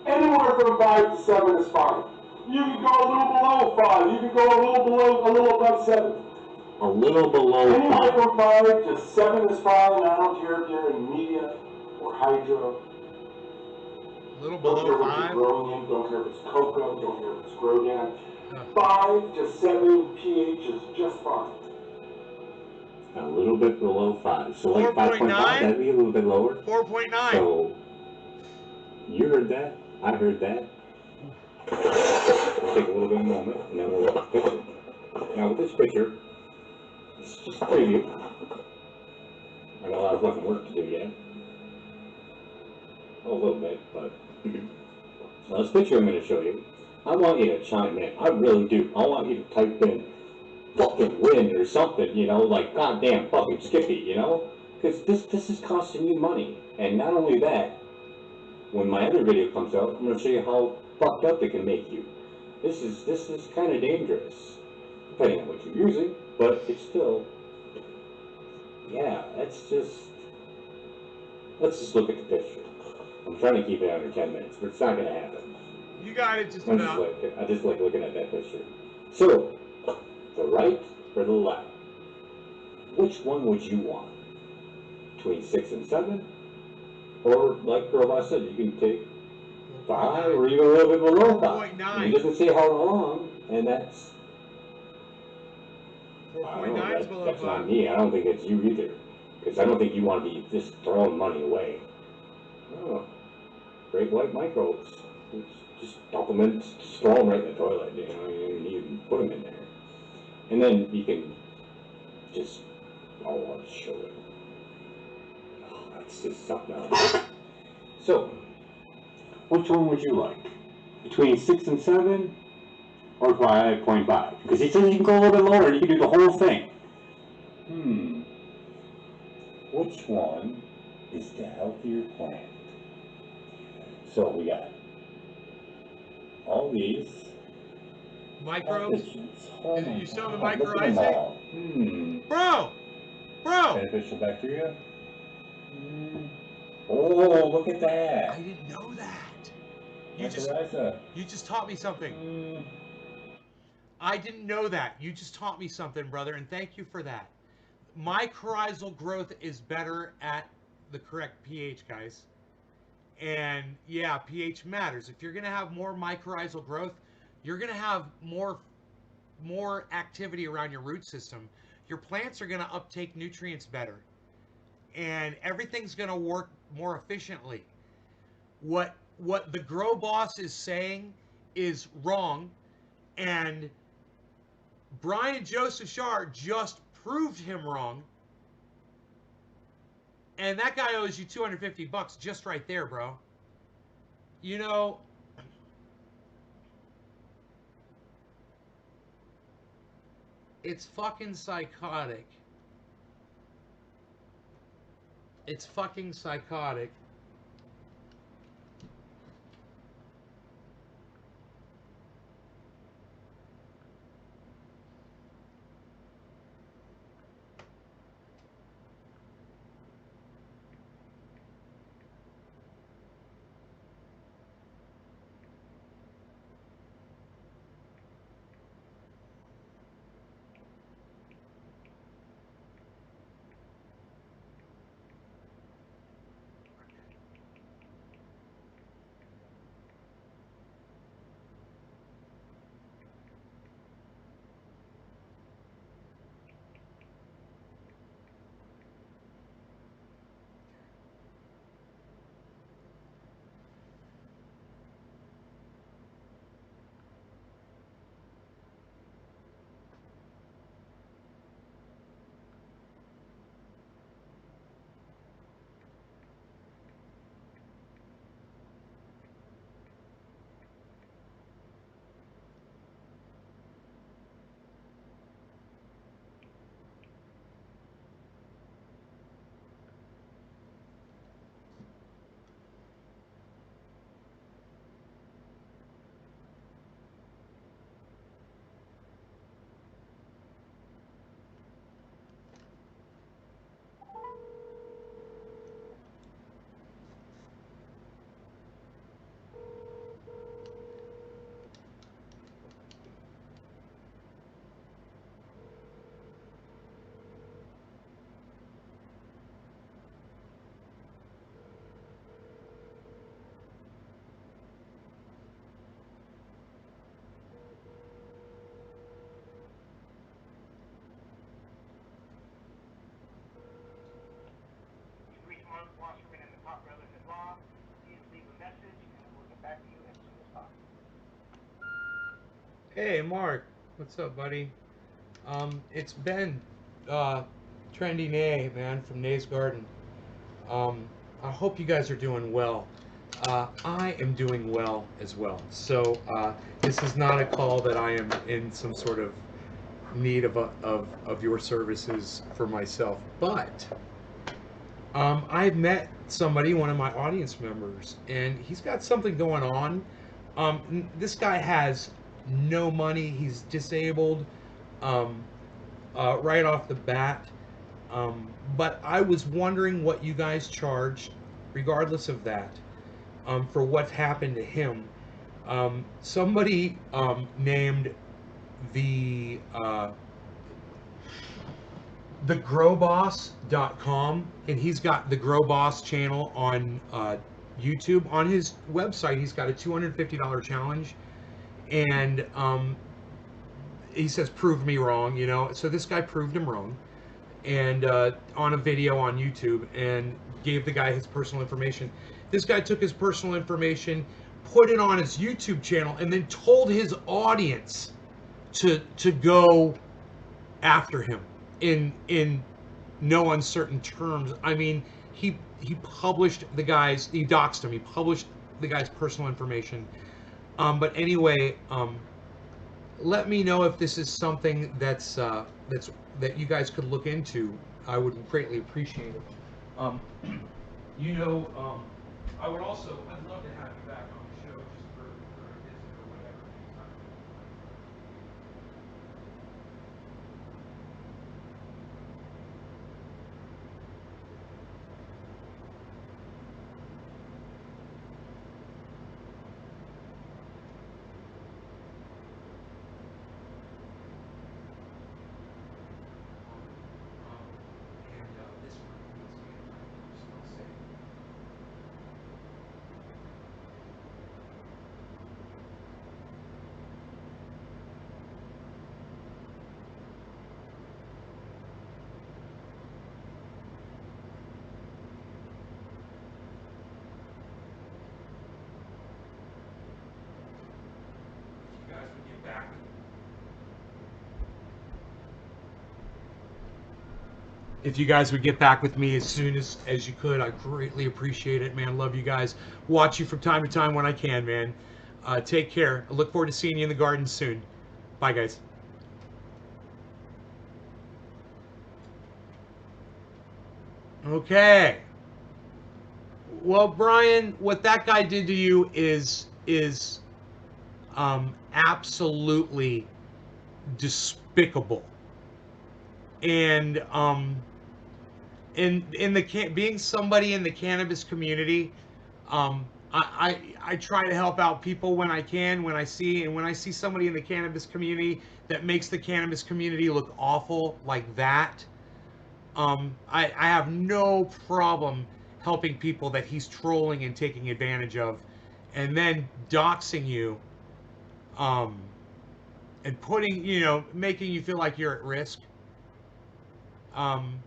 Anywhere from 5 to 7 is fine. You can go a little below 5. You can go a little above 7. A little below 5. Anywhere from 5 to 7 is fine. I don't care if you're in media or hydro. A little Don't care below what you're 5. growing in. Don't care if it's cocoa. Don't care if it's grow down. 5 to 7 pH is just fine. A little bit below 5. So like 4.9? 5.5, that'd be a little bit lower. 4.9. So you heard that. I heard that. We'll take a little bit of a moment, and then we'll look at the picture. Now with this picture, it's just a preview. I got a lot of fucking work to do yet. A little bit, but now this picture I'm going to show you, I want you to chime in. I really do. I want you to type in fucking win or something, you know, like goddamn fucking Skippy, you know? Because this is costing you money. And not only that, when my other video comes out, I'm going to show you how fucked up it can make you. This is kind of dangerous, depending on what you're using, but it's still, yeah, let's just look at the picture. I'm trying to keep it under 10 minutes, but it's not going to happen. You got it just about. I just like looking at that picture. So, the right or the left? Which one would you want? Between 6 and 7? Or, like Robot said, you can take 5 or even a little bit below 5. 4.9. It doesn't say how long, and that's... 4.9 is below That's 5. not me. I don't think it's you either. Because I don't think you want to be just throwing money away. Oh, great white microbes. Just dump them in, just throw them right in the toilet. You know, you can put them in there. And then you can just, I'll show it. Oh, that's just something else. So, which one would you like? Between 6 and 7 or 5.5? Because he says you can go a little bit lower, you can do the whole thing. Which one is the healthier plant? So we got all these Microbes? pathogens. You still the Look at them mycorrhizal? all. Bro! Beneficial bacteria. Oh, look at that. I didn't know that. Mycorrhiza. You just taught me something. I didn't know that. You just taught me something, brother, and thank you for that. Mycorrhizal growth is better at the correct pH, guys. And yeah, pH matters. If you're going to have more mycorrhizal growth, you're going to have more activity around your root system. Your plants are going to uptake nutrients better. And everything's going to work more efficiently. What the Grow Boss is saying is wrong, and Brian Joseph Shar just proved him wrong. And that guy owes you $250 just right there, bro. You know, it's fucking psychotic. It's fucking psychotic. Hey, Mark. What's up, buddy? It's Ben, uh, Trendy Nay, man, from Nay's Garden. I hope you guys are doing well. I am doing well as well. So, this is not a call that I am in some sort of need of your services for myself. But I met somebody, one of my audience members, and he's got something going on. This guy has no money. He's disabled um, right off the bat. But I was wondering what you guys charge, regardless of that, for what's happened to him. Somebody named the uh, thegrowboss.com, and he's got the Grow Boss channel on YouTube. On his website, he's got a $250 challenge, and he says, "Prove me wrong," you know. So this guy proved him wrong, and on a video on YouTube, and gave the guy his personal information. This guy took his personal information, put it on his YouTube channel, and then told his audience to go after him in no uncertain terms. I mean, he published the guy's, he doxed him. He published the guy's personal information. But anyway, let me know if this is something that you guys could look into. I would greatly appreciate it. Um, you know, I would also, I'd love to have you back on the show just for a visit or whatever. This one, once again, I still say if you guys would get back with me as soon as you could, I greatly appreciate it, man. Love you guys. Watch you from time to time when I can, man. Take care. I look forward to seeing you in the garden soon. Bye, guys. Okay. Well, Brian, what that guy did to you is absolutely despicable. And in the being somebody in the cannabis community, I try to help out people when I can, when I see somebody in the cannabis community that makes the cannabis community look awful like that. I have no problem helping people that he's trolling and taking advantage of, and then doxing you, and putting, making you feel like you're at risk. Um,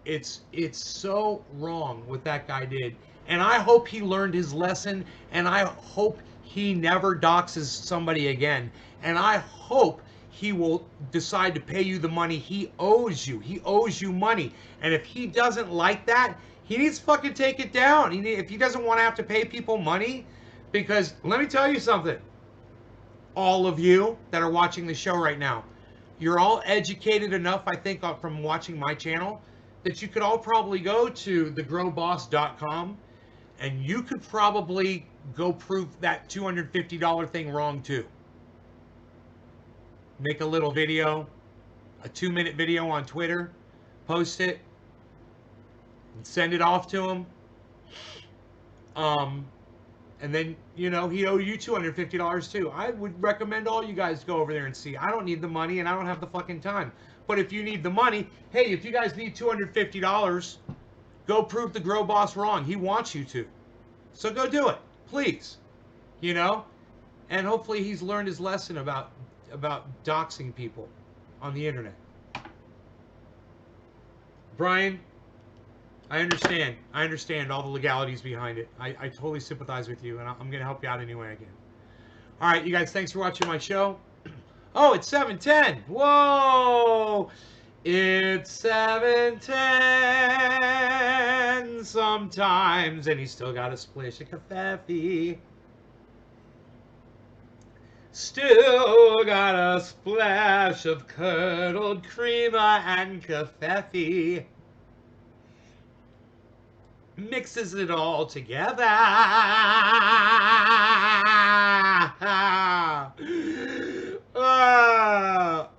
it's so wrong what that guy did, and I hope he learned his lesson, and I hope he never doxes somebody again, and I hope he will decide to pay you the money he owes you. He owes you money, and if he doesn't like that, he needs to fucking take it down. If he doesn't want to have to pay people money, because let me tell you something, all of you that are watching the show right now, you're all educated enough, I think, from watching my channel, that you could all probably go to thegrowboss.com and you could probably go prove that $250 thing wrong too. Make a little video, a 2-minute video on Twitter, post it, and send it off to him. And then, he'd owe you $250 too. I would recommend all you guys go over there and see. I don't need the money and I don't have the fucking time. But if you need the money, hey, if you guys need $250, go prove the Grow Boss wrong. He wants you to. So go do it, please. And hopefully he's learned his lesson about doxing people on the internet. Brian, I understand. I understand all the legalities behind it. I totally sympathize with you, and I'm going to help you out any way I can. All right, you guys, thanks for watching my show. Oh, it's 7:10. Whoa! It's 7:10 sometimes, and he's still got a splish of coffee. Still got a splash of curdled creamer and coffee. Mixes it all together.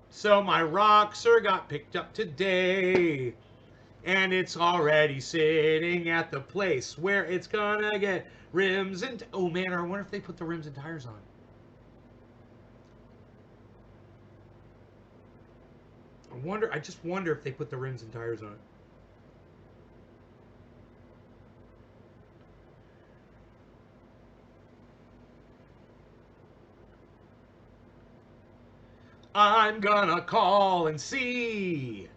So my Roxer got picked up today, and it's already sitting at the place where it's gonna get rims and... Oh man, I wonder if they put the rims and tires on. I just wonder if they put the rims and tires on. I'm gonna call and see.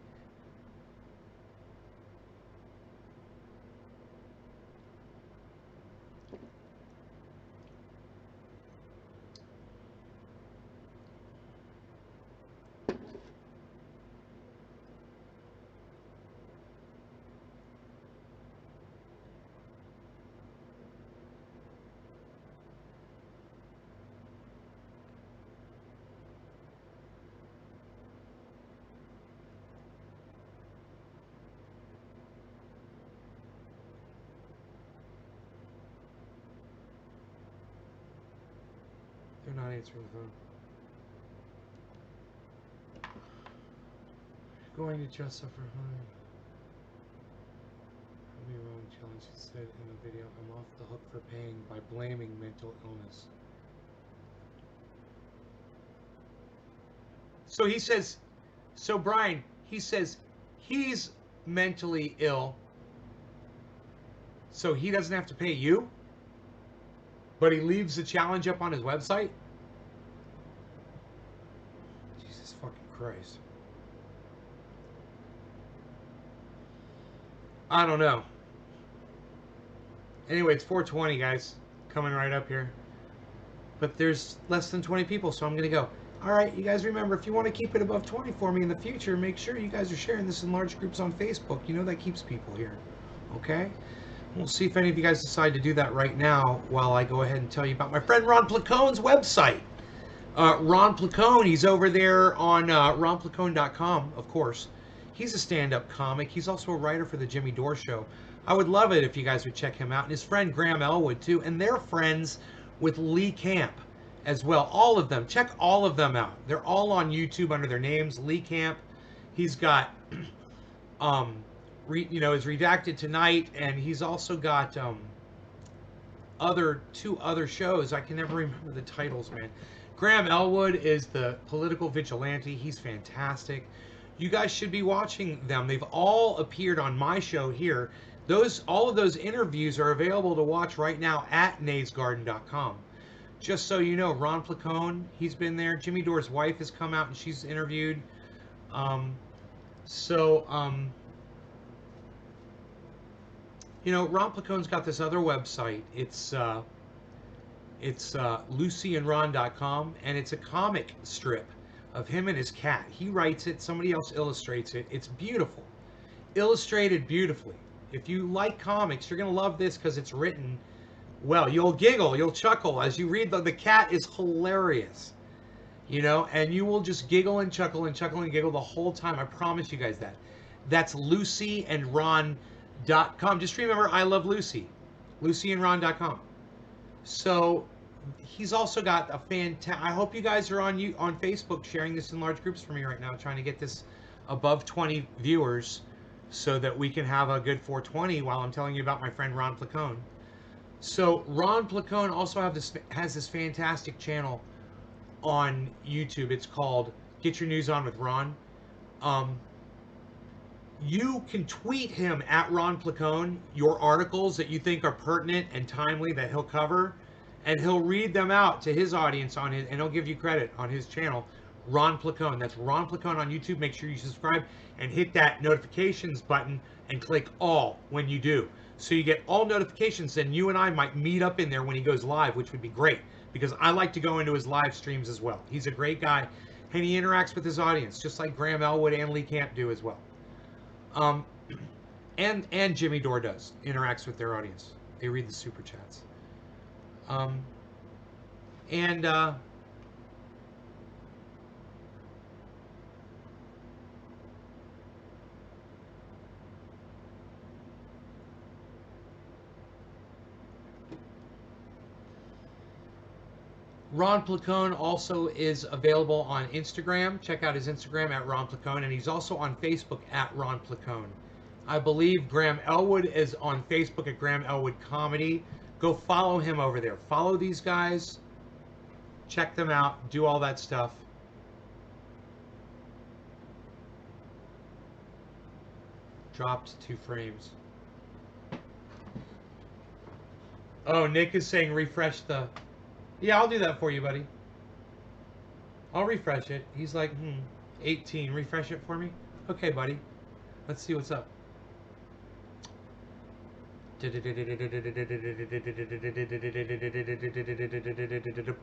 They're not answering the phone. Going to dress up for home. I'll be wrong, challenge. He said in the video, I'm off the hook for paying by blaming mental illness. So he says, Brian, he says he's mentally ill, so he doesn't have to pay you, but he leaves the challenge up on his website? Jesus fucking Christ. I don't know. Anyway, it's 4:20, guys. Coming right up here. But there's less than 20 people, so I'm going to go. All right, you guys remember, if you want to keep it above 20 for me in the future, make sure you guys are sharing this in large groups on Facebook. You know that keeps people here. Okay? We'll see if any of you guys decide to do that right now while I go ahead and tell you about my friend Ron Placone's website. Ron Placone, he's over there on ronplacone.com, of course. He's a stand-up comic. He's also a writer for the Jimmy Dore Show. I would love it if you guys would check him out. And his friend Graham Elwood, too. And they're friends with Lee Camp as well. All of them. Check all of them out. They're all on YouTube under their names. Lee Camp. He's got, his Redacted Tonight. And he's also got two other shows. I can never remember the titles, man. Graham Elwood is the political vigilante. He's fantastic. You guys should be watching them. They've all appeared on my show here. All of those interviews are available to watch right now at naysgarden.com. Just so you know, Ron Placone, he's been there. Jimmy Dore's wife has come out and she's interviewed. Ron Placone's got this other website. It's lucyandron.com, and it's a comic strip of him and his cat. He writes it, somebody else illustrates it. It's beautiful. Illustrated beautifully. If you like comics, you're going to love this because it's written well. You'll giggle, you'll chuckle as you read. The cat is hilarious, and you will just giggle and chuckle and chuckle and giggle the whole time. I promise you guys that. That's lucyandron.com. Just remember, I love Lucy. lucyandron.com. So he's also got a fantastic. I hope you guys are on Facebook sharing this in large groups for me right now, trying to get this above 20 viewers so that we can have a good 420 while I'm telling you about my friend Ron Placone. So Ron Placone also has this fantastic channel on YouTube. It's called Get Your News On with Ron. You can tweet him at Ron Placone your articles that you think are pertinent and timely that he'll cover, and he'll read them out to his audience and he'll give you credit on his channel, Ron Placone. That's Ron Placone on YouTube. Make sure you subscribe and hit that notifications button and click all when you do, so you get all notifications. Then you and I might meet up in there when he goes live, which would be great because I like to go into his live streams as well. He's a great guy and he interacts with his audience just like Graham Elwood and Lee Camp do as well. And Jimmy Dore does, interacts with their audience. They read the super chats. Ron Placone also is available on Instagram. Check out his Instagram at Ron Placone, and he's also on Facebook at Ron Placone. I believe Graham Elwood is on Facebook at Graham Elwood Comedy. Go follow him over there. Follow these guys. Check them out. Do all that stuff. Dropped 2 frames. Oh, Nick is saying refresh the... Yeah, I'll do that for you, buddy. I'll refresh it. He's like, 18. Refresh it for me? Okay, buddy. Let's see what's up.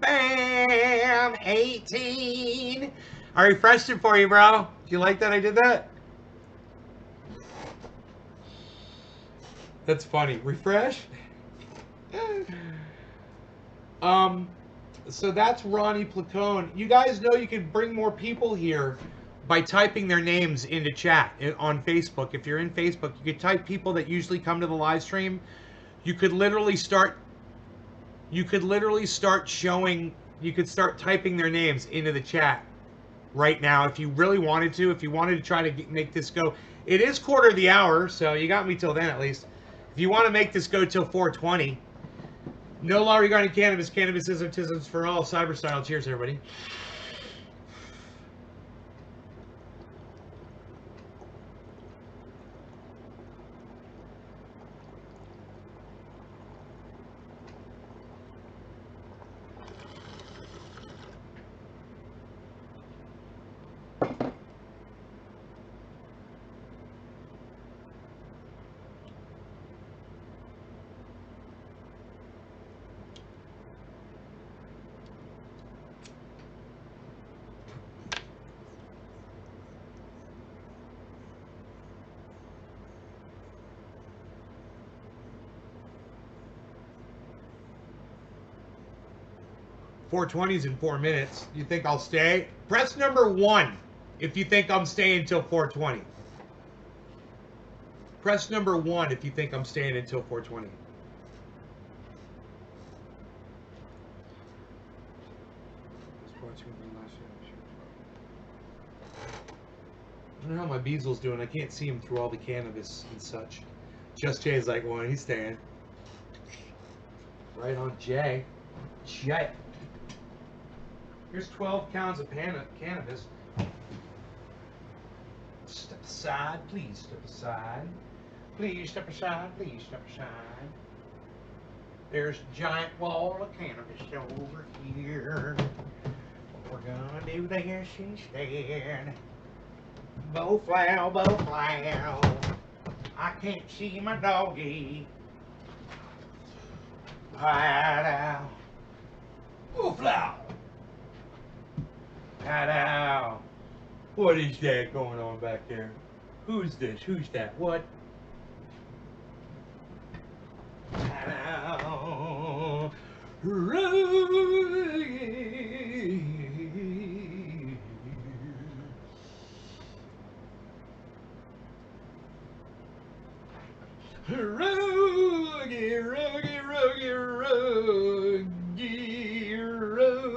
Bam! 18! I refreshed it for you, bro. Do you like that I did that? That's funny. Refresh? So that's Ronnie Placone. You guys know you can bring more people here by typing their names into chat on Facebook. If you're in Facebook, you could type people that usually come to the live stream. You could literally start showing, you could start typing their names into the chat right now if you really wanted to. If you wanted to try to make this go, it is quarter of the hour, so you got me till then at least. If you want to make this go till 4:20. No law regarding cannabis. Cannabisism, tisms for all. Cyber style. Cheers, everybody. 420's in 4 minutes. You think I'll stay? Press number 1 if you think I'm staying until 420. Press number 1 if you think I'm staying until 420. I don't know how my Beasel's doing. I can't see him through all the cannabis and such. Just Jay's like, well, he's staying. Right on Jay. Jay. Here's 12 pounds of cannabis. Step aside, please step aside. Please step aside, please step aside. There's a giant wall of cannabis over here. What we're gonna do there instead. Bow flow, bow flow. I can't see my doggy. Hide out. Bow flow. Hide out. What is that going on back there? Who's this? Who's that? What? Hide out. Rogie, rogie, rogie, rogie, rogie,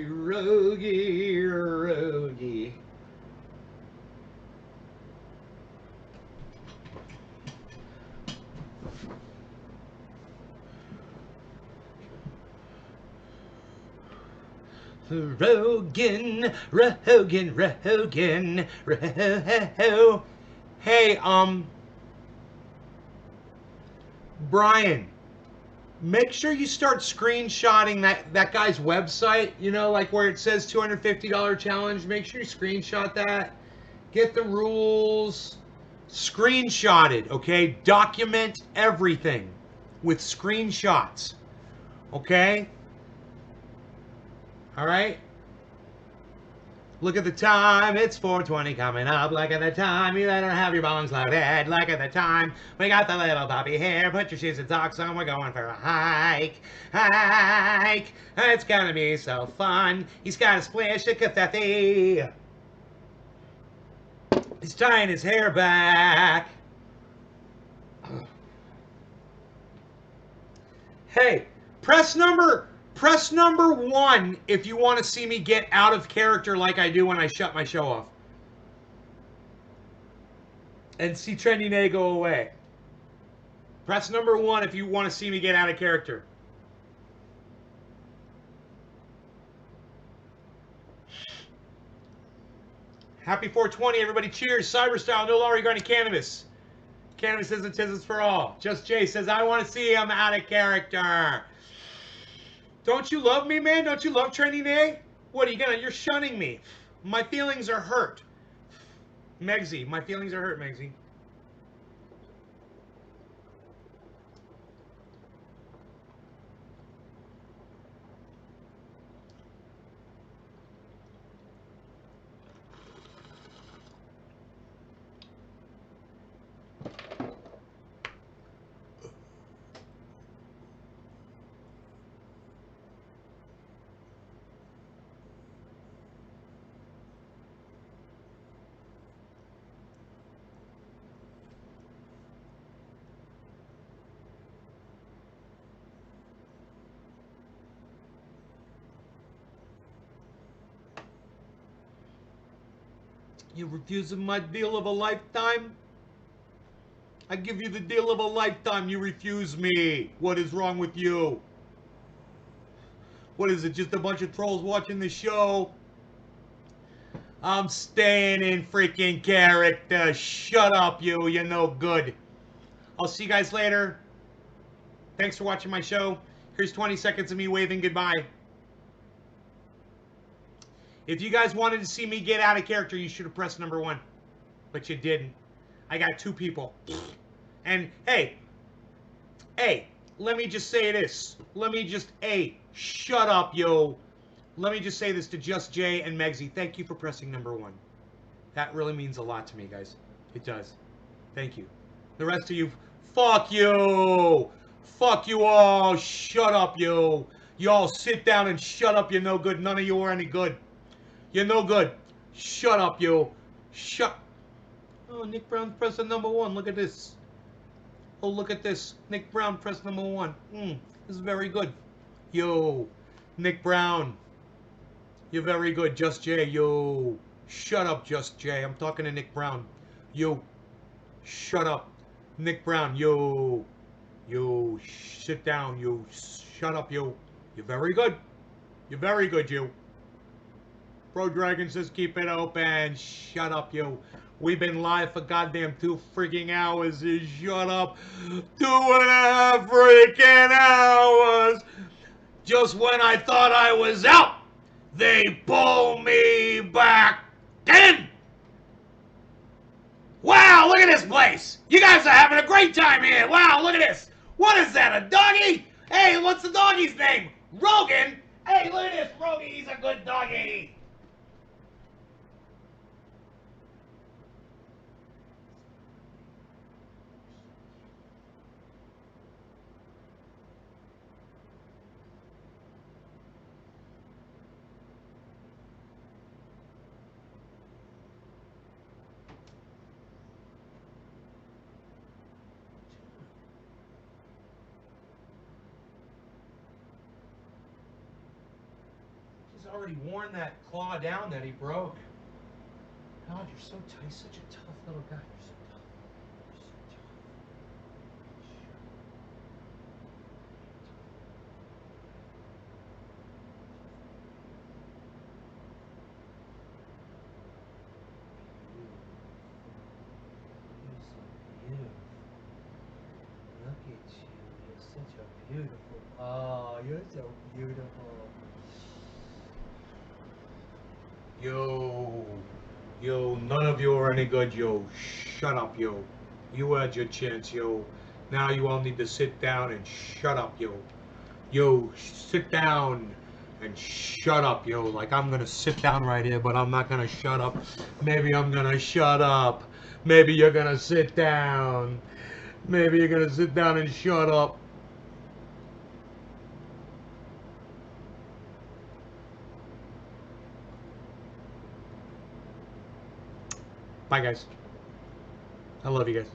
rogie, rogie. Rogan, Rogan, Rogan, Rogan. Hey, Brian, make sure you start screenshotting that guy's website, you know, like where it says $250 challenge. Make sure you screenshot that. Get the rules. Screenshot it, okay? Document everything with screenshots, okay? All right? Look at the time, it's 4:20 coming up. Look at the time, you better have your bongs loaded. Look at the time, we got the little puppy here. Put your shoes and socks on, we're going for a hike. Hike, it's gonna be so fun. He's got a splish of Kathy. He's tying his hair back. Hey, press number 1 if you want to see me get out of character like I do when I shut my show off. And see Trendy Nay go away. Press number 1 if you want to see me get out of character. Happy 420, everybody. Cheers. Cyberstyle, no longer regarding cannabis. Cannabis isn't tisms for all. Just Jay says, I want to see him out of character. Don't you love me, man? Don't you love Trendy Nay? What are you gonna? You're shunning me. My feelings are hurt. Megsy, my feelings are hurt, Megsy. You refusing my deal of a lifetime? I give you the deal of a lifetime. You refuse me. What is wrong with you? What is it? Just a bunch of trolls watching the show? I'm staying in freaking character. Shut up, you. You're no good. I'll see you guys later. Thanks for watching my show. Here's 20 seconds of me waving goodbye. If you guys wanted to see me get out of character, you should have pressed number 1. But you didn't. I got 2 people. And, hey, let me just say this. Shut up, yo. Let me just say this to Just Jay and Megsy. Thank you for pressing number 1. That really means a lot to me, guys. It does. Thank you. The rest of you, fuck you. Fuck you all. Shut up, yo. Y'all sit down and shut up. You're no good. None of you are any good. You're no good. Shut up, you. Shut. Oh, Nick Brown press number 1. Look at this. Oh, look at this. Nick Brown press number 1. This is very good. Yo, Nick Brown. You're very good. Just Jay. Yo. Shut up, Just Jay. I'm talking to Nick Brown. Yo. Shut up. Nick Brown. Yo. Yo. Sit down. Yo. Shut up, you. You're very good. You're very good, you. Bro Dragon says keep it open. Shut up, you. We've been live for goddamn 2 freaking hours. Shut up. 2.5 freaking hours. Just when I thought I was out, they pull me back in. Wow, look at this place. You guys are having a great time here. Wow, look at this. What is that, a doggy? Hey, what's the doggy's name? Rogan. Hey, look at this, Rogan. He's a good doggy. He's already worn that claw down that he broke. God, you're so tight. Such a tough little guy. You're so tough. You're so tough. You're so beautiful. Look at you. You're such a beautiful. Oh, you're so beautiful. Yo, none of you are any good, yo. Shut up, yo. You had your chance, yo. Now you all need to sit down and shut up, yo. Yo, sit down and shut up, yo. Like, I'm gonna sit down right here, but I'm not gonna shut up. Maybe I'm gonna shut up. Maybe you're gonna sit down. Maybe you're gonna sit down and shut up. Bye, guys. I love you guys.